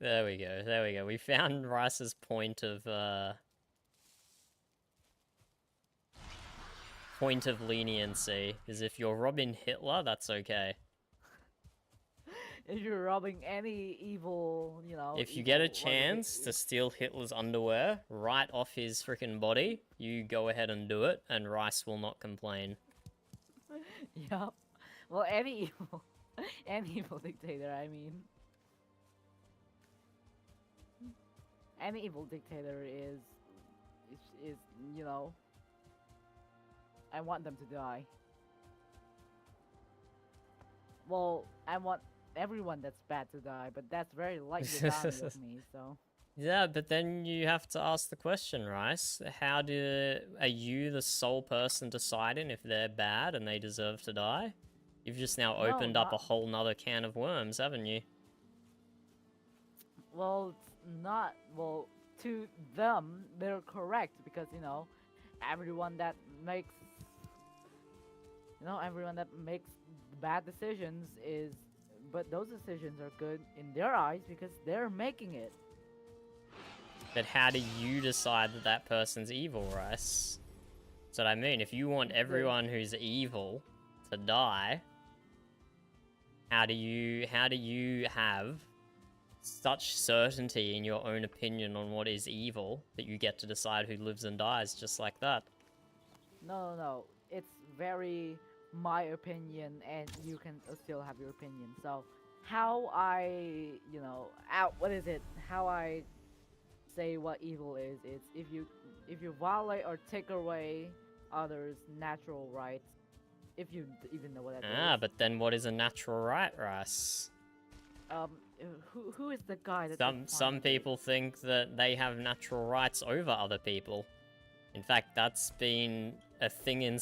There we go. There we go. We found Rice's point of leniency. Is if you're robbing Hitler, that's okay. If you're robbing any evil, you know. If you get a evil- what is it? chance to steal Hitler's underwear right off his freaking body, you go ahead and do it, and Rice will not complain. Yup. Well, any evil dictator. I mean, any evil dictator is you know. I want them to die. Well, I want everyone that's bad to die, but that's very lightly bounty of me, so. Yeah, but then you have to ask the question, Rice. Are you the sole person deciding if they're bad and they deserve to die? You've just now No, opened up a not. whole nother can of worms, haven't you? Well, it's not. Well, to them, they're correct because, everyone that makes, everyone that makes bad decisions is. But those decisions are good in their eyes because they're making it. But how do you decide that that person's evil, Rice? That's what I mean. If you want everyone who's evil to die, how do you have such certainty in your own opinion on what is evil that you get to decide who lives and dies just like that? No. It's very my opinion, and you can still have your opinion. So, how I, what is it? How I say what evil is? It's if you violate or take away others' natural rights, if you even know what that is. But then what is a natural right, Rice? Who is the guy that Some people think that they have natural rights over other people. In fact, that's been a thing in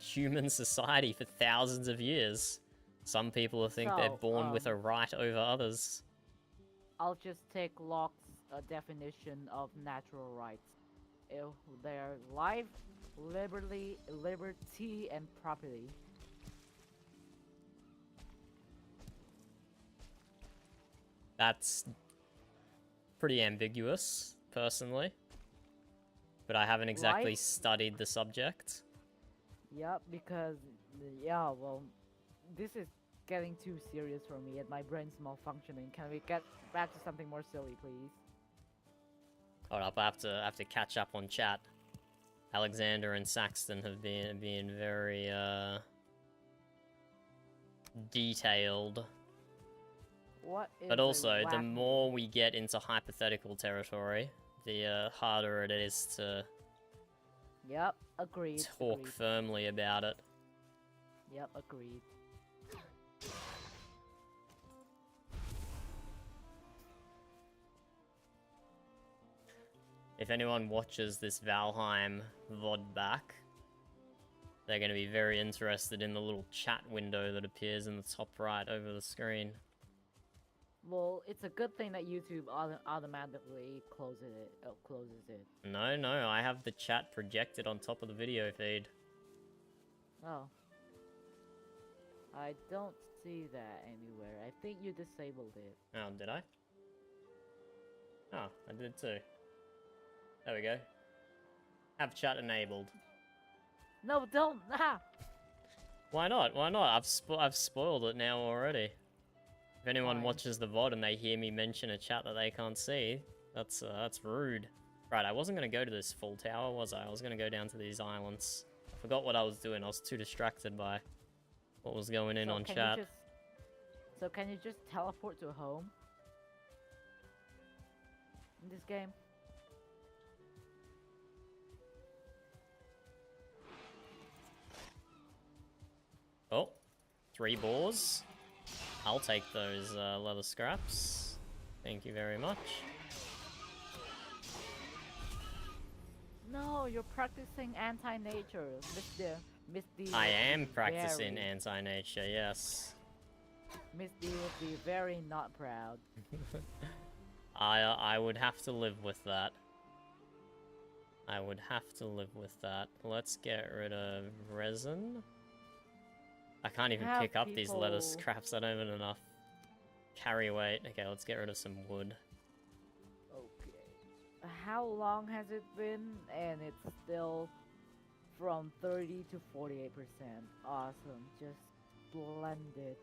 human society for thousands of years. Some people think they're born with a right over others. I'll just take Locke's definition of natural rights. They're life, liberty, and property. That's pretty ambiguous, personally. But I haven't exactly studied the subject. Yep, because, well, this is getting too serious for me and my brain's malfunctioning. Can we get back to something more silly, please? Hold up, I have to catch up on chat. Alexander and Saxton have been very, detailed. But also, the more we get into hypothetical territory, the harder it is to agreed. Talk firmly about it. Yep, agreed. If anyone watches this Valheim VOD back, they're going to be very interested in the little chat window that appears in the top right over the screen. Well, it's a good thing that YouTube automatically closes it. No, I have the chat projected on top of the video feed. Oh. I don't see that anywhere. I think you disabled it. Oh, did I? Oh, I did too. There we go. Have chat enabled. No, don't! Ah! Why not? Why not? I've spoiled it now already. If anyone watches the VOD and they hear me mention a chat that they can't see, that's rude. Right, I wasn't going to go to this full tower, was I? I was going to go down to these islands. I forgot what I was doing. I was too distracted by what was going in on chat. So can you just teleport to home? In this game? Oh, 3 boars. I'll take those leather scraps. Thank you very much. No, you're practicing anti-nature, Misty. I am practicing anti-nature, yes. Misty would be very not proud. I would have to live with that. I would have to live with that. Let's get rid of resin. I can't even pick up these leather scraps. I don't have enough carry weight. Okay, let's get rid of some wood. Okay. How long has it been? And it's still from 30 to 48%. Awesome. Just splendid.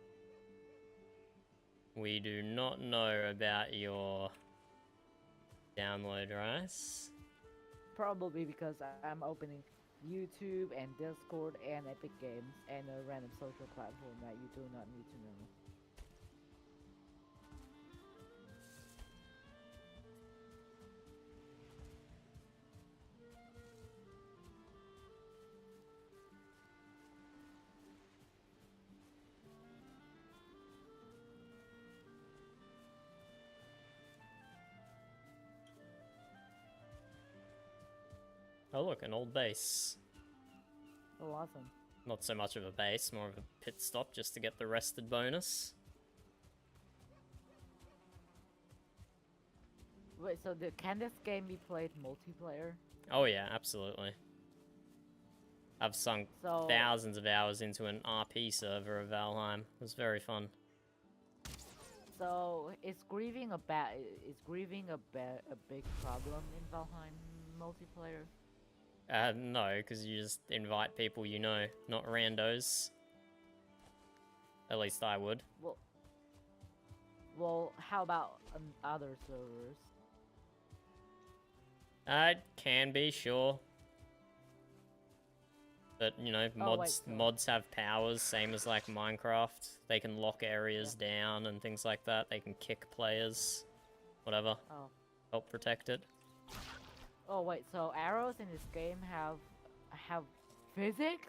We do not know about your download, Rice. Probably because I'm opening YouTube and Discord and Epic Games and a random social platform that you do not need to know. Oh look, an old base. Oh, awesome. Not so much of a base, more of a pit stop just to get the rested bonus. Wait, so can this game be played multiplayer? Oh yeah, absolutely. I've sunk So thousands of hours into an RP server of Valheim. It was very fun. So is grieving a big problem in Valheim multiplayer? No, because you just invite people you know, not randos. At least I would. Well, how about on other servers? It can be, sure. But, you know, mods have powers, same as like Minecraft. They can lock areas down and things like that. They can kick players, whatever. Oh. Help protect it. Oh wait, so arrows in this game have physics?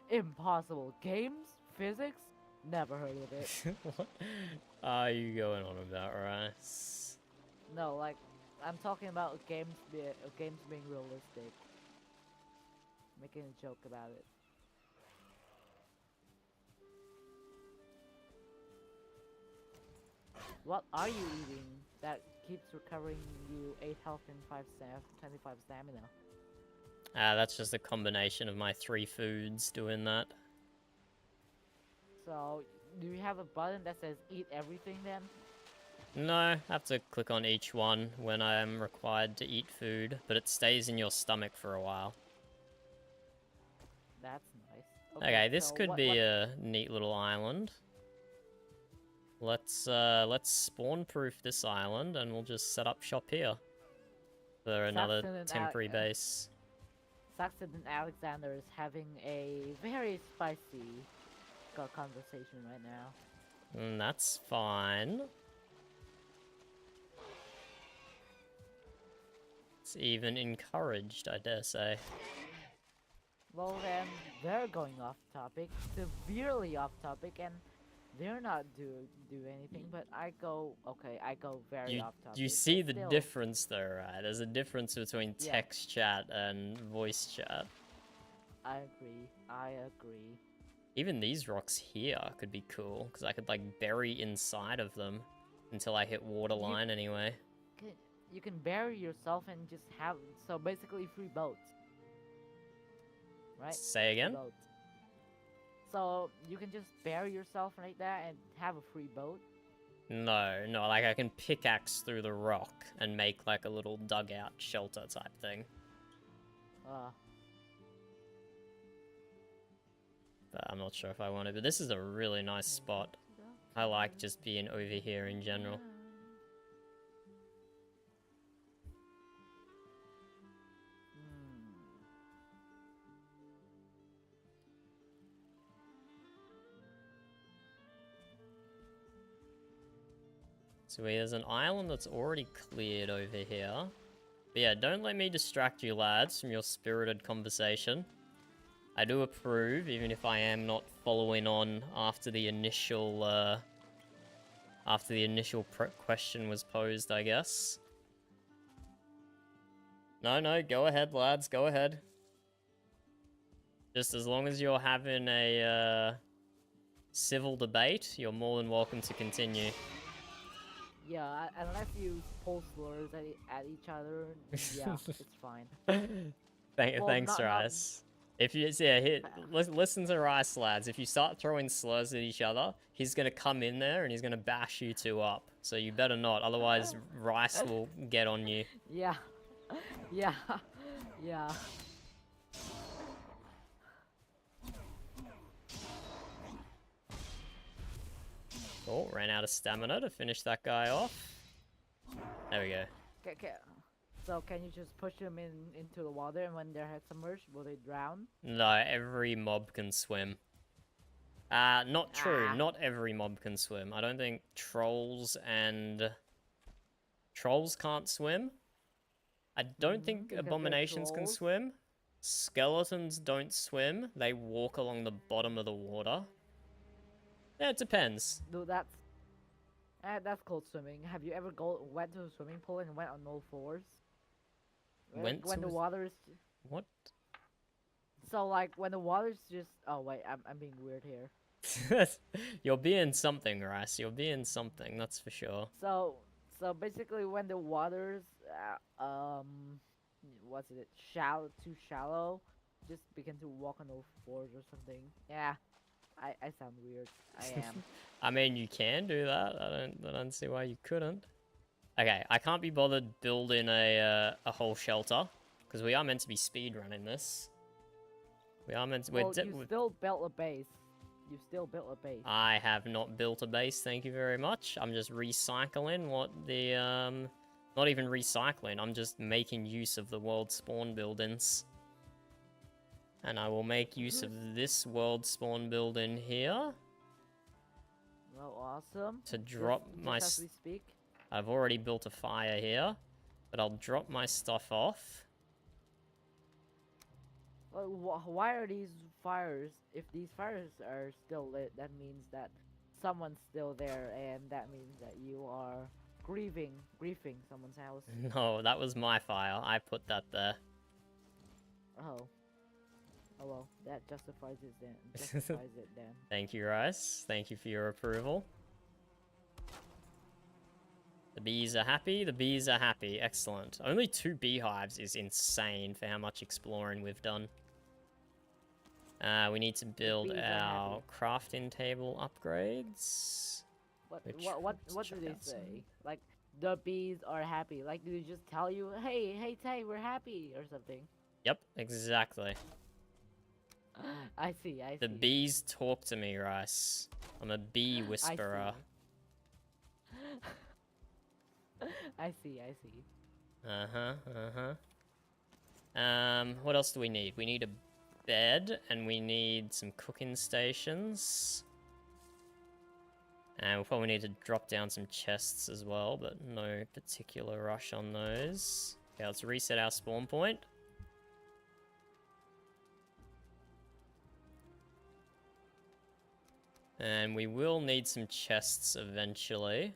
Impossible. Games? Physics? Never heard of it. What are you going on about, Rice? No, like I'm talking about games being realistic. Making a joke about it. What are you eating that keeps recovering you 8 health and 25 stamina? That's just a combination of my 3 foods doing that. So, do you have a button that says eat everything then? No, I have to click on each one when I am required to eat food, but it stays in your stomach for a while. That's nice. Okay, this so could be a neat little island. Let's spawn-proof this island, and we'll just set up shop here for another temporary base. Saxon and Alexander is having a very spicy conversation right now. That's fine. It's even encouraged, I dare say. Well then, they're going off topic, severely off topic, and they're not do anything, but I go very off topic. You see the difference though, right? There's a difference between text chat and voice chat. I agree. Even these rocks here could be cool, because I could like bury inside of them until I hit waterline anyway. You can bury yourself and just have, so basically free boats. Right? Say again? Boats. So you can just bury yourself like that and have a free boat? No, like I can pickaxe through the rock and make like a little dugout shelter type thing. But I'm not sure if I want to, but this is a really nice spot. I like just being over here in general. So there's an island that's already cleared over here. But yeah, don't let me distract you lads from your spirited conversation. I do approve, even if I am not following on after the initial question was posed, I guess. No, go ahead lads, go ahead. Just as long as you're having a civil debate, you're more than welcome to continue. Yeah, unless you pull slurs at each other, yeah, it's fine. Thanks, Rice. If you listen to Rice, lads. If you start throwing slurs at each other, he's gonna come in there and he's gonna bash you two up. So you better not, otherwise Rice will get on you. Yeah. Oh, ran out of stamina to finish that guy off. There we go. Okay. So can you just push them into the water, and when they're submerged, will they drown? No, every mob can swim. Not true. Not every mob can swim. I don't think trolls can't swim. I don't think abominations can swim. Skeletons don't swim. They walk along the bottom of the water. Yeah, it depends. No, that's called swimming. Have you ever went to a swimming pool and went on all fours? When the water is What? So like when the water's just oh wait, I'm being weird here. You're being something, Rice. You're being something, that's for sure. So basically when the water's what's it too shallow, just begin to walk on those floors or something. Yeah, I sound weird. I am. I mean, you can do that. I don't see why you couldn't. Okay, I can't be bothered building a whole shelter because we are meant to be speedrunning this. We are meant to. Well, you still built a base. You still built a base. I have not built a base. Thank you very much. I'm just recycling what the not even recycling. I'm just making use of the world spawn buildings. And I will make use of this world spawn building here. Well, awesome. To drop my... as we speak. I've already built a fire here, but I'll drop my stuff off. Well, why are these fires? If these fires are still lit, that means that someone's still there, and that means that you are grieving someone's house. No, that was my fire. I put that there. Oh. Oh well, that justifies it then. Thank you, Rice. Thank you for your approval. The bees are happy. The bees are happy. Excellent. Only 2 beehives is insane for how much exploring we've done. We need to build our crafting table upgrades. What do they say? Like, the bees are happy. Like, do they just tell you, hey Tay, we're happy or something? Yep, exactly. I see. The bees talk to me, Rice. I'm a bee whisperer. I see. What else do we need? We need a bed, and we need some cooking stations. And we'll probably need to drop down some chests as well, but no particular rush on those. Okay, let's reset our spawn point. And we will need some chests eventually.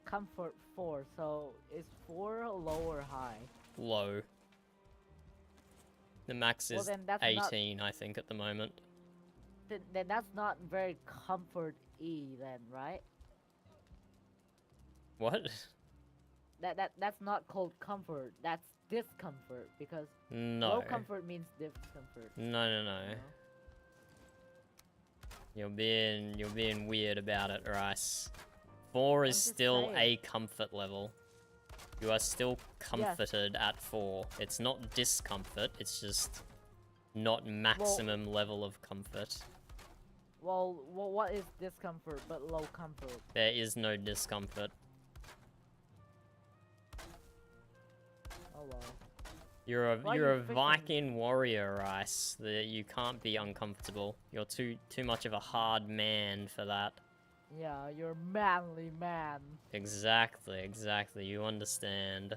Comfort 4, so is 4 low or high? Low. The max is then that's 18, I think, at the moment. Then that's not very comfort E then, right? What? That's not called comfort. That's discomfort because No. low comfort means discomfort. No. You're being weird about it, Rice. 4 is still a comfort level. You are still comforted at 4. It's not discomfort, it's just not maximum level of comfort. Well, what is discomfort but low comfort? There is no discomfort. Oh well. You're a Viking warrior, Rice. You can't be uncomfortable. You're too much of a hard man for that. Yeah, you're a manly man. Exactly. You understand.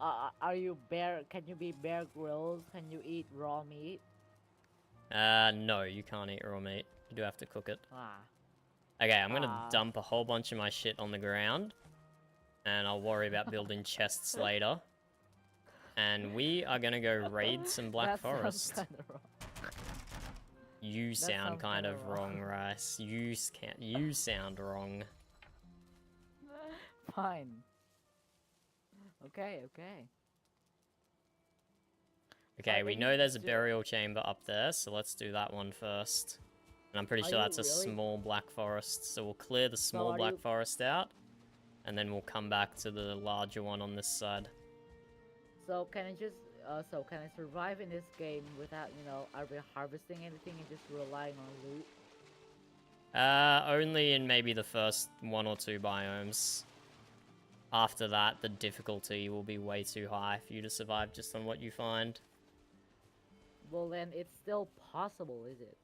Are you Bear? Can you be Bear Grylls? Can you eat raw meat? No, you can't eat raw meat. You do have to cook it. Okay, I'm gonna dump a whole bunch of my shit on the ground, and I'll worry about building chests later. And we are gonna go raid some Black Forest. You sound kind of wrong, Rice. You sound wrong. Fine. Okay. Okay, we know there's a burial chamber up there, so let's do that one first. And I'm pretty sure that's a small Black Forest, so we'll clear the small Black Forest out, and then we'll come back to the larger one on this side. So can I survive in this game without, harvesting anything and just relying on loot? Only in maybe the first 1 or 2 biomes. After that, the difficulty will be way too high for you to survive just on what you find. Well then, it's still possible, is it?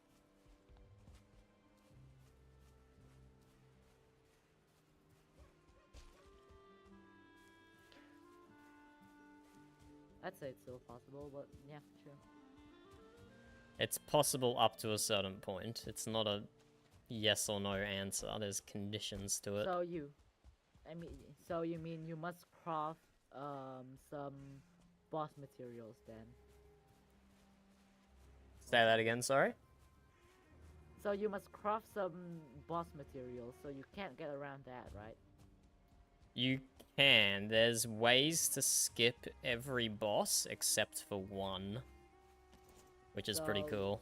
I'd say it's still possible, but yeah, sure. It's possible up to a certain point. It's not a yes or no answer. There's conditions to it. So you mean you must craft some boss materials then. Say that again, sorry? So you must craft some boss materials, so you can't get around that, right? You can. There's ways to skip every boss except for one. Which is pretty So- cool.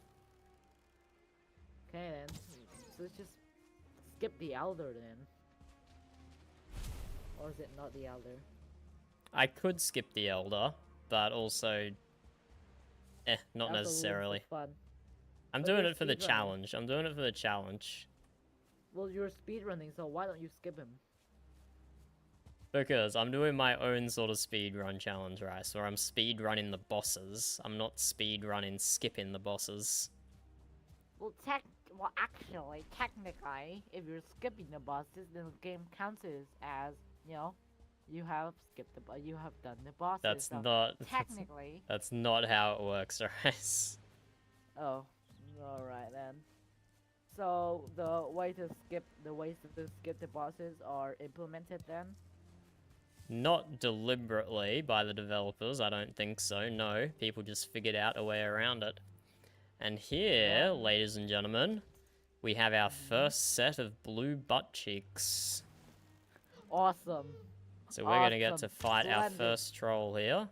Okay then. So let's just skip the Elder then. Or is it not the Elder? I could skip the Elder, but also... not Elder rules necessarily. the fun. I'm but doing you're it for the speedrunning. challenge. I'm doing it for the challenge. Well, you're speedrunning, so why don't you skip him? Because I'm doing my own sort of speedrun challenge, right? So I'm speedrunning the bosses. I'm not speedrunning skipping the bosses. Well, actually, technically, if you're skipping the bosses, then the game counts as, you know, you have skipped you have done the bosses. That's so not... technically. That's not how it works, right? Oh, alright then. So the ways to skip the bosses are implemented then. Not deliberately by the developers, I don't think so, no. People just figured out a way around it. And here, ladies and gentlemen, we have our first set of blue butt cheeks. Awesome. So we're gonna get to Awesome. fight our Splendid. first troll here.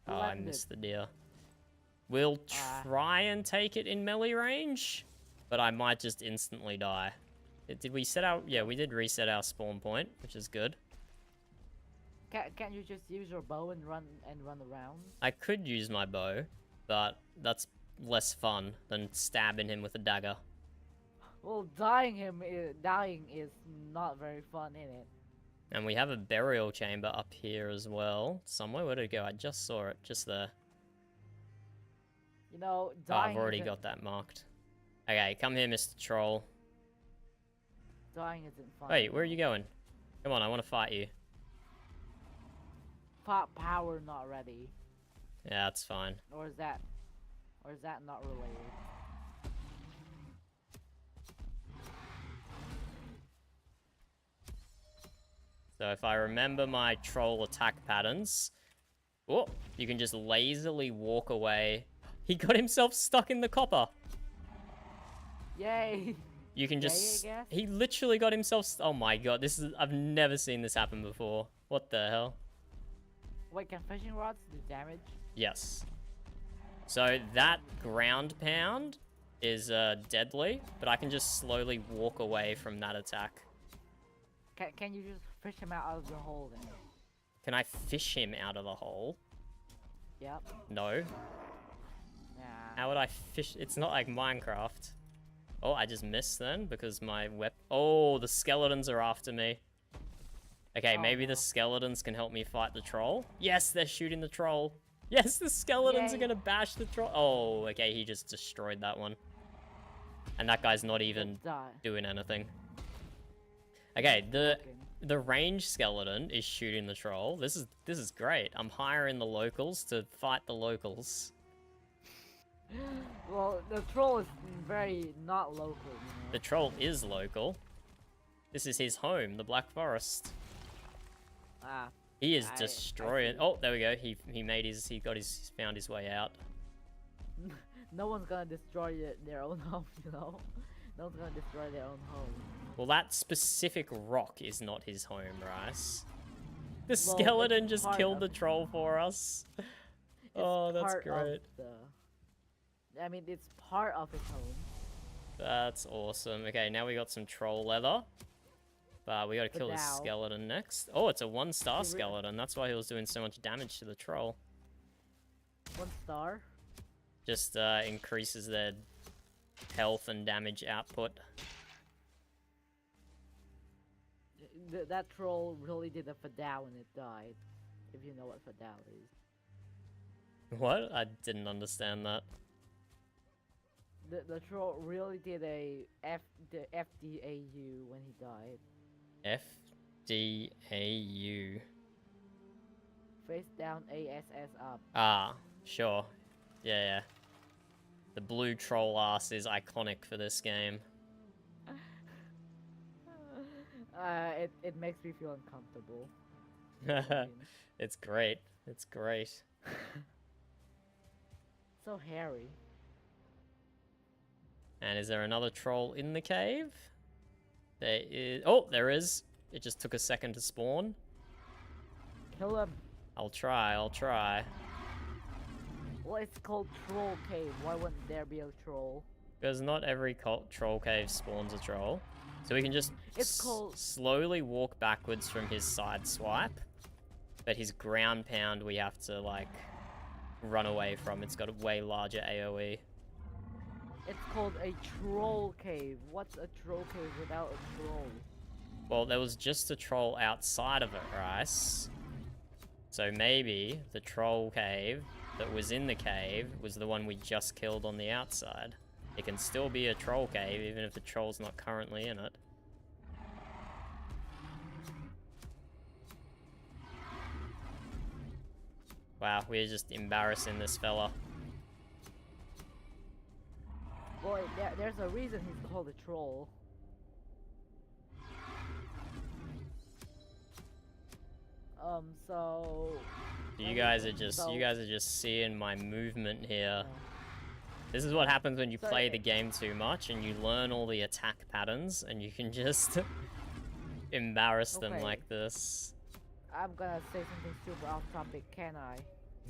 Oh, I Splendid. missed the deer. We'll Ah. try and take it in melee range, but I might just instantly die. Did we set our... Yeah, we did reset our spawn point, which is good. Can't you just use your bow and run around? I could use my bow, but that's less fun than stabbing him with a dagger. Well, dying is not very fun, in it. And we have a burial chamber up here as well. Somewhere, where did it go? I just saw it, just there. You know, Oh, dying. I've already isn't- got that marked. Okay, come here, Mr. Troll. Dying isn't fun. Wait, where are you going? Come on, I want to fight you. Power not ready, Yeah, that's fine. or is that not related? So if I remember my troll attack patterns... Oh, you can just lazily walk away. He got himself stuck in the copper. Yay! You can Yay, I just... guess? He literally got himself... Oh my god, this is... I've never seen this happen before. What the hell? Wait, can fishing rods do damage? Yes. So that ground pound is deadly, but I can just slowly walk away from that attack. Can you just fish him out of the hole then? Can I fish him out of the hole? Yep. No. Nah. How would I fish? It's not like Minecraft. Oh, I just missed then because my Oh, the skeletons are after me. Okay, Oh, maybe no. the skeletons can help me fight the troll. Yes, they're shooting the troll. Yes, the skeletons are Yay. gonna bash the troll. Oh, okay, he just destroyed that one. And that guy's not even Die. doing anything. Okay, Fucking- the range skeleton is shooting the troll. This is great. I'm hiring the locals to fight the locals. Well, the troll is very not local, you know. The troll is local. This is his home, the Black Forest. Ah, He is I destroying. see. Oh, there we go. He found his way out. no one's gonna destroy their own home, you know. No one's gonna destroy their own home. Well, that specific rock is not his home, Rice. The Well, skeleton it's just part killed of- the troll for us. It's Oh, that's part of great. I mean, it's part of his home. That's awesome. Okay, now we got some troll leather. But we gotta But kill this now- skeleton next. Oh, it's a 1-star re- skeleton. That's why he was doing so much damage to the troll. 1 star. Just increases their health and damage output. That troll really did a fadal when it died. If you know what fadal is. What? I didn't understand that. The troll really did the FDAU when he died. FDAU. Face down, ASS up. Ah, sure. Yeah. The blue troll ass is iconic for this game. It makes me feel uncomfortable. in my opinion. It's great. It's great. So hairy. And is there another troll in the cave? There is. Oh, there is. It just took a second to spawn. Kill him. I'll try. I'll try. Well, it's called Troll Cave. Why wouldn't there be a troll? Because not every troll cave spawns a troll. So we can just It's called- slowly walk backwards from his side swipe. But his ground pound we have to, like, run away from. It's got a way larger AoE. It's called a Troll Cave. What's a Troll Cave without a troll? Well, there was just a troll outside of it, Rice. So maybe the troll cave that was in the cave was the one we just killed on the outside. It can still be a troll cave, even if the troll's not currently in it. Wow, we're just embarrassing this fella. Boy, there's a reason he's called a troll. So... You guys are just seeing my movement here. This is what happens when you So play the game too much and you learn all the attack patterns and you can just embarrass them Okay. like this. I'm gonna say something super off topic, can I?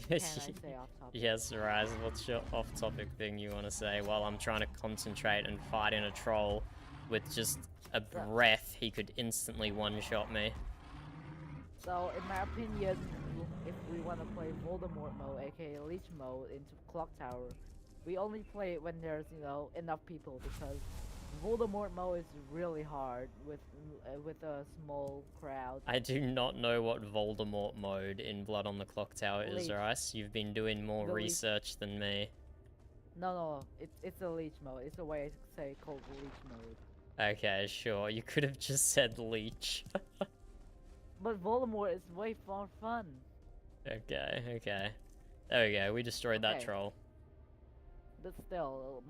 Can I say off topic? Yes, Rise, what's your off-topic thing you want to say while I'm trying to concentrate and fight in a troll with just a breath he could instantly one-shot me? So, in my opinion, if we want to play Voldemort mode, aka Leech mode, into Clock Tower, we only play it when there's, you know, enough people, because Voldemort mode is really hard with a small crowd. I do not know what Voldemort mode in Blood on the Clock Tower is, Leech. Rice. You've been doing more The Leech. research than me. No, it's a Leech mode. It's a way to say called Leech mode. Okay, sure. You could have just said Leech. But Voldemort is way more fun. Okay, okay. There we go. We destroyed that Okay. troll. But still,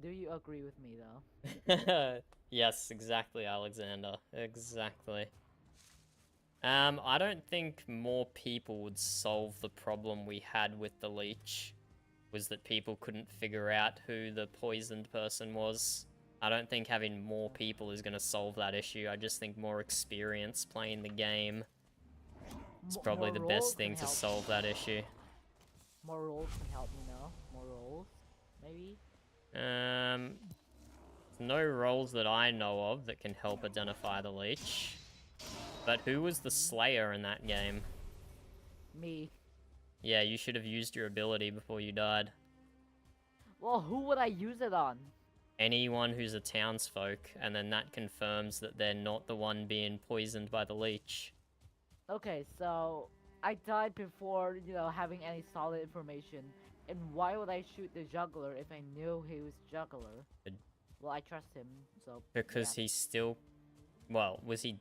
do you agree with me though? Yes, exactly, Alexander. Exactly. I don't think more people would solve the problem we had with the leech. Was that people couldn't figure out who the poisoned person was. I don't think having more people is going to solve that issue. I just think more experience playing the game is probably More the roles best thing can to help. solve that issue. More roles can help, you know? More roles? Maybe? No roles that I know of that can help identify the leech. But who was the Slayer in that game? Me. Yeah, you should have used your ability before you died. Well, who would I use it on? Anyone who's a townsfolk, and then that confirms that they're not the one being poisoned by the leech. Okay, so I died before, you know, having any solid information. And why would I shoot the juggler if I knew he was juggler? Well, I trust him, so... Because yeah. he still... Well, was he...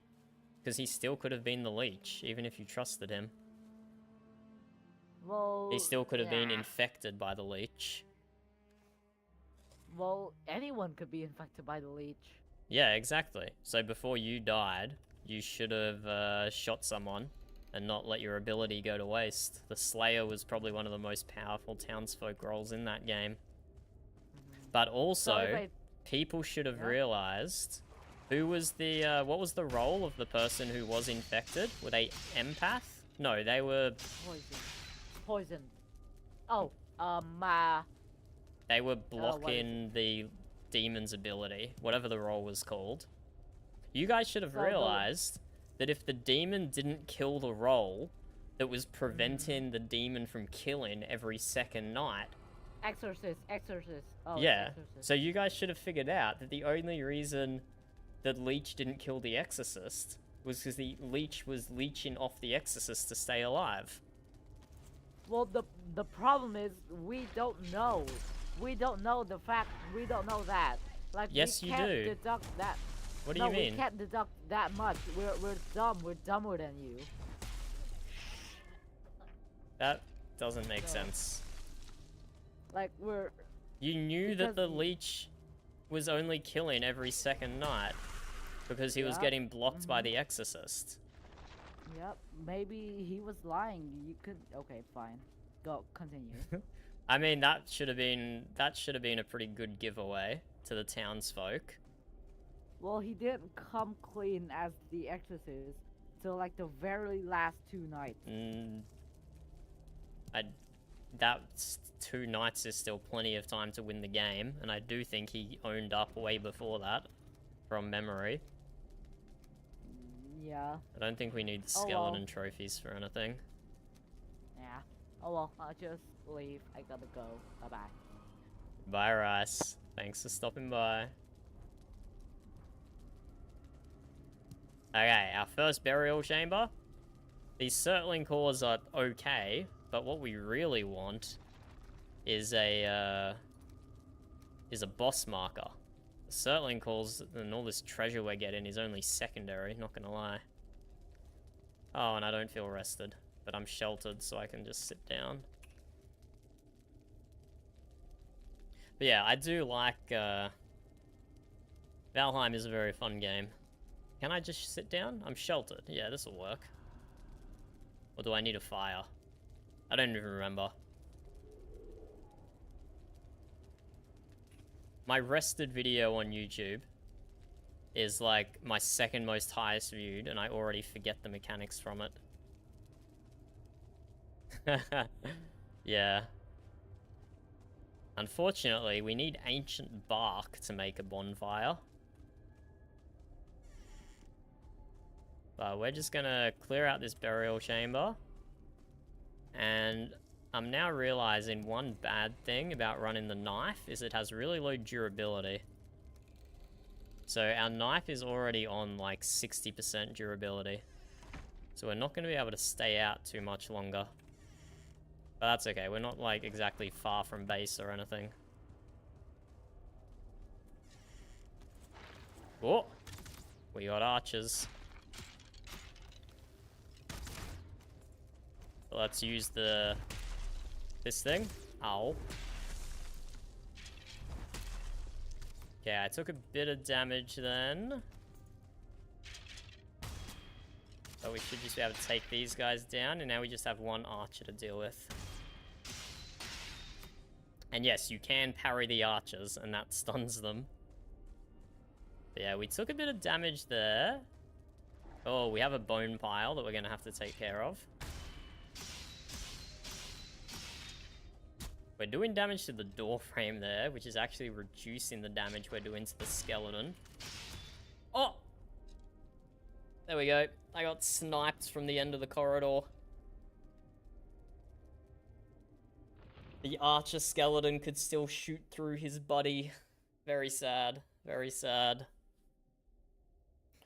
Because he still could have been the leech, even if you trusted him. Well... He still could have been yeah. infected by the leech. Well, anyone could be infected by the leech. Yeah, exactly. So before you died, you should have shot someone and not let your ability go to waste. The Slayer was probably one of the most powerful townsfolk roles in that game. But also, So if I... people should have Yeah. realized who was the, what was the role of the person who was infected? Were they empath? No, they were, Poison. Oh, they were what is blocking the demon's ability, whatever the role was called. You guys should have So the- realized that if the demon didn't kill the role that was preventing the demon from killing every second night, Exorcist. Oh, it's yeah, Exorcist. so you guys should have figured out that the only reason that Leech didn't kill the Exorcist was because the Leech was leeching off the Exorcist to stay alive. Well, the problem is we don't know. We don't know the fact. We don't know that. Like Yes, we you can't do. deduct that. What do no, you mean? we can't deduct that much. We're dumb. We're dumber than you. That doesn't make No. sense. Like we're You knew that the Because- leech was only killing every second night because he was Yeah. getting blocked by the Exorcist. Yep, maybe he was lying. You could. Okay, fine. Go, continue. I mean, that should have been a pretty good giveaway to the townsfolk. Well, he didn't come clean as the Exorcist till like the very last 2 nights. That's 2 nights is still plenty of time to win the game, and I do think he owned up way before that, from memory. Yeah. I don't think we need Oh, skeleton well. trophies for anything. Yeah. Oh well, I'll just leave. I gotta go. Bye bye. Bye, Rice. Thanks for stopping by. Okay, our first burial chamber. These circling cores are okay, but what we really want is a boss marker. The circling cores and all this treasure we're getting is only secondary, not gonna lie. Oh, and I don't feel rested, but I'm sheltered so I can just sit down. But yeah, I do like, Valheim is a very fun game. Can I just sit down? I'm sheltered. Yeah, this will work. Or do I need a fire? I don't even remember. My rested video on YouTube is like my second most highest viewed, and I already forget the mechanics from it. Yeah. Unfortunately, we need ancient bark to make a bonfire. But we're just gonna clear out this burial chamber. And I'm now realizing one bad thing about running the knife is it has really low durability. So our knife is already on like 60% durability. So we're not gonna be able to stay out too much longer. But that's okay, we're not like exactly far from base or anything. Oh! We got archers. Let's use this thing. Ow. Okay, I took a bit of damage then. So we should just be able to take these guys down, and now we just have one archer to deal with. And yes, you can parry the archers, and that stuns them. But yeah, we took a bit of damage there. Oh, we have a bone pile that we're gonna have to take care of. We're doing damage to the door frame there, which is actually reducing the damage we're doing to the skeleton. Oh! There we go. I got sniped from the end of the corridor. The archer skeleton could still shoot through his buddy. Very sad. Very sad.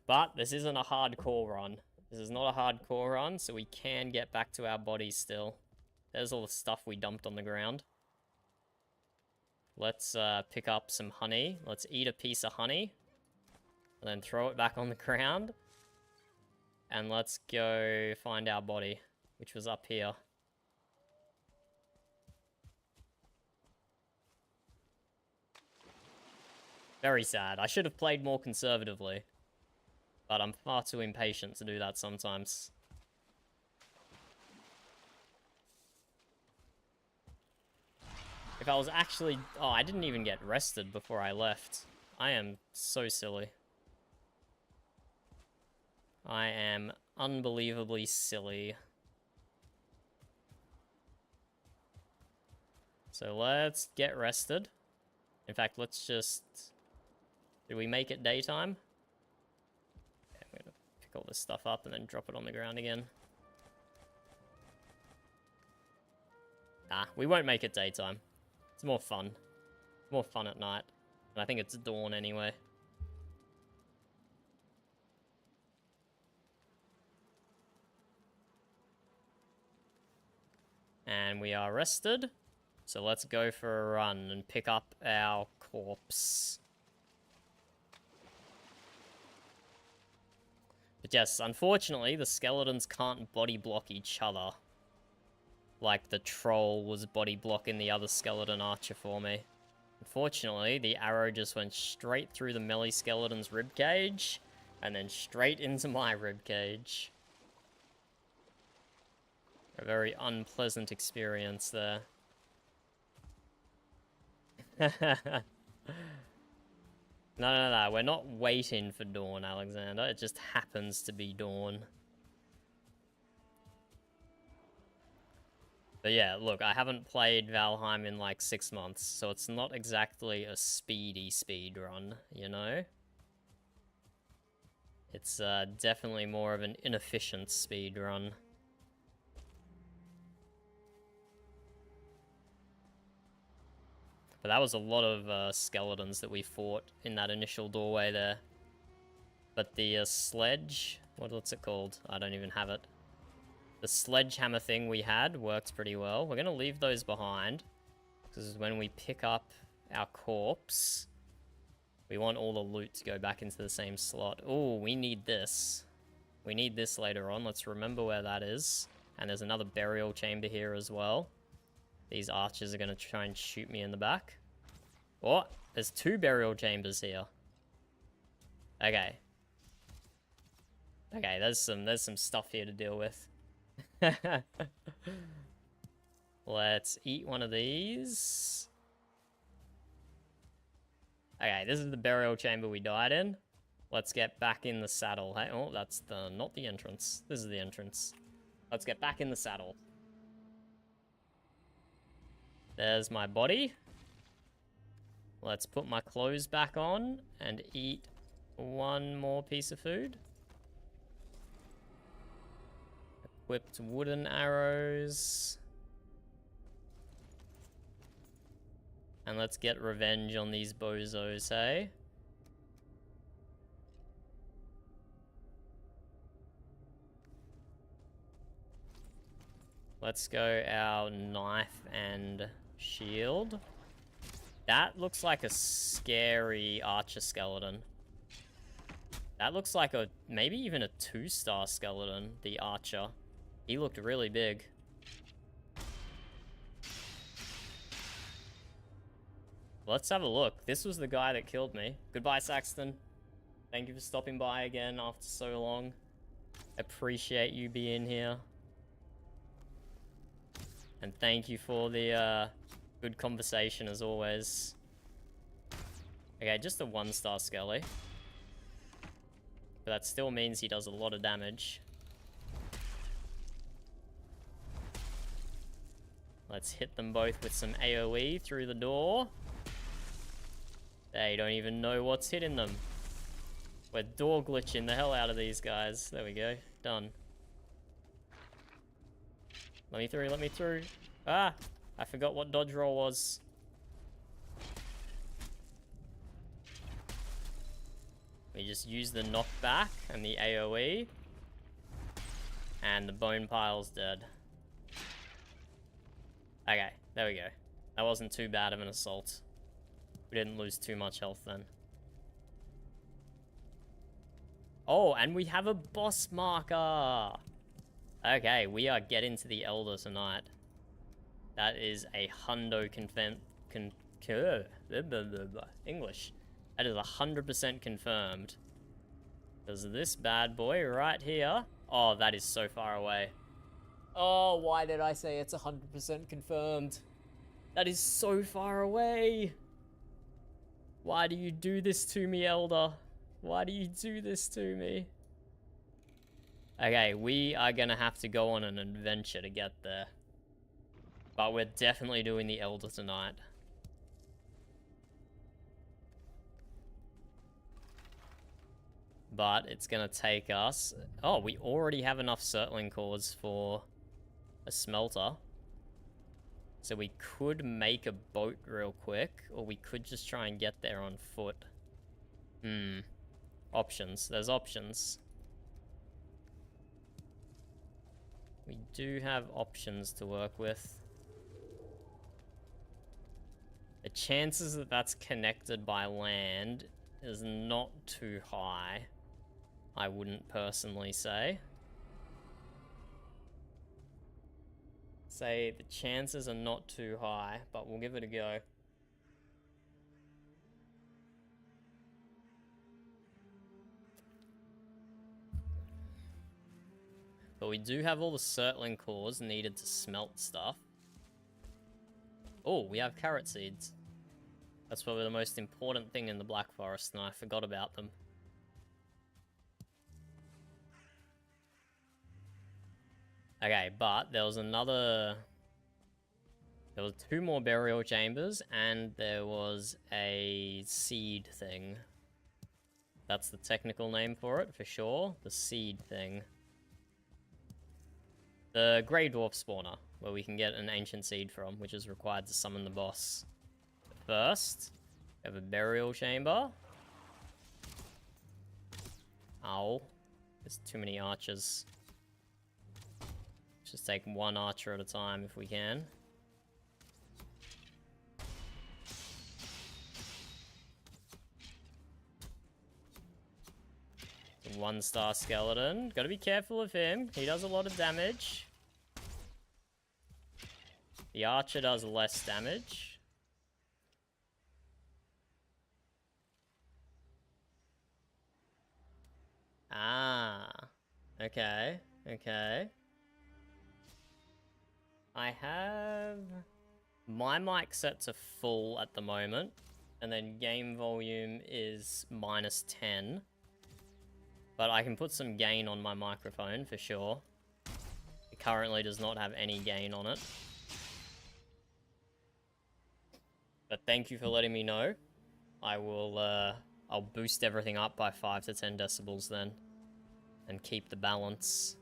But this isn't a hardcore run. This is not a hardcore run, so we can get back to our bodies still. There's all the stuff we dumped on the ground. Let's pick up some honey. Let's eat a piece of honey. And then throw it back on the ground. And let's go find our body, which was up here. Very sad. I should have played more conservatively. But I'm far too impatient to do that sometimes. If I was actually... Oh, I didn't even get rested before I left. I am so silly. I am unbelievably silly. So let's get rested. In fact, let's just... Did we make it daytime? Okay, I'm gonna pick all this stuff up and then drop it on the ground again. Nah, we won't make it daytime. It's more fun. More fun at night. And I think it's dawn anyway. And we are rested. So let's go for a run and pick up our corpse. But yes, unfortunately, the skeletons can't body block each other. Like the troll was body blocking the other skeleton archer for me. Unfortunately, the arrow just went straight through the melee skeleton's ribcage, and then straight into my ribcage. A very unpleasant experience there. No, we're not waiting for dawn, Alexander. It just happens to be dawn. But yeah, look, I haven't played Valheim in like 6 months, so it's not exactly a speedy speed run, you know? It's definitely more of an inefficient speed run. But that was a lot of skeletons that we fought in that initial doorway there. But the sledge, what's it called? I don't even have it. The sledgehammer thing we had worked pretty well. We're going to leave those behind. Because when we pick up our corpse, we want all the loot to go back into the same slot. Oh, we need this. We need this later on. Let's remember where that is. And there's another burial chamber here as well. These archers are going to try and shoot me in the back. Oh, there's 2 burial chambers here. Okay. Okay, there's some stuff here to deal with. Let's eat one of these. Okay, this is the burial chamber we died in. Let's get back in the saddle. Hey, oh, that's not the entrance. This is the entrance. Let's get back in the saddle. There's my body. Let's put my clothes back on and eat one more piece of food. Equipped wooden arrows. And let's get revenge on these bozos, hey? Let's go our knife and shield. That looks like a scary archer skeleton. That looks like a, maybe even a 2-star skeleton, the archer. He looked really big. Let's have a look. This was the guy that killed me. Goodbye, Saxton. Thank you for stopping by again after so long. Appreciate you being here. And thank you for the good conversation as always. Okay, just a 1-star skelly. But that still means he does a lot of damage. Let's hit them both with some AoE through the door. They don't even know what's hitting them. We're door glitching the hell out of these guys. There we go. Done. Let me through, let me through. Ah! I forgot what dodge roll was. We just use the knockback and the AoE. And the bone pile's dead. Okay, there we go. That wasn't too bad of an assault. We didn't lose too much health then. Oh, and we have a boss marker! Okay, we are getting to the Elder tonight. That is a hundo English. That is 100% confirmed. There's this bad boy right here. Oh, that is so far away. Oh, why did I say it's 100% confirmed? That is so far away. Why do you do this to me, Elder? Why do you do this to me? Okay, we are gonna have to go on an adventure to get there. But we're definitely doing the Elder tonight. But it's gonna take us... Oh, we already have enough Surtling cores for a smelter. So we could make a boat real quick, or we could just try and get there on foot. Options. There's options. We do have options to work with. The chances that that's connected by land is not too high, I wouldn't personally say. Say the chances are not too high, but we'll give it a go. But we do have all the Surtling cores needed to smelt stuff. Oh, we have carrot seeds. That's probably the most important thing in the Black Forest, and I forgot about them. Okay, but there was another... There were 2 more burial chambers, and there was a seed thing. That's the technical name for it, for sure. The seed thing. The Grey Dwarf spawner, where we can get an ancient seed from, which is required to summon the boss. But first, we have a burial chamber. Ow. There's too many archers. Let's just take 1 archer at a time if we can. The 1-star skeleton. Gotta be careful of him. He does a lot of damage. The archer does less damage. Ah. Okay. Okay. I have my mic set to full at the moment, and then game volume is -10. But I can put some gain on my microphone for sure. It currently does not have any gain on it. But thank you for letting me know. I will, I'll boost everything up by 5 to 10 decibels then. And keep the balance.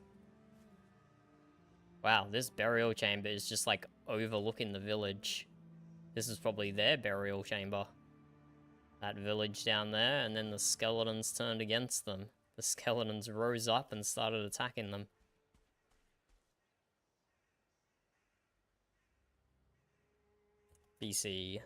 Wow, this burial chamber is just like overlooking the village. This is probably their burial chamber. That village down there, and then the skeletons turned against them. The skeletons rose up and started attacking them. BC.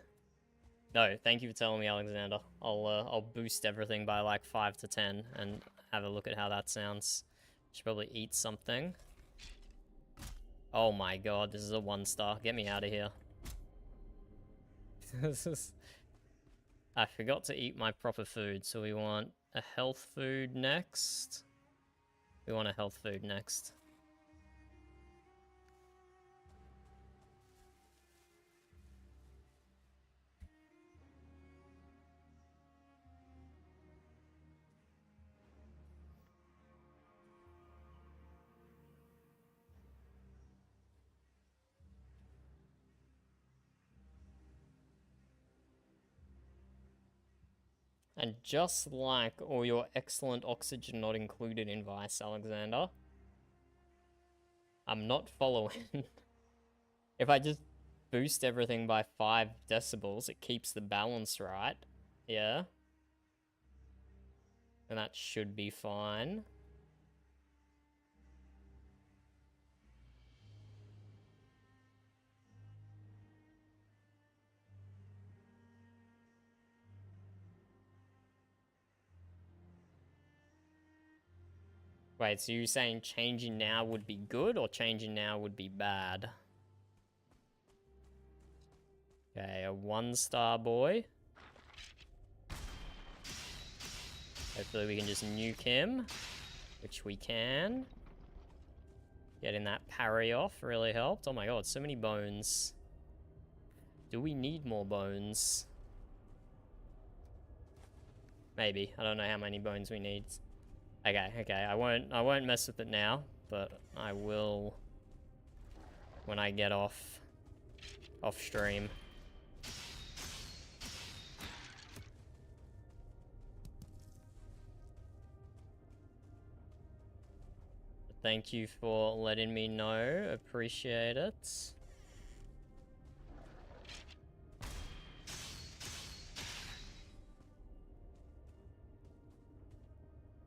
No, thank you for telling me, Alexander. I'll boost everything by like 5 to 10 and have a look at how that sounds. Should probably eat something. Oh my god, this is a 1-star. Get me out of here. This is... I forgot to eat my proper food, so we want a health food next. We want a health food next. And just like all your excellent oxygen not included in Vice, Alexander, I'm not following. If I just boost everything by 5 decibels, it keeps the balance right. Yeah. And that should be fine. Wait, so you're saying changing now would be good or changing now would be bad? Okay, a 1-star boy. Hopefully we can just nuke him, which we can. Getting that parry off really helped. Oh my god, so many bones. Do we need more bones? Maybe. I don't know how many bones we need. Okay, okay. I won't mess with it now, but I will when I get off stream. Thank you for letting me know. Appreciate it.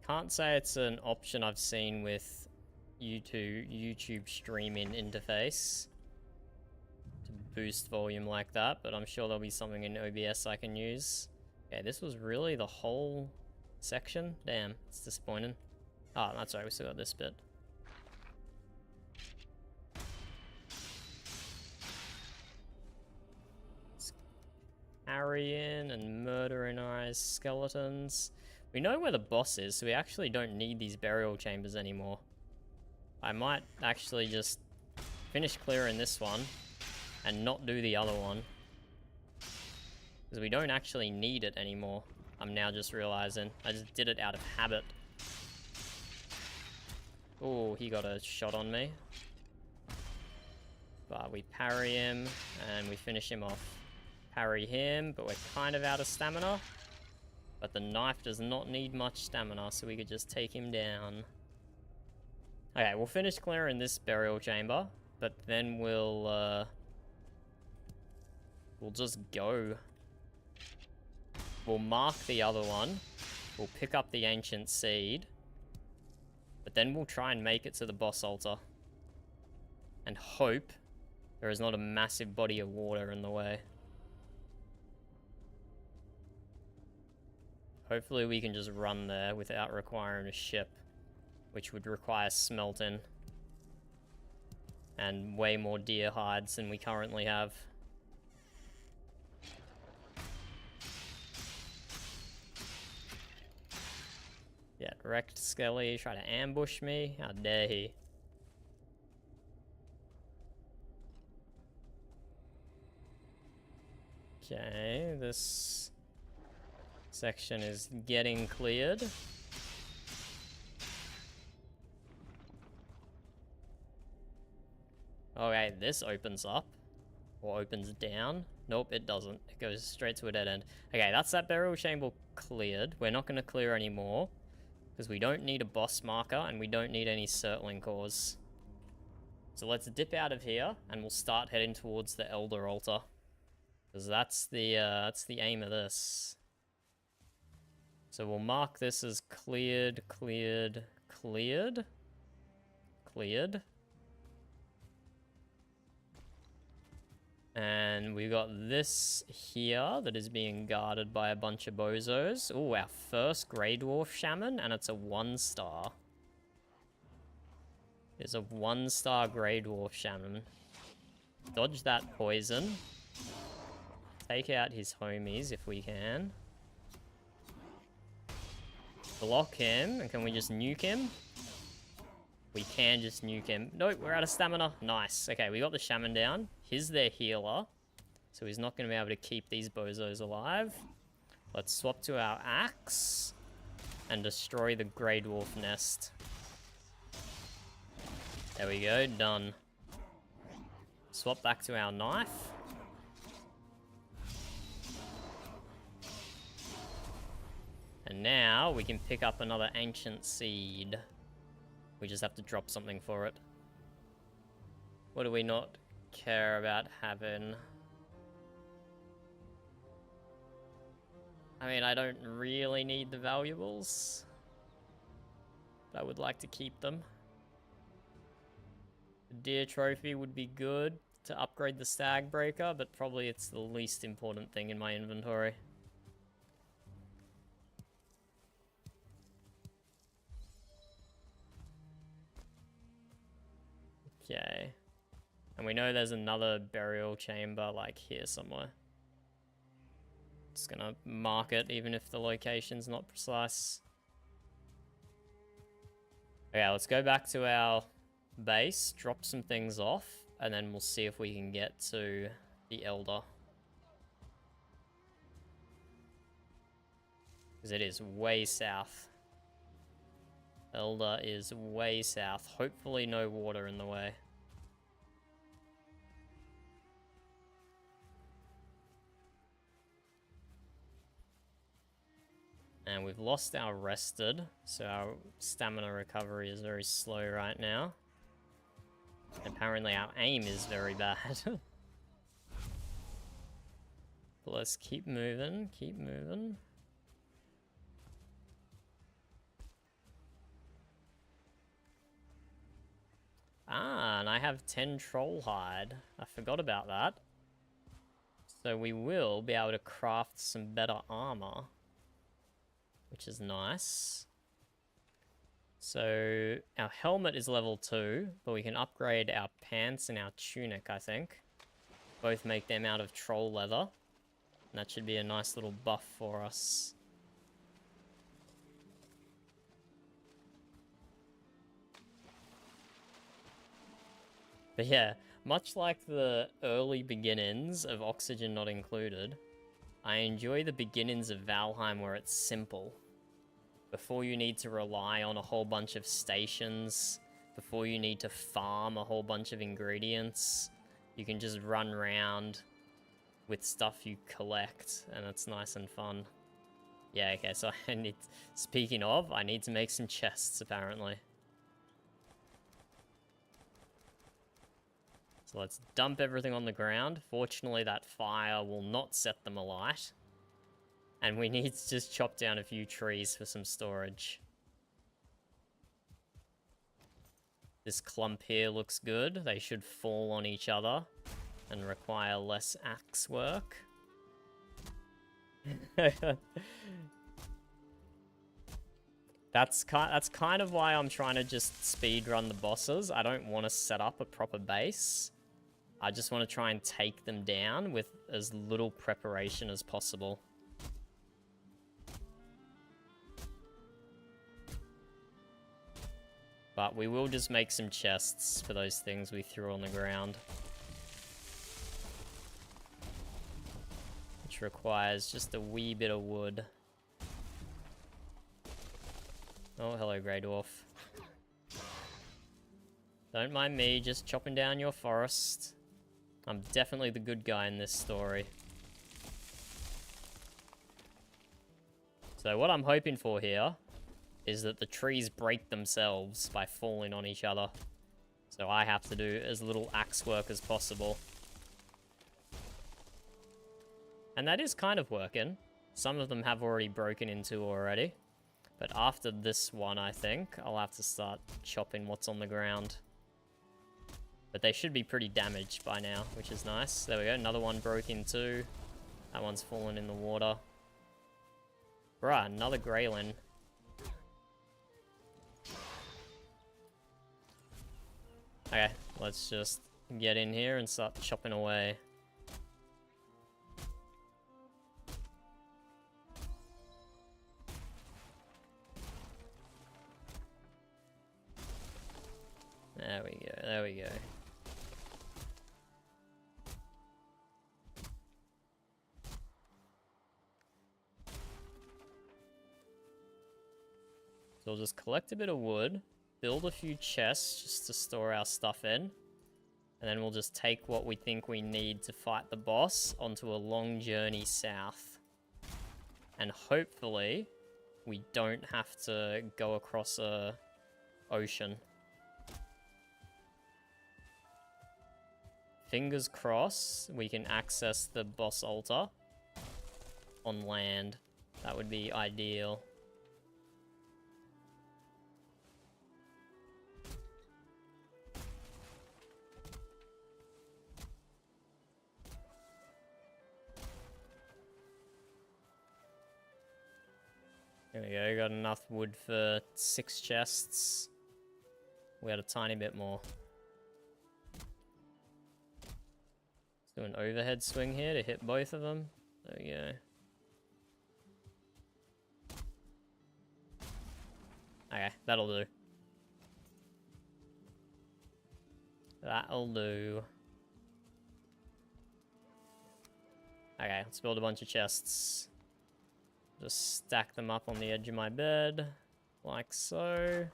Can't say it's an option I've seen with YouTube streaming interface to boost volume like that, but I'm sure there'll be something in OBS I can use. Okay, this was really the whole section? Damn, it's disappointing. Oh, that's right, we still got this bit. Carrying and murdering eyes skeletons. We know where the boss is, so we actually don't need these burial chambers anymore. I might actually just finish clearing this one and not do the other one. Because we don't actually need it anymore. I'm now just realizing. I just did it out of habit. Oh, he got a shot on me. But we parry him and we finish him off. Parry him, but we're kind of out of stamina. But the knife does not need much stamina, so we could just take him down. Okay, we'll finish clearing this burial chamber, but then we'll just go. We'll mark the other one. We'll pick up the ancient seed. But then we'll try and make it to the boss altar. And hope there is not a massive body of water in the way. Hopefully we can just run there without requiring a ship, which would require smelting. And way more deer hides than we currently have. Yeah, wrecked Skelly, try to ambush me. How dare he? Okay, this section is getting cleared. Okay, this opens up. Or opens down. Nope, it doesn't. It goes straight to a dead end. Okay, that's that burial chamber cleared. We're not going to clear anymore. Because we don't need a boss marker, and we don't need any Surtling cores. So let's dip out of here, and we'll start heading towards the Elder Altar. Because that's the aim of this. So we'll mark this as cleared, cleared, cleared. Cleared. And we got this here that is being guarded by a bunch of bozos. Oh, our first Grey Dwarf Shaman, and it's a 1-star. It's a 1-star Grey Dwarf Shaman. Dodge that poison. Take out his homies if we can. Block him, and can we just nuke him? We can just nuke him. Nope, we're out of stamina. Nice. Okay, we got the Shaman down. He's their healer, so he's not going to be able to keep these bozos alive. Let's swap to our axe and destroy the Grey Dwarf nest. There we go, done. Swap back to our knife. And now we can pick up another ancient seed. We just have to drop something for it. What do we not care about having? I mean, I don't really need the valuables, but I would like to keep them. The deer trophy would be good to upgrade the stag breaker, but probably it's the least important thing in my inventory. Okay. And we know there's another burial chamber, like, here somewhere. Just gonna mark it, even if the location's not precise. Okay, let's go back to our base, drop some things off, and then we'll see if we can get to the Elder. Because it is way south. Elder is way south. Hopefully no water in the way. And we've lost our rested, so our stamina recovery is very slow right now. Apparently our aim is very bad. But let's keep moving, keep moving. Ah, and I have 10 troll hide. I forgot about that. So we will be able to craft some better armor, which is nice. So our helmet is level 2, but we can upgrade our pants and our tunic, I think. Both make them out of troll leather. And that should be a nice little buff for us. But yeah, much like the early beginnings of Oxygen Not Included, I enjoy the beginnings of Valheim where it's simple. Before you need to rely on a whole bunch of stations, before you need to farm a whole bunch of ingredients, you can just run around with stuff you collect, and it's nice and fun. Yeah, okay, so I need... Speaking of, I need to make some chests, apparently. So let's dump everything on the ground. Fortunately, that fire will not set them alight. And we need to just chop down a few trees for some storage. This clump here looks good. They should fall on each other and require less axe work. That's kind of why I'm trying to just speed run the bosses. I don't want to set up a proper base. I just want to try and take them down with as little preparation as possible. But we will just make some chests for those things we threw on the ground. Which requires just a wee bit of wood. Oh, hello, Grey Dwarf. Don't mind me just chopping down your forest. I'm definitely the good guy in this story. So what I'm hoping for here is that the trees break themselves by falling on each other. So I have to do as little axe work as possible. And that is kind of working. Some of them have already broken in two already. But after this one, I think, I'll have to start chopping what's on the ground. But they should be pretty damaged by now, which is nice. There we go, another one broke in two. That one's fallen in the water. Bruh, another Greylin. Okay, let's just get in here and start chopping away. There we go, there we go. So we'll just collect a bit of wood, build a few chests just to store our stuff in, and then we'll just take what we think we need to fight the boss onto a long journey south. And hopefully, we don't have to go across a ocean. Fingers crossed, we can access the boss altar on land. That would be ideal. There we go, got enough wood for 6 chests. We had a tiny bit more. Let's do an overhead swing here to hit both of them. There we go. Okay, that'll do. That'll do. Okay, let's build a bunch of chests. Just stack them up on the edge of my bed, like so.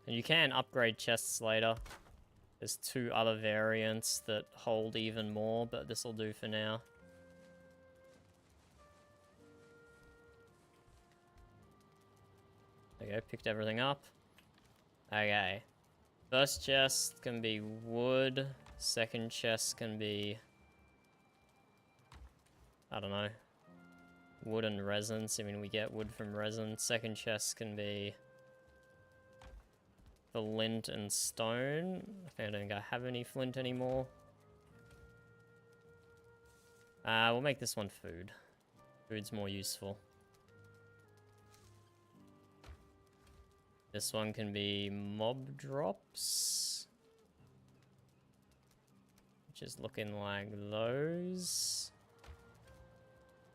And you can upgrade chests later. There's 2 other variants that hold even more, but this will do for now. There you go, picked everything up. Okay. First chest can be wood. Second chest can be, I don't know, wood and resin. I mean, we get wood from resin. Second chest can be flint and stone. I don't think I have any flint anymore. We'll make this one food. Food's more useful. This one can be mob drops. Which is looking like those.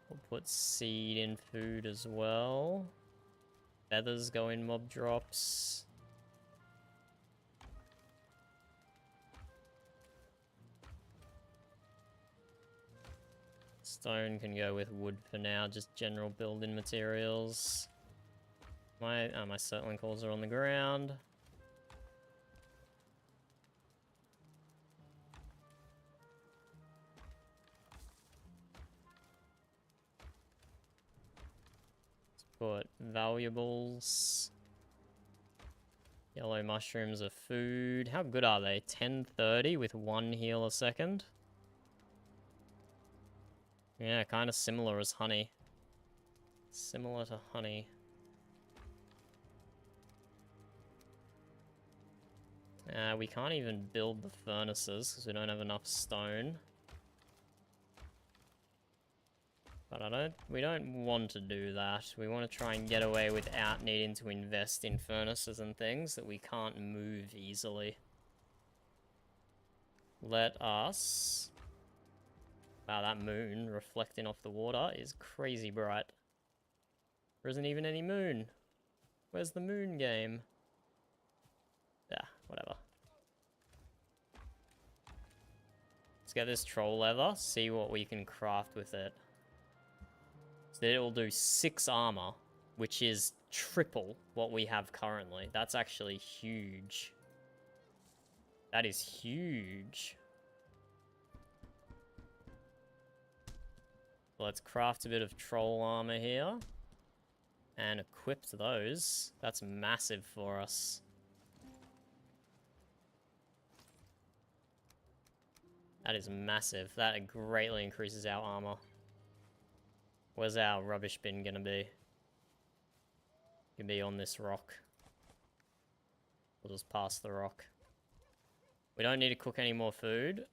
We'll put seed in food as well. Feathers go in mob drops. Stone can go with wood for now, just general building materials. My Surtling cores are on the ground. Let's put valuables. Yellow mushrooms are food. How good are they? 1030 with 1 heal a second. Yeah, kind of similar as honey. Similar to honey. We can't even build the furnaces because we don't have enough stone. But we don't want to do that. We want to try and get away without needing to invest in furnaces and things that we can't move easily. Let us... Wow, that moon reflecting off the water is crazy bright. There isn't even any moon. Where's the moon game? Yeah, whatever. Let's get this troll leather, see what we can craft with it. So it will do 6 armor, which is triple what we have currently. That's actually huge. That is huge. Let's craft a bit of troll armor here. And equip those. That's massive for us. That is massive. That greatly increases our armor. Where's our rubbish bin gonna be? Gonna be on this rock. We'll just pass the rock. We don't need to cook any more food.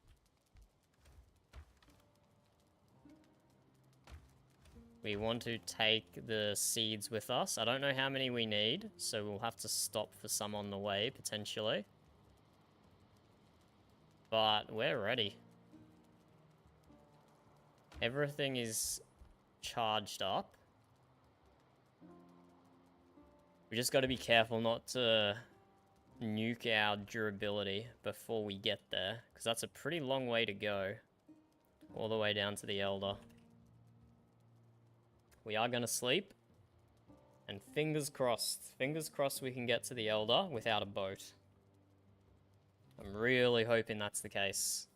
We want to take the seeds with us. I don't know how many we need, so we'll have to stop for some on the way, potentially. But we're ready. Everything is charged up. We just got to be careful not to nuke our durability before we get there, because that's a pretty long way to go. All the way down to the Elder. We are going to sleep. And fingers crossed we can get to the Elder without a boat. I'm really hoping that's the case.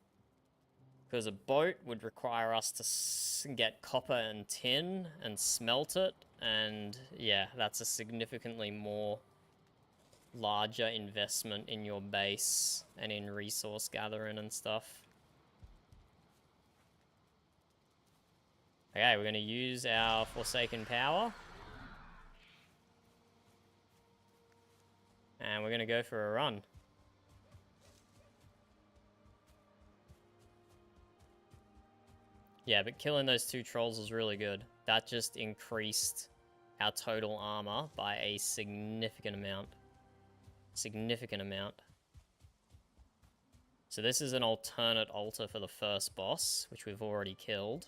Because a boat would require us to get copper and tin and smelt it. And yeah, that's a significantly more larger investment in your base and in resource gathering and stuff. Okay, we're going to use our Forsaken Power. And we're going to go for a run. Yeah, but killing those 2 trolls was really good. That just increased our total armor by a significant amount. Significant amount. So this is an alternate altar for the first boss, which we've already killed.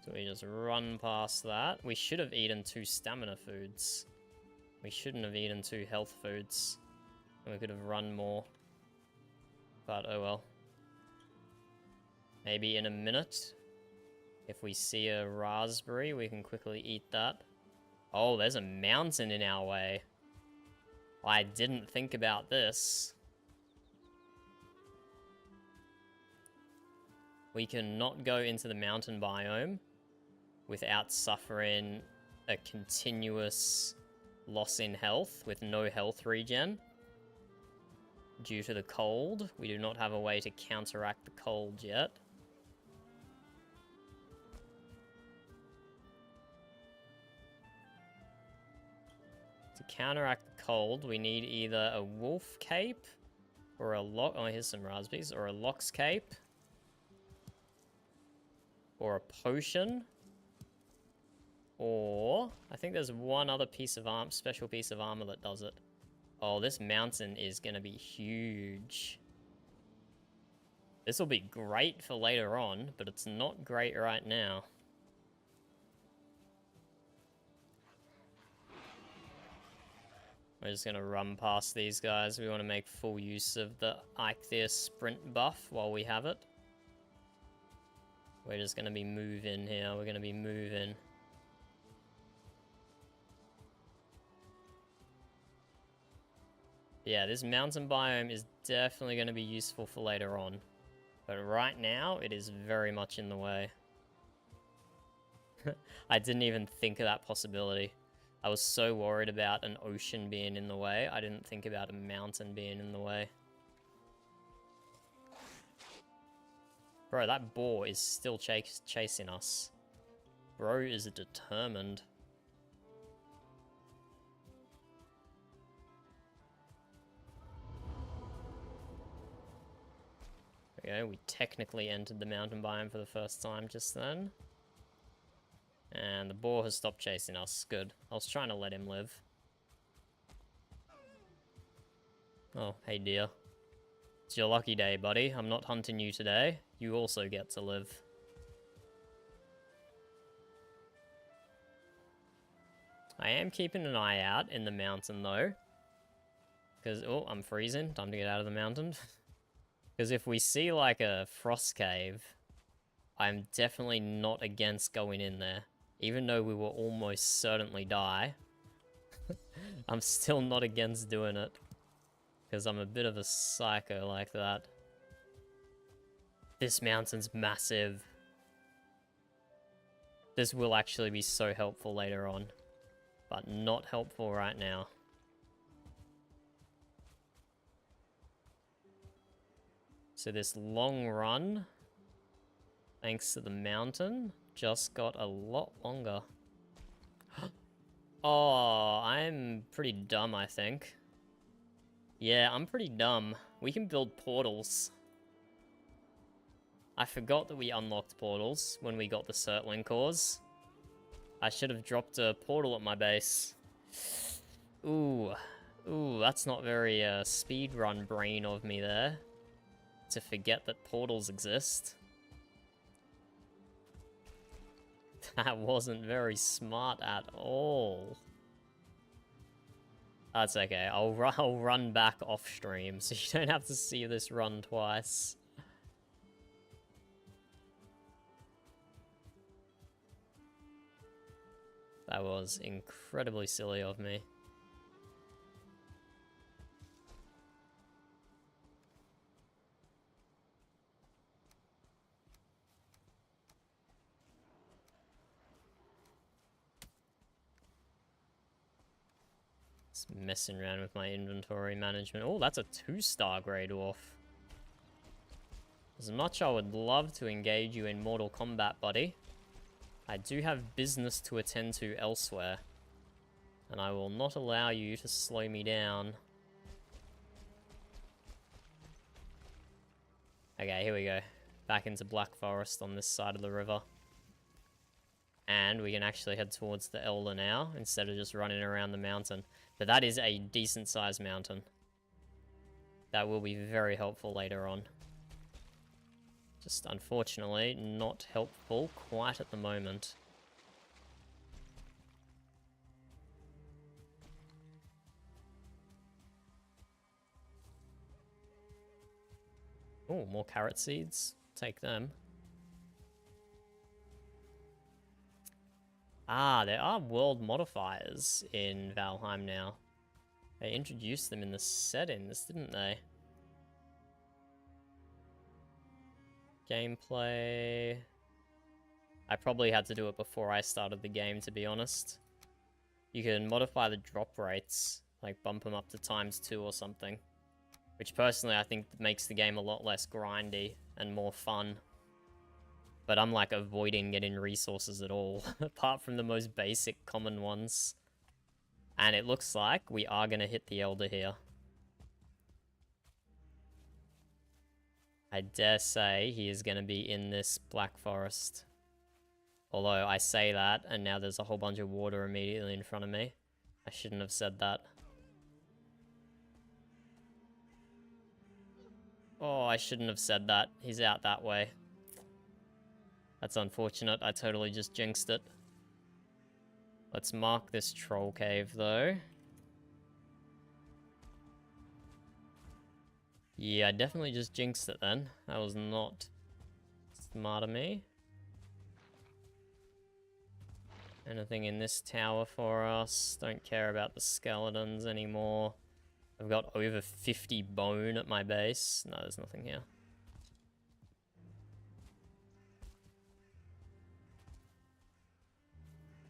So we just run past that. We should have eaten 2 stamina foods. We shouldn't have eaten 2 health foods. And we could have run more. But oh well. Maybe in a minute, if we see a raspberry, we can quickly eat that. Oh, there's a mountain in our way. I didn't think about this. We cannot go into the mountain biome without suffering a continuous loss in health with no health regen. Due to the cold, we do not have a way to counteract the cold yet. To counteract the cold, we need either a wolf cape or a lock. Oh, here's some raspberries. Or a lox cape. Or a potion. Or I think there's one other piece of special piece of armor that does it. Oh, this mountain is gonna be huge. This will be great for later on, but it's not great right now. We're just gonna run past these guys. We want to make full use of the Ichthys sprint buff while we have it. We're just gonna be moving here. We're gonna be moving. Yeah, this mountain biome is definitely going to be useful for later on. But right now, it is very much in the way. I didn't even think of that possibility. I was so worried about an ocean being in the way, I didn't think about a mountain being in the way. Bro, that boar is still chasing us. Bro is determined. Okay, we technically entered the mountain biome for the first time just then. And the boar has stopped chasing us. Good. I was trying to let him live. Oh, hey dear. It's your lucky day, buddy. I'm not hunting you today. You also get to live. I am keeping an eye out in the mountain though. Because, oh, I'm freezing. Time to get out of the mountain. Because if we see like a frost cave, I'm definitely not against going in there. Even though we will almost certainly die. I'm still not against doing it. Because I'm a bit of a psycho like that. This mountain's massive. This will actually be so helpful later on. But not helpful right now. So this long run, thanks to the mountain, just got a lot longer. Oh, I'm pretty dumb, I think. Yeah, I'm pretty dumb. We can build portals. I forgot that we unlocked portals when we got the Surtling cores. I should have dropped a portal at my base. Ooh, that's not very speedrun brain of me there. To forget that portals exist. That wasn't very smart at all. That's okay. I'll run back off stream, so you don't have to see this run twice. That was incredibly silly of me. Just messing around with my inventory management. Oh, that's a 2-star Grey Dwarf. As much I would love to engage you in Mortal Kombat, buddy, I do have business to attend to elsewhere. And I will not allow you to slow me down. Okay, here we go. Back into Black Forest on this side of the river. And we can actually head towards the Elder now, instead of just running around the mountain. But that is a decent-sized mountain. That will be very helpful later on. Just unfortunately not helpful quite at the moment. Oh, more carrot seeds. Take them. Ah, there are world modifiers in Valheim now. They introduced them in the settings, didn't they? Gameplay. I probably had to do it before I started the game, to be honest. You can modify the drop rates, like bump them up to ×2 or something. Which personally I think makes the game a lot less grindy and more fun. But I'm like avoiding getting resources at all, apart from the most basic common ones. And it looks like we are going to hit the Elder here. I dare say he is going to be in this Black Forest. Although I say that, and now there's a whole bunch of water immediately in front of me. I shouldn't have said that. Oh, I shouldn't have said that. He's out that way. That's unfortunate. I totally just jinxed it. Let's mark this troll cave, though. Yeah, I definitely just jinxed it then. That was not smart of me. Anything in this tower for us? Don't care about the skeletons anymore. I've got over 50 bone at my base. No, there's nothing here.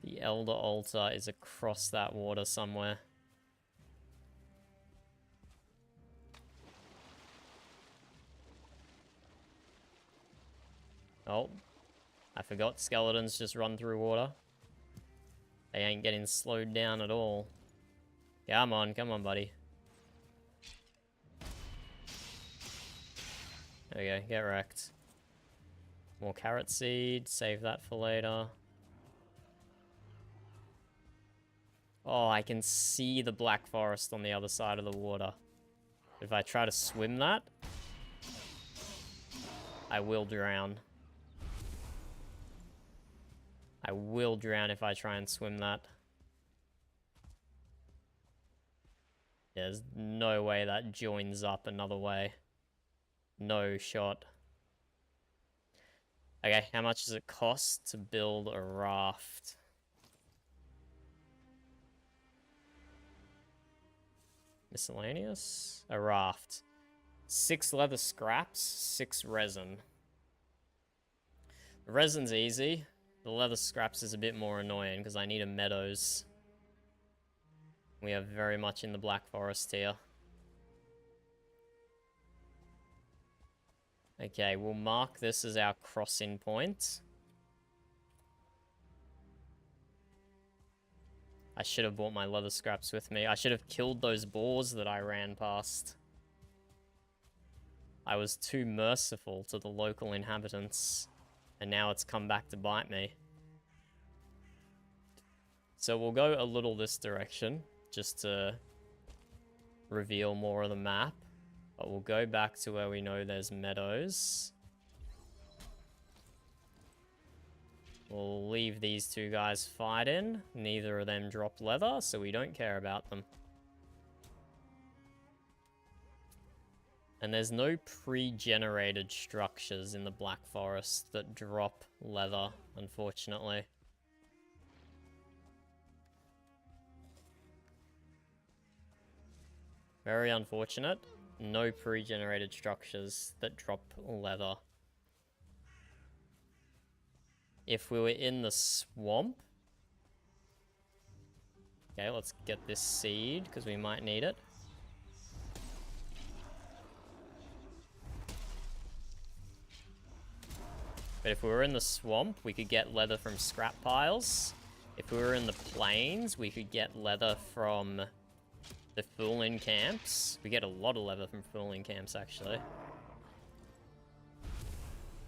The Elder Altar is across that water somewhere. Oh, I forgot skeletons just run through water. They ain't getting slowed down at all. Come on, buddy. There we go, get wrecked. More carrot seed, save that for later. Oh, I can see the Black Forest on the other side of the water. If I try to swim that, I will drown. I will drown if I try and swim that. There's no way that joins up another way. No shot. Okay, how much does it cost to build a raft? Miscellaneous? A raft. 6 leather scraps, 6 resin. The resin's easy. The leather scraps is a bit more annoying because I need a meadows. We are very much in the Black Forest here. Okay, we'll mark this as our crossing point. I should have brought my leather scraps with me. I should have killed those boars that I ran past. I was too merciful to the local inhabitants. And now it's come back to bite me. So we'll go a little this direction, just to reveal more of the map. But we'll go back to where we know there's meadows. We'll leave these two guys fighting. Neither of them drop leather, so we don't care about them. And there's no pre-generated structures in the Black Forest that drop leather, unfortunately. Very unfortunate. No pre-generated structures that drop leather. If we were in the swamp... Okay, let's get this seed, because we might need it. But if we were in the swamp, we could get leather from scrap piles. If we were in the plains, we could get leather from the Foolin camps. We get a lot of leather from Foolin camps, actually.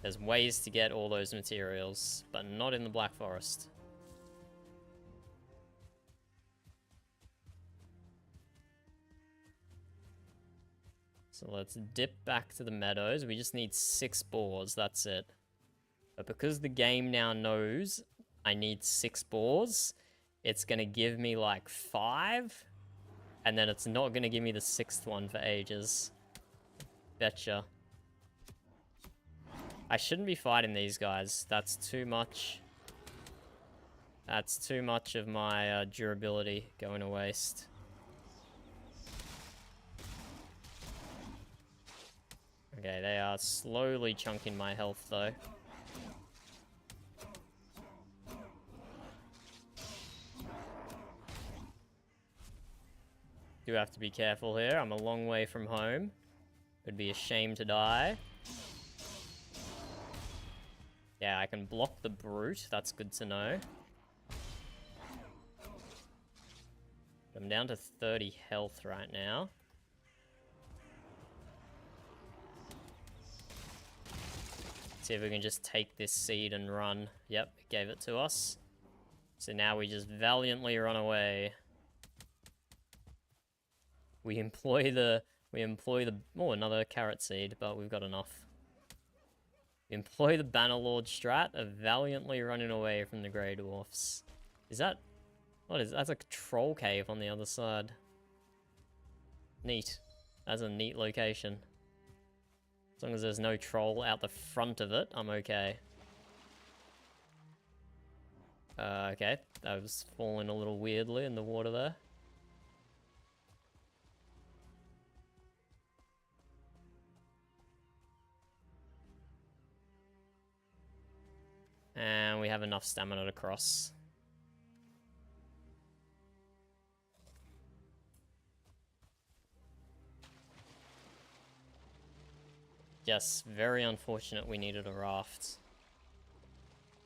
There's ways to get all those materials, but not in the Black Forest. So let's dip back to the meadows. We just need 6 boars, that's it. But because the game now knows I need 6 boars, it's going to give me like 5, and then it's not going to give me the 6th one for ages. Betcha. I shouldn't be fighting these guys. That's too much. That's too much of my durability going to waste. Okay, they are slowly chunking my health though. Do have to be careful here. I'm a long way from home. Would be a shame to die. Yeah, I can block the brute. That's good to know. I'm down to 30 health right now. See if we can just take this seed and run. Yep, it gave it to us. So now we just valiantly run away. We employ the, oh, another carrot seed, but we've got enough. We employ the Bannerlord strat of valiantly running away from the Grey Dwarfs. Is that, what is, that's a troll cave on the other side. Neat. That's a neat location. As long as there's no troll out the front of it, I'm okay. Okay, that was falling a little weirdly in the water there. And we have enough stamina to cross. Yes, very unfortunate we needed a raft.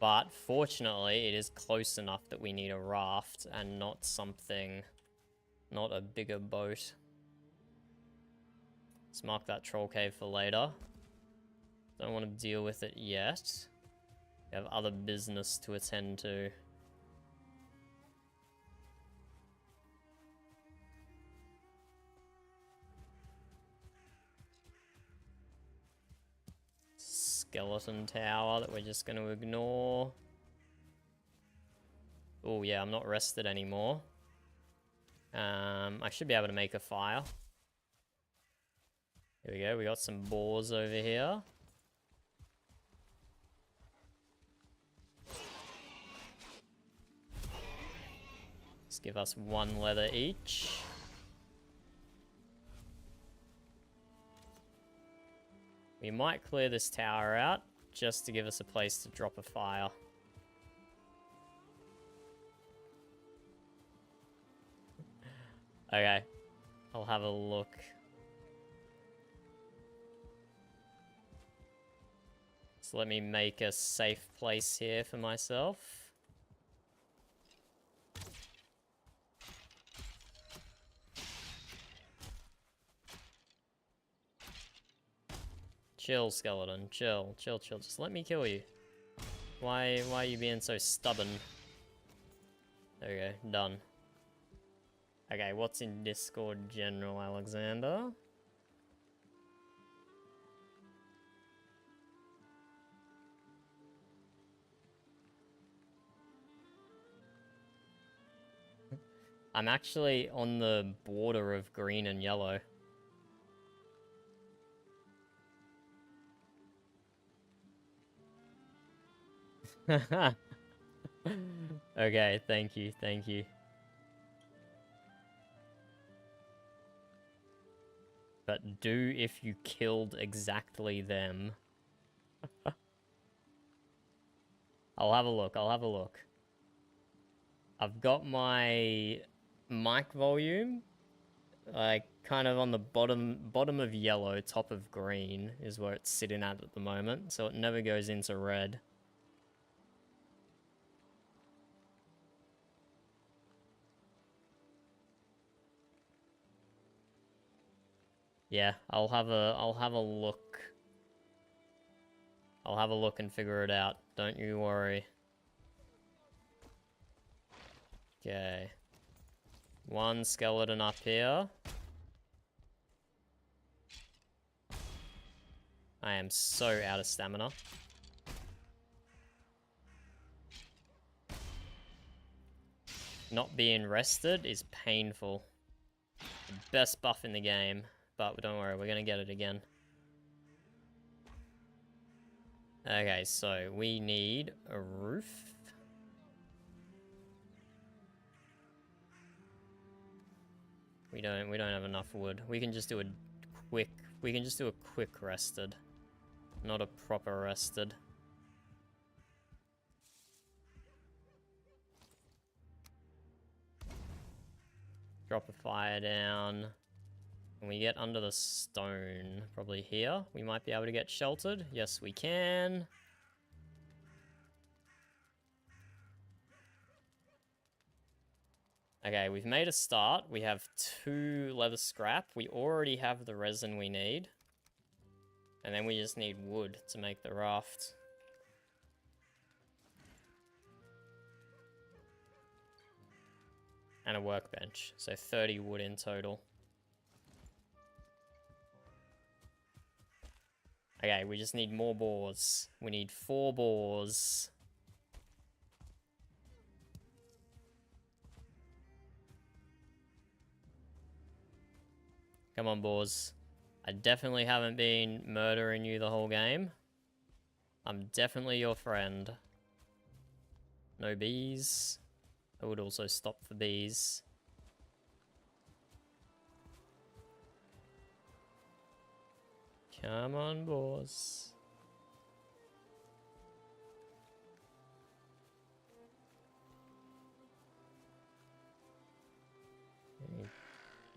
But fortunately, it is close enough that we need a raft and not something, not a bigger boat. Let's mark that troll cave for later. Don't want to deal with it yet. We have other business to attend to. Skeleton tower that we're just going to ignore. Oh yeah, I'm not rested anymore. I should be able to make a fire. Here we go, we got some boars over here. Let's give us 1 leather each. We might clear this tower out just to give us a place to drop a fire. Okay, I'll have a look. So let me make a safe place here for myself. Chill, skeleton. Chill, chill, chill. Just let me kill you. Why are you being so stubborn? There we go. Done. Okay, what's in Discord, General Alexander? I'm actually on the border of green and yellow. Okay, thank you, thank you. But do if you killed exactly them. I'll have a look, I'll have a look. I've got my mic volume, like, kind of on the bottom of yellow, top of green is where it's sitting at the moment, so it never goes into red. Yeah, I'll have a look. I'll have a look and figure it out. Don't you worry. Okay. 1 skeleton up here. I am so out of stamina. Not being rested is painful. The best buff in the game. But don't worry, we're gonna get it again. Okay, so we need a roof. We don't have enough wood. We can just do a quick rested. Not a proper rested. Drop a fire down. Can we get under the stone? Probably here. We might be able to get sheltered. Yes, we can. Okay, we've made a start. We have 2 leather scrap. We already have the resin we need. And then we just need wood to make the raft. And a workbench. So 30 wood in total. Okay, we just need more boars. We need 4 boars. Come on, boars. I definitely haven't been murdering you the whole game. I'm definitely your friend. No bees. I would also stop for bees. Come on, boss.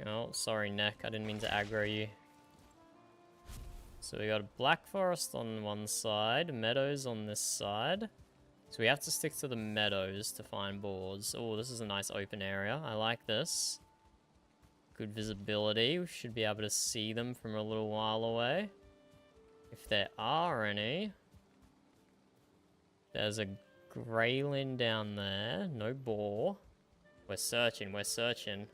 Oh, sorry, Neck. I didn't mean to aggro you. So we got a Black Forest on one side, meadows on this side. So we have to stick to the meadows to find boars. Oh, this is a nice open area. I like this. Good visibility. We should be able to see them from a little while away. If there are any. There's a Greylin down there. No boar. We're searching, we're searching.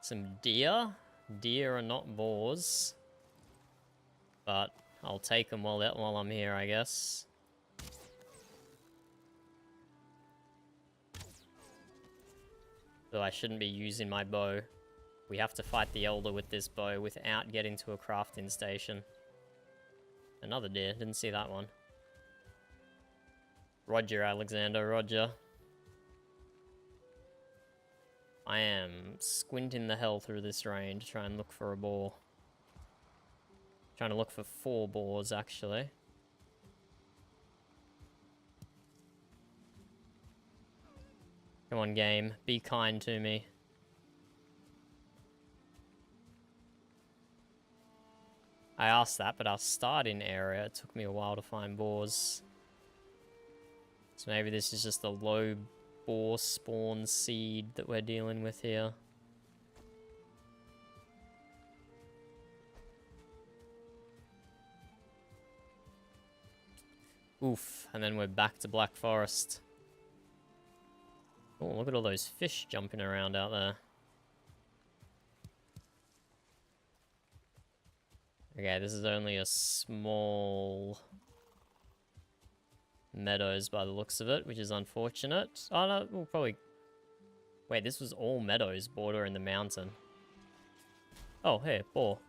Some deer. Deer are not boars. But I'll take them while I'm here, I guess. Though I shouldn't be using my bow. We have to fight the Elder with this bow without getting to a crafting station. Another deer. Didn't see that one. Roger, Alexander. Roger. I am squinting the hell through this rain to try and look for a boar. Trying to look for 4 boars, actually. Come on, game. Be kind to me. I asked that, but our starting area, it took me a while to find boars. So maybe this is just a low boar spawn seed that we're dealing with here. Oof, and then we're back to Black Forest. Oh, look at all those fish jumping around out there. Okay, this is only a small meadows by the looks of it, which is unfortunate. Oh no, we'll probably... Wait, this was all meadows bordering the mountain. Oh, hey, boar.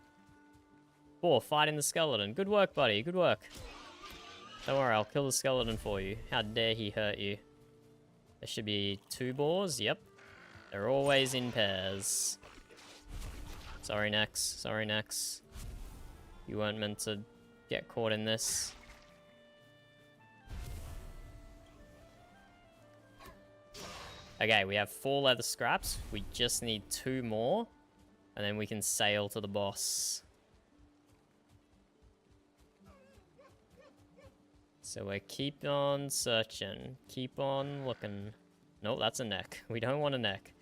Boar fighting the skeleton. Good work, buddy, good work. Don't worry, I'll kill the skeleton for you. How dare he hurt you. There should be 2 boars, yep. They're always in pairs. Sorry, Nex, sorry, Nex. You weren't meant to get caught in this. Okay, we have 4 leather scraps. We just need 2 more. And then we can sail to the boss. So we keep on searching. Keep on looking. Nope, that's a neck. We don't want a neck.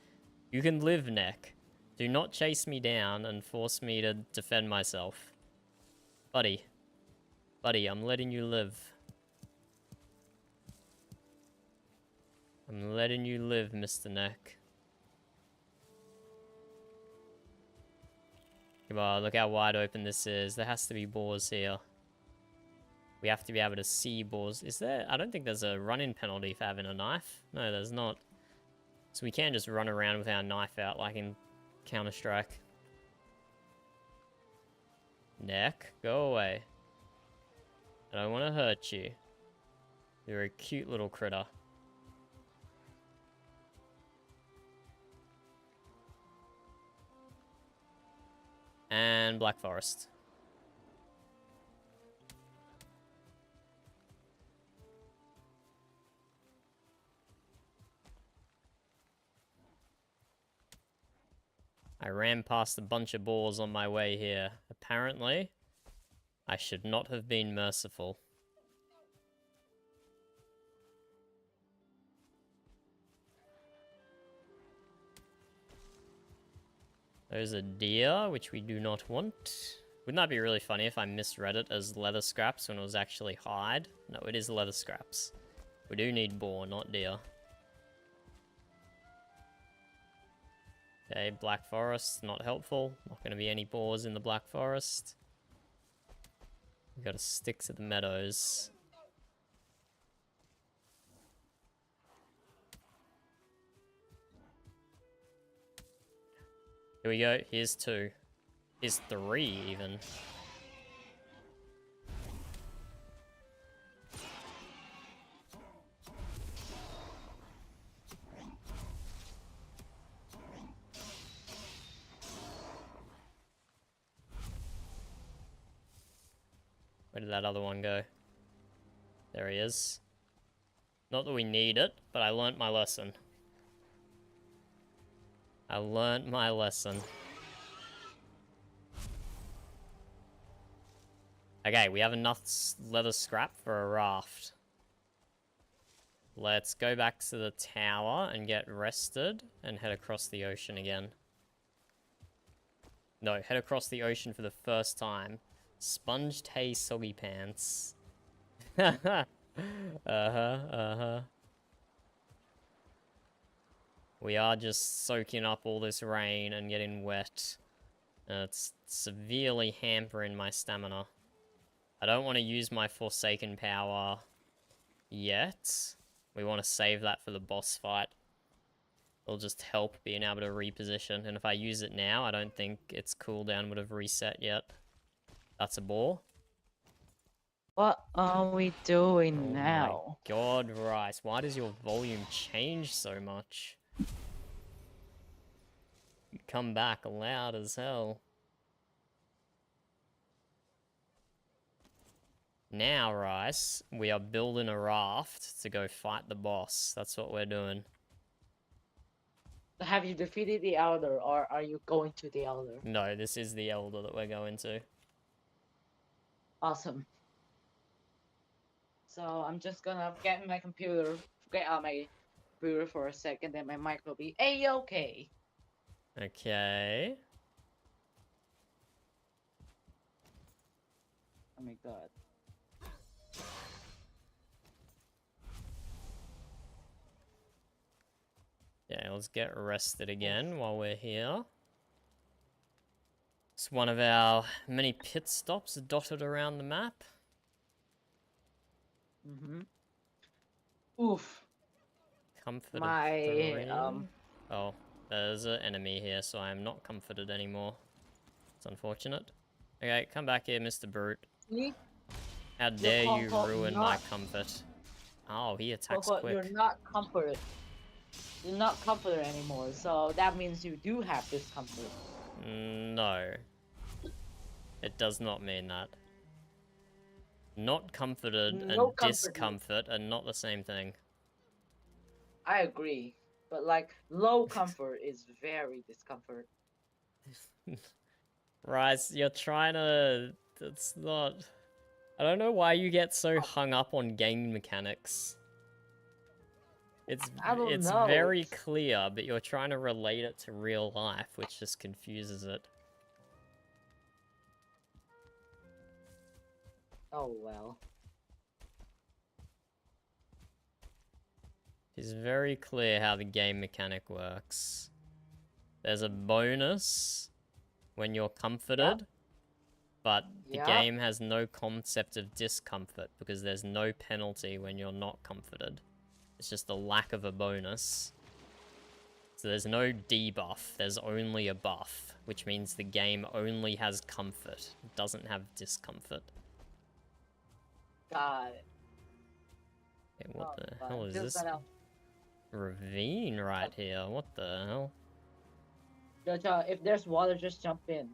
You can live, neck. Do not chase me down and force me to defend myself. Buddy. Buddy, I'm letting you live. I'm letting you live, Mr. Neck. Come on, look how wide open this is. There has to be boars here. We have to be able to see boars. Is there? I don't think there's a run-in penalty for having a knife. No, there's not. So we can't just run around with our knife out like in Counter-Strike. Neck, go away. I don't want to hurt you. You're a cute little critter. And Black Forest. I ran past a bunch of boars on my way here. Apparently, I should not have been merciful. There's a deer, which we do not want. Wouldn't that be really funny if I misread it as leather scraps when it was actually hide? No, it is leather scraps. We do need boar, not deer. Okay, Black Forest, not helpful. Not going to be any boars in the Black Forest. We gotta stick to the meadows. Here we go. Here's 2. Here's 3 even. Where did that other one go? There he is. Not that we need it, but I learnt my lesson. I learnt my lesson. Okay, we have enough leather scrap for a raft. Let's go back to the tower and get rested and head across the ocean again. No, head across the ocean for the first time. Sponged hay soggy pants. We are just soaking up all this rain and getting wet. It's severely hampering my stamina. I don't want to use my Forsaken power yet. We want to save that for the boss fight. It'll just help being able to reposition. And if I use it now, I don't think its cooldown would have reset yet. That's a bore. What are we doing Oh now? my god, Rice. Why does your volume change so much? You come back loud as hell. Now, Rice, we are building a raft to go fight the boss. That's what we're doing. Have you defeated the Elder, or are you going to the Elder? No, this is the Elder that we're going to. Awesome. So I'm just gonna get my computer, get out my computer for a second, then my mic will be A-okay. Okay. Oh my god. Yeah, let's get rested again while we're here. It's one of our many pit stops dotted around the map. Oof. Comfort My, of 3. Oh, there's an enemy here, so I am not comforted anymore. It's unfortunate. Okay, come back here, Mr. Brute. See? How dare you Coco, ruin my comfort? Oh, he attacks Coco, quick. you're not comforted. You're not comforted anymore, so that means you do have discomfort. No. It does not mean that. Not comforted and No comforted. discomfort are not the same thing. I agree, but like low comfort is very discomfort. Rice, you're trying to... It's not... I don't know why you get so hung up on game mechanics. I don't It's know. very clear, but you're trying to relate it to real life, which just confuses it. Oh well. It's very clear how the game mechanic works. There's a bonus when you're comforted, but the Yep. game has no concept of discomfort because there's no penalty when you're not comforted. It's just a lack of a bonus. So there's no debuff, there's only a buff, which means the game only has comfort. It doesn't have discomfort. Got it. Okay, what the fine. hell is Just this that out. ravine right here? What the hell? Jojo, if there's water, just jump in.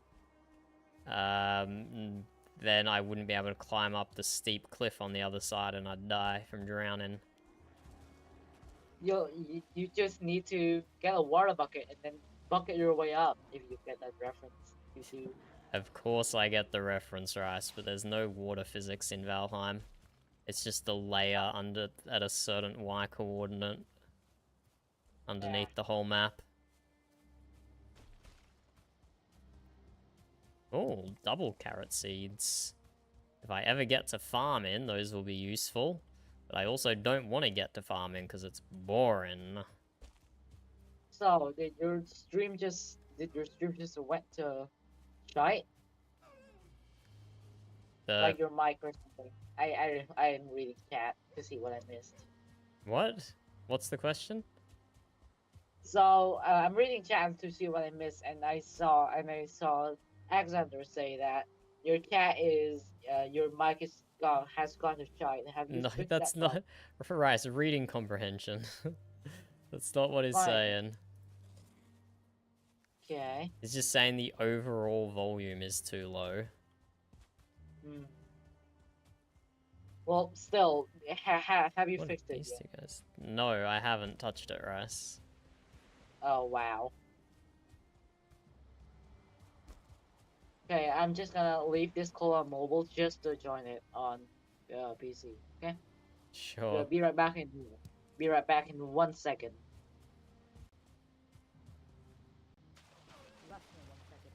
Then I wouldn't be able to climb up the steep cliff on the other side and I'd die from drowning. You just need to get a water bucket and then bucket your way up if you get that reference. You see. Of course I get the reference, Rice, but there's no water physics in Valheim. It's just a layer under at a certain Y coordinate underneath the whole map. Oh, double carrot seeds. If I ever get to farming, those will be useful. But I also don't want to get to farming because it's boring. So did your stream just went to shite? The Like your mic or something. I'm reading chat to see what I missed. what? What's the question? So I'm reading chat to see what I missed, and I saw Alexander say that your cat is your mic is has gone to shine. Have you No, switched that's that not right. Reading comprehension. That's not what he's Fine. saying. Okay. He's just saying the overall volume is too low. Hmm. Well, still, have you What are fixed it these yet? two guys? No, I haven't touched it, Rice. Oh wow. Okay, I'm just gonna leave this call on mobile just to join it on PC. Okay. Sure. Be right back in 1 second. Less than 1 second.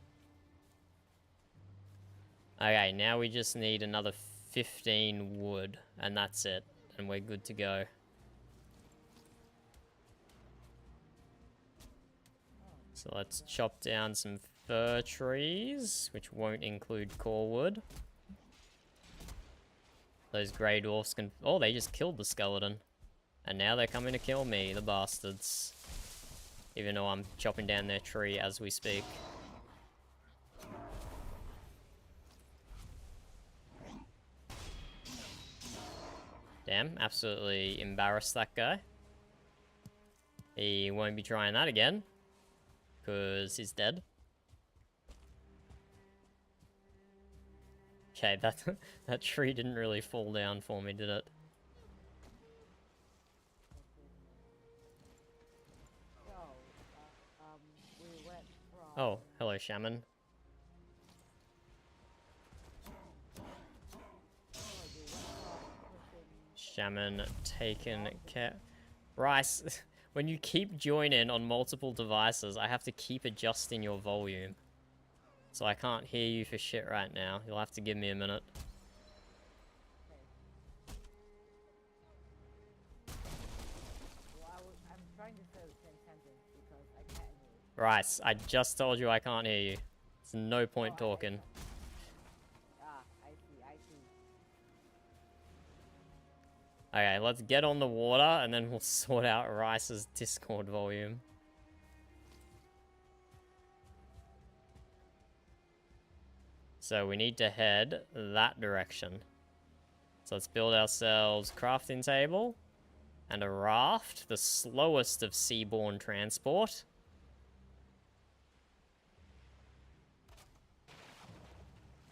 Okay, now we just need another 15 wood, and that's it. And we're good to go. So let's chop down some fir trees, which won't include core wood. Those grey dwarfs can... Oh, they just killed the skeleton. And now they're coming to kill me, the bastards. Even though I'm chopping down their tree as we speak. Damn, absolutely embarrassed that guy. He won't be trying that again. Because he's dead. Okay, that tree didn't really fall down for me, did it? So, we went from. Oh, hello, Shaman. Shaman taken care. Rice, when you keep joining on multiple devices, I have to keep adjusting your volume. So I can't hear you for shit right now. You'll have to give me a minute. Well, I'm trying to say the same sentence because I can't hear you. Rice, I just told you I can't hear you. There's no point talking. I see. Okay, let's get on the water and then we'll sort out Rice's Discord volume. So we need to head that direction. So let's build ourselves a crafting table and a raft, the slowest of seaborne transport.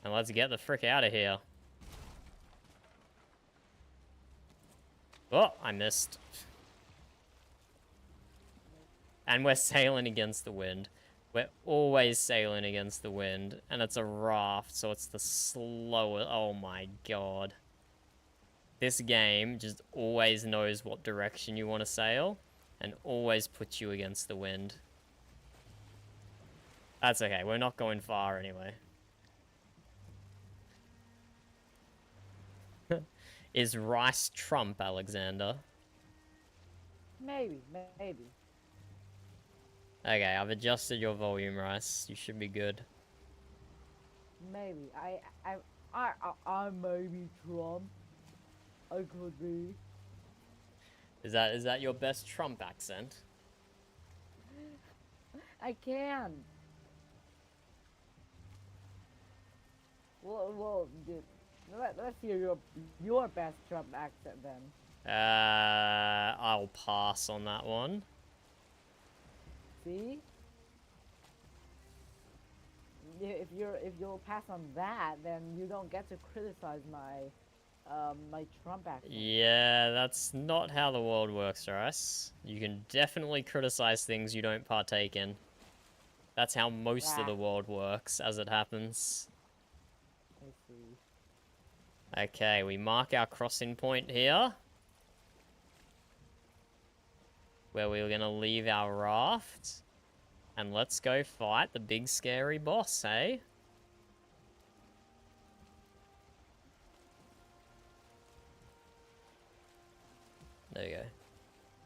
And let's get the frick out of here. Oh, I missed. And we're sailing against the wind. We're always sailing against the wind. And it's a raft, so it's the slowest. Oh my god. This game just always knows what direction you want to sail. And always puts you against the wind. That's okay, we're not going far anyway. Is Rice Trump, Alexander? Maybe. Okay, I've adjusted your volume, Rice. You should be good. Maybe. I may be Trump. I could be. Is that your best Trump accent? I can. Well, dude, let's hear your best Trump accent then. I'll pass on that one. See? If you'll pass on that, then you don't get to criticize my Trump accent. Yeah, that's not how the world works, Rice. You can definitely criticize things you don't partake in. That's how most of the world works, as it happens. I see. Okay, we mark our crossing point here. Where we're gonna leave our raft. And let's go fight the big scary boss, hey? There you go.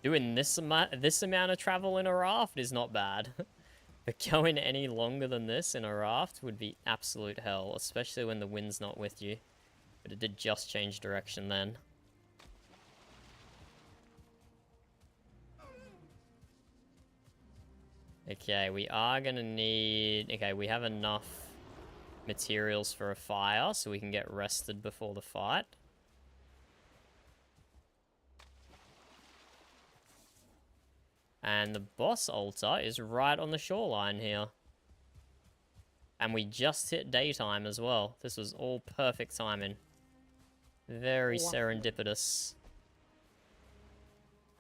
Doing this amount of travel in a raft is not bad. But going any longer than this in a raft would be absolute hell, especially when the wind's not with you. But it did just change direction then. Okay, we are gonna need... Okay, we have enough materials for a fire, so we can get rested before the fight. And the boss altar is right on the shoreline here. And we just hit daytime as well. This was all perfect timing. Very Wow. serendipitous.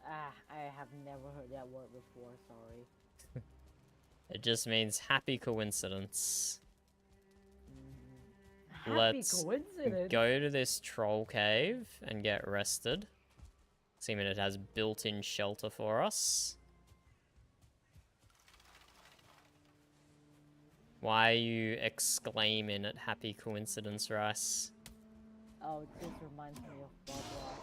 I have never heard that word before, sorry. It just means happy coincidence. Happy Let's coincidence. go to this troll cave and get rested. Seeming it has built-in shelter for us. Why are you exclaiming at happy coincidence, Rice? Oh, it just reminds me of Bob Ross.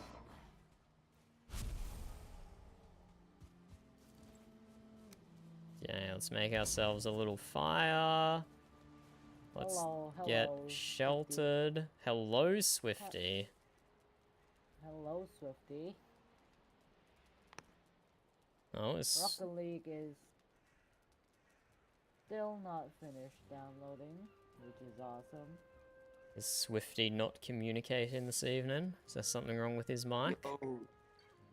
Yeah, let's make ourselves a little fire. Let's Hello, get hello, Swifty. sheltered. Hello, Swifty. Hello, Swifty. Oh, it's... Rocket League is still not finished downloading, which is awesome. Is Swifty not communicating this evening? Is there something wrong with his mic? Yo,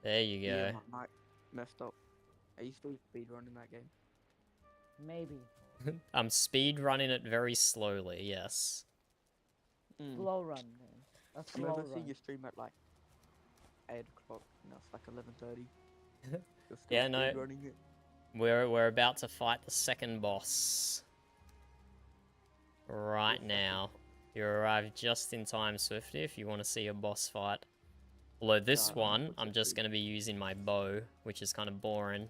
There you go. yeah, my mic messed up. Are you still speedrunning that game? Maybe. I'm speed running it very slowly, yes. Slow run, man. A I slow never see run. you stream at like 8 o'clock. No, it's like 11:30. You're still Yeah, no. speedrunning it. We're about to fight the second boss. Right now. You arrived just in time, Swifty, if you want to see a boss fight. Although this No, one, what's I'm it just do? going to be using my bow, which is kind of boring.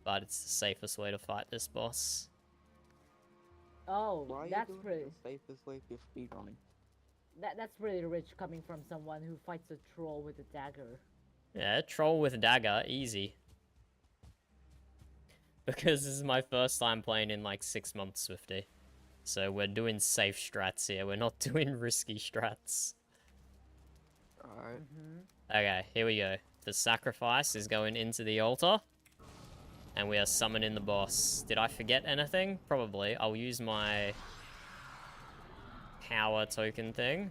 But it's the safest way to fight this boss. Oh, Why are you that's doing pretty. the safest way if you're speedrunning? That's pretty rich coming from someone who fights a troll with a dagger. Yeah, troll with dagger, easy. Because this is my first time playing in like 6 months, Swifty. So we're doing safe strats here, we're not doing risky strats. Alright. Okay, here we go. The sacrifice is going into the altar. And we are summoning the boss. Did I forget anything? Probably. I'll use my power token thing.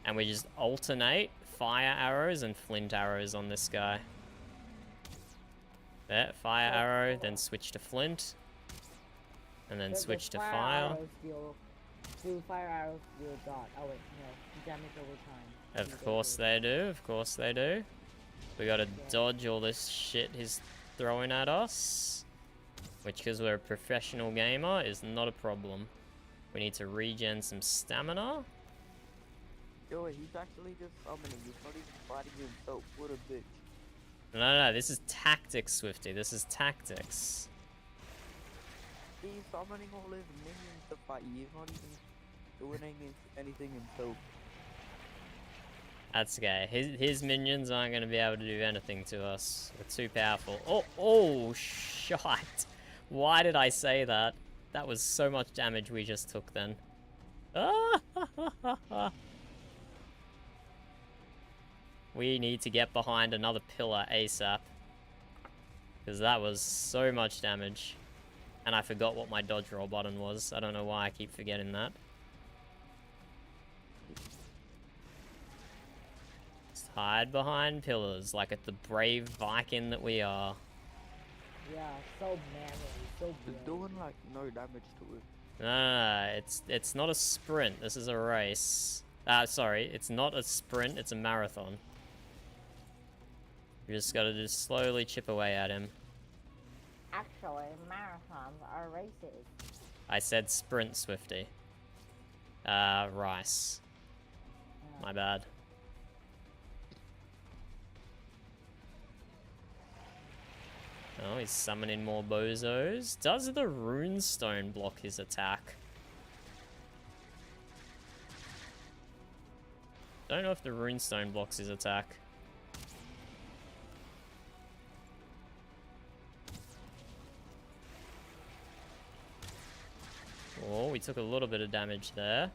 And we just alternate fire arrows and flint arrows on this guy. There, fire arrow, then switch to flint. And then The switch to fire fire. Arrows do fire arrows deal dot? Oh wait, no, damage over time. Of course they do, of course they do. We gotta dodge all this shit he's throwing at us. Which, because we're a professional gamer, is not a problem. We need to regen some stamina. Yo, he's actually just summoning. He's not even fighting himself. What a bitch. No, this is tactics, Swifty. This is tactics. He's summoning all his minions to fight you. He's not even doing anything himself. That's okay. His minions aren't going to be able to do anything to us. We're too powerful. Oh, shite. Why did I say that? That was so much damage we just took then. We need to get behind another pillar ASAP. Because that was so much damage. And I forgot what my dodge roll button was. I don't know why I keep forgetting that. Just hide behind pillars like at the brave Viking that we are. Yeah, so manly, so It's brave. doing like no damage to it. No, it's not a sprint. This is a race. Sorry, it's not a sprint. It's a marathon. You just gotta just slowly chip away at him. Actually, marathons are races. I said sprint, Swifty. Rice. My bad. Oh, he's summoning more bozos. Does the runestone block his attack? Don't know if the runestone blocks his attack. Oh, we took a little bit of damage there.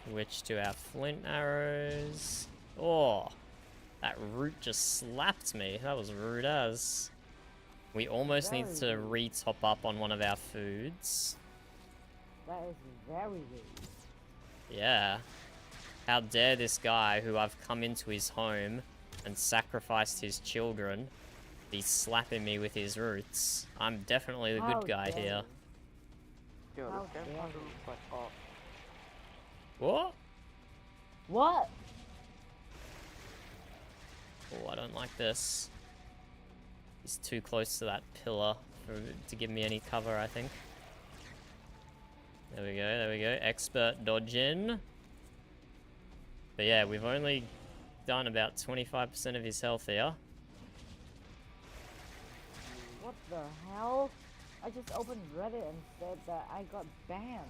Switch to our flint arrows. Oh, that root just slapped me. That was rude as. We almost need Very to rude. re-top up on one of our foods. That is very rude. Yeah. How dare this guy who I've come into his home and sacrificed his children be slapping me with his roots. I'm definitely the How good guy dare here. you. Yo, How this game dare kinda you. looks like art. What? What? Oh, I don't like this. He's too close to that pillar to give me any cover, I think. There we go, there we go. Expert dodging. But yeah, we've only done about 25% of his health here. What the hell? I just opened Reddit and said that I got banned.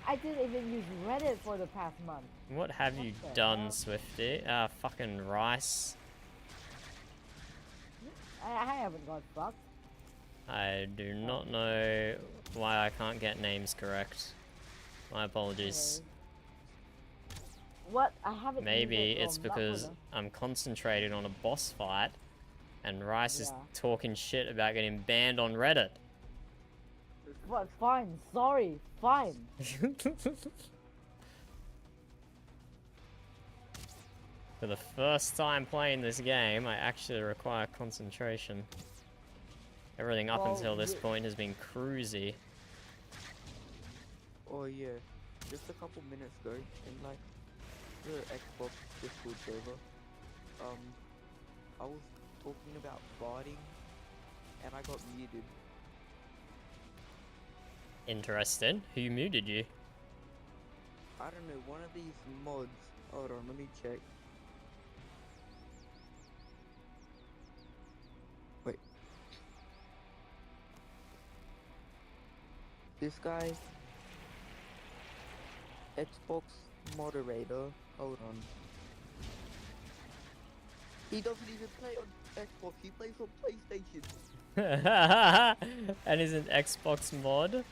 I didn't even use Reddit for the past month. What have What you the done, hell? Swifty? Ah, fucking rice. I haven't got fucked. I do not know why I can't get names correct. My apologies. Okay. What? I haven't. Maybe used it, it's well, not for because the- I'm concentrating on a boss fight and Rice is Yeah. talking shit about getting banned on Reddit. What? Fine. Sorry. Fine. For the first time playing this game, I actually require concentration. Everything up Well, until this you- point has been cruisy. Oh yeah, just a couple minutes ago in like the Xbox Discord server, I was talking about farting and I got muted. Interesting. Who muted you? I don't know, one of these mods. Hold on, let me check. Wait. This guy, Xbox moderator. Hold on. He doesn't even play on Xbox. He plays on PlayStation. And is an Xbox mod?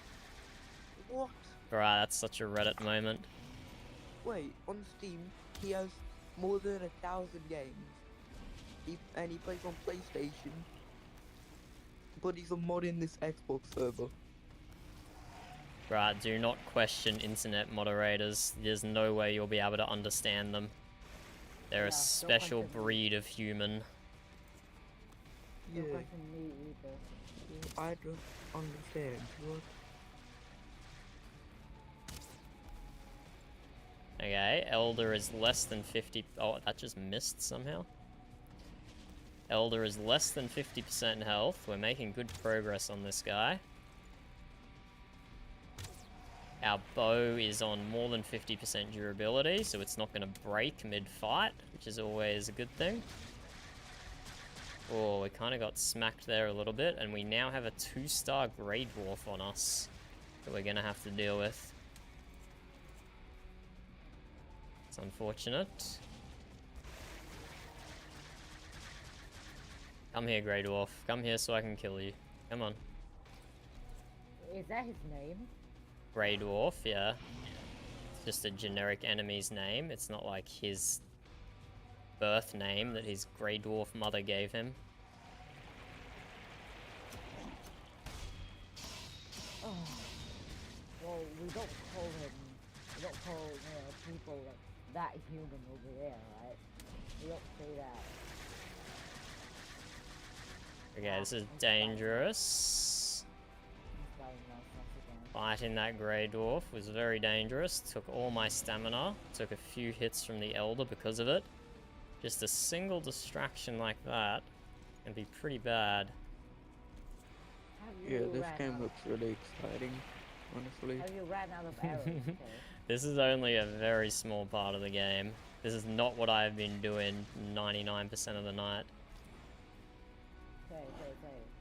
What? Bruh, that's such a Reddit moment. Wait, on Steam, he has more than 1,000 games. And he plays on PlayStation. But he's a mod in this Xbox server. Bruh, do not question internet moderators. There's no way you'll be able to understand them. They're Yeah, a don't special question me. breed of human. Yeah, Don't question me either. I don't understand. What? Okay, Elder is less than 50... Oh, that just missed somehow. Elder is less than 50% health. We're making good progress on this guy. Our bow is on more than 50% durability, so it's not going to break mid-fight, which is always a good thing. Oh, we kind of got smacked there a little bit, and we now have a 2-star Grey Dwarf on us that we're going to have to deal with. It's unfortunate. Come here, Grey Dwarf. Come here so I can kill you. Come on. Is that his name? Grey Dwarf, yeah. It's just a generic enemy's name. It's not like his birth name that his Grey Dwarf mother gave him. Oh. Well, we don't call him. We don't call people like that human over there, right? We don't say that. Okay, this is dangerous. He's dying now, once again. Fighting that Grey Dwarf was very dangerous. Took all my stamina. Took a few hits from the Elder because of it. Just a single distraction like that can be pretty bad. Have Yeah, you this ran game out- looks really exciting, honestly. Have you ran out of arrows? Okay. This is only a very small part of the game. This is not what I've been doing 99% of the night. Okay.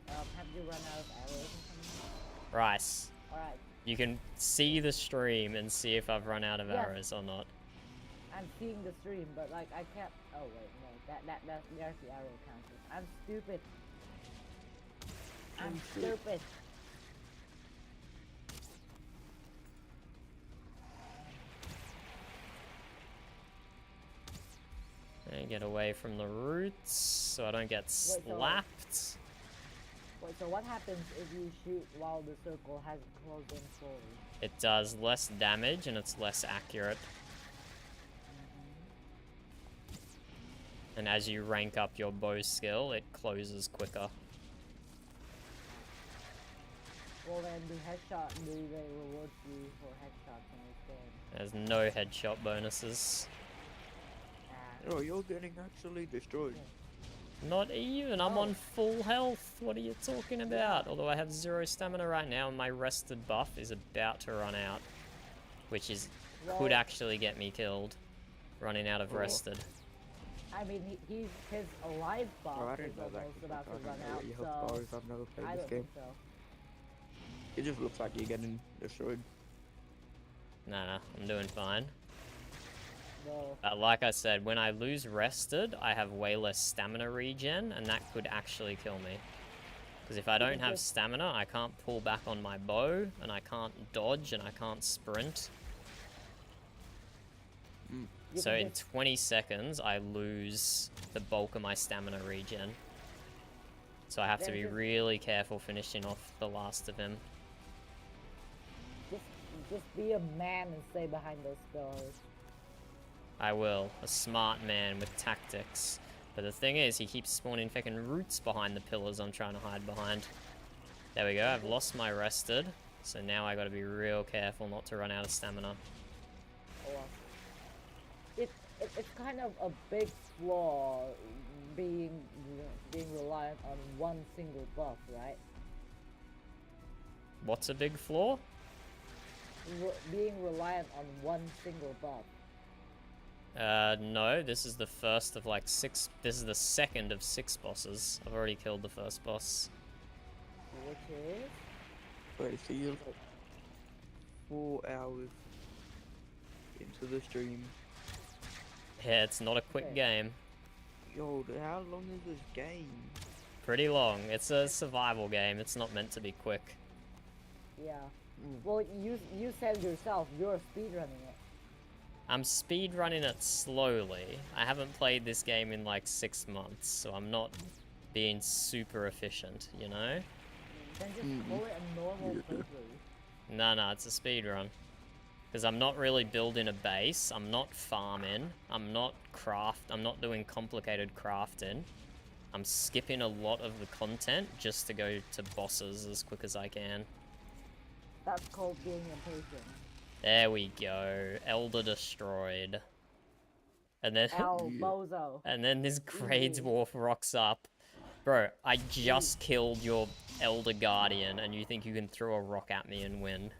Have you run out of arrows or something? Rice, Alright, you can see the stream and see if I've run out of Yes. arrows or not. I'm seeing the stream, but like I can't. Oh wait, no, that's there's the arrow counter. I'm stupid. I'm stupid. me get away from the roots so I don't get so- slapped. Wait, so what happens if you shoot while the circle hasn't closed in fully? It does less damage and it's less accurate. And as you rank up your bow skill, it closes quicker. Well then, the headshot, do they reward you for headshots in this game? There's no headshot bonuses. Oh, you're getting actually destroyed. Not even, I'm Oh. on full health. What are you talking about? Although I have 0 stamina right now and my rested buff is about to run out. Which is could Well- actually get me killed. Running out of Oh. rested. I mean, his alive buff Oh, I is didn't know that. almost about to I don't run know out, what your health bar so is. I've never played I this don't game. think so. It just looks like you're getting destroyed. Nah, I'm doing fine. Well, But like I said, when I lose rested, I have way less stamina regen, and that could actually kill me. Because if I don't have stamina, I can't pull back on my bow, and I can't dodge, and I can't sprint. you So can in 20 seconds, I lose the bulk of my stamina regen. So I have to Then be just- really careful finishing off the last of him. just be a man and stay behind those pillars. I will. A smart man with tactics. But the thing is, he keeps spawning fucking roots behind the pillars I'm trying to hide behind. There we go, I've lost my rested. So now I gotta be real careful not to run out of stamina. Or it's kind of a big flaw being reliant on one single buff, right? What's a big flaw? Being reliant on one single buff. No, this is the first of like 6. This is the second of 6 bosses. I've already killed the first boss. Which is? Wait, so you're like 4 hours into the stream. Yeah, it's not a quick Okay. game. Yo, how long is this game? Pretty long. It's a survival game. It's not meant to be quick. Yeah. Mm. Well, you said yourself you're speedrunning it. I'm speedrunning it slowly. I haven't played this game in like 6 months, so I'm not being super efficient, you know? Then just Mhm. call it a normal playthrough. No, it's a speedrun. Because I'm not really building a base, I'm not farming, I'm not doing complicated crafting. I'm skipping a lot of the content just to go to bosses as quick as I can. That's called being impatient. There we go. Elder destroyed. And then El Bozo. and then this Grades Dwarf rocks up. Bro, I just killed your Elder Guardian and you think you can throw a rock at me and win.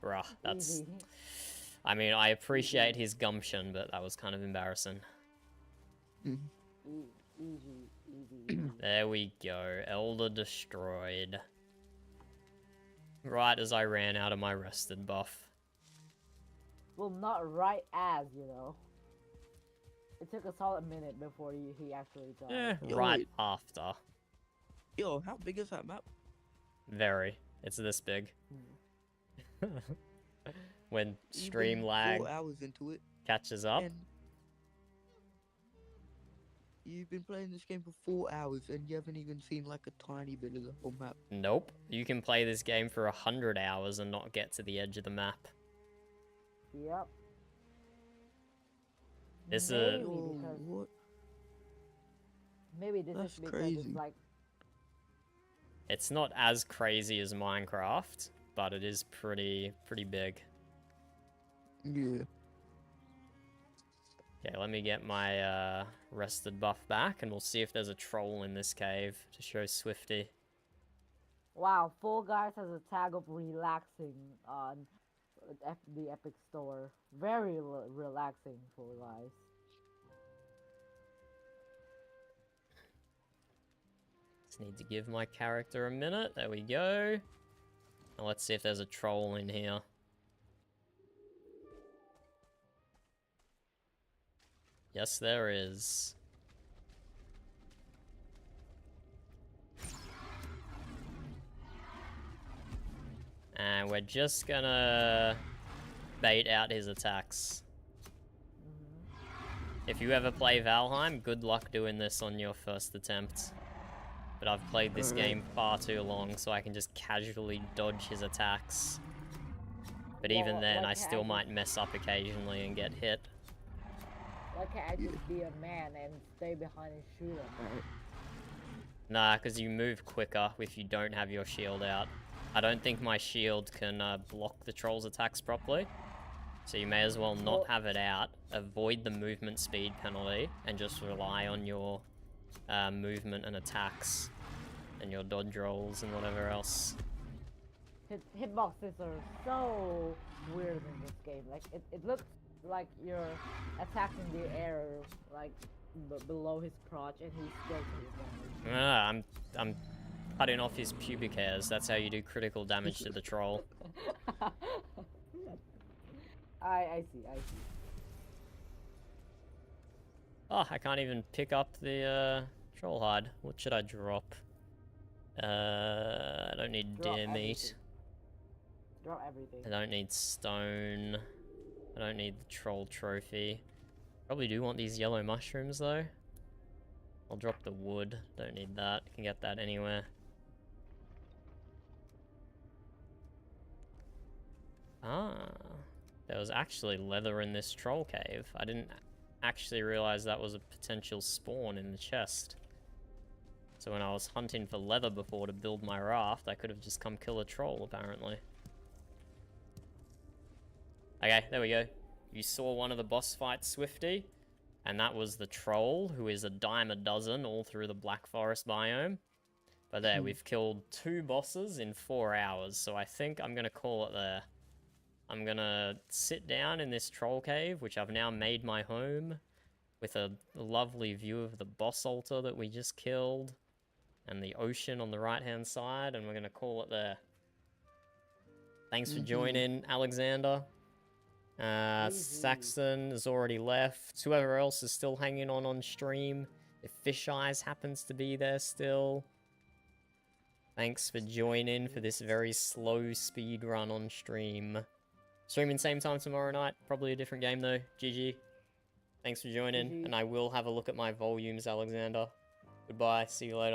Bruh, that's... Easy. I mean, I appreciate his gumption, but that was kind of embarrassing. Easy. There we go. Elder destroyed. Right as I ran out of my rested buff. Well, not right as, you know. It took a solid minute before he actually died. Eh, Yo, right wait. after. Yo, how big is that map? Very. It's this big. When You've stream been lag 4 hours into it, catches up. and you've been playing this game for 4 hours, and you haven't even seen like a tiny bit of the whole map. Nope. You can play this game for 100 hours and not get to the edge of the map. Yep. This maybe is Yo, because what? maybe this That's is because crazy. it's like it's not as crazy as Minecraft, but it is pretty big. Yeah. Okay, let me get my rested buff back and we'll see if there's a troll in this cave to show Swifty. wow. Fall Guys has a tag of relaxing on the Epic Store. Very relaxing, Fall Guys. Just need to give my character a minute. There we go. Now let's see if there's a troll in here. Yes, there is. And we're just gonna bait out his attacks. If you ever play Valheim, good luck doing this on your first attempt. But I've played this game far too long, so I can just casually dodge his attacks. But even Well, then, why I can't still I might mess up occasionally and get hit. Why can't I just be a man and stay behind and shoot him? Nah, because you move quicker if you don't have your shield out. I don't think my shield can block the troll's attacks properly. So you may as well not have it out, avoid the movement speed penalty, and just rely on your movement and attacks, and your dodge rolls and whatever else. Hitboxes are so weird in this game. Like, it looks like you're attacking the air, like, below his crotch, and he's still taking damage. I'm cutting off his pubic hairs. That's how you do critical damage to the troll. I see. Oh, I can't even pick up the troll hide. What should I drop? I don't need Drop deer meat. everything. Drop everything. I don't need stone. I don't need the troll trophy. Probably do want these yellow mushrooms though. I'll drop the wood. Don't need that. Can get that anywhere. Ah, there was actually leather in this troll cave. I didn't actually realize that was a potential spawn in the chest. So when I was hunting for leather before to build my raft, I could have just come kill a troll, apparently. Okay, there we go. You saw one of the boss fights, Swifty, and that was the troll, who is a dime a dozen all through the Black Forest biome. But there, we've killed 2 bosses in 4 hours, so I think I'm gonna call it there. I'm gonna sit down in this troll cave, which I've now made my home, with a lovely view of the boss altar that we just killed, and the ocean on the right-hand side, and we're gonna call it there. Thanks for joining, Alexander. Saxon has already left. Whoever else is still hanging on stream. If Fish Eyes happens to be there still. Thanks for joining for this very slow speed run on stream. Streaming same time tomorrow night. Probably a different game though. GG. Thanks for joining. GG. And I will have a look at my volumes, Alexander. Goodbye. See you later.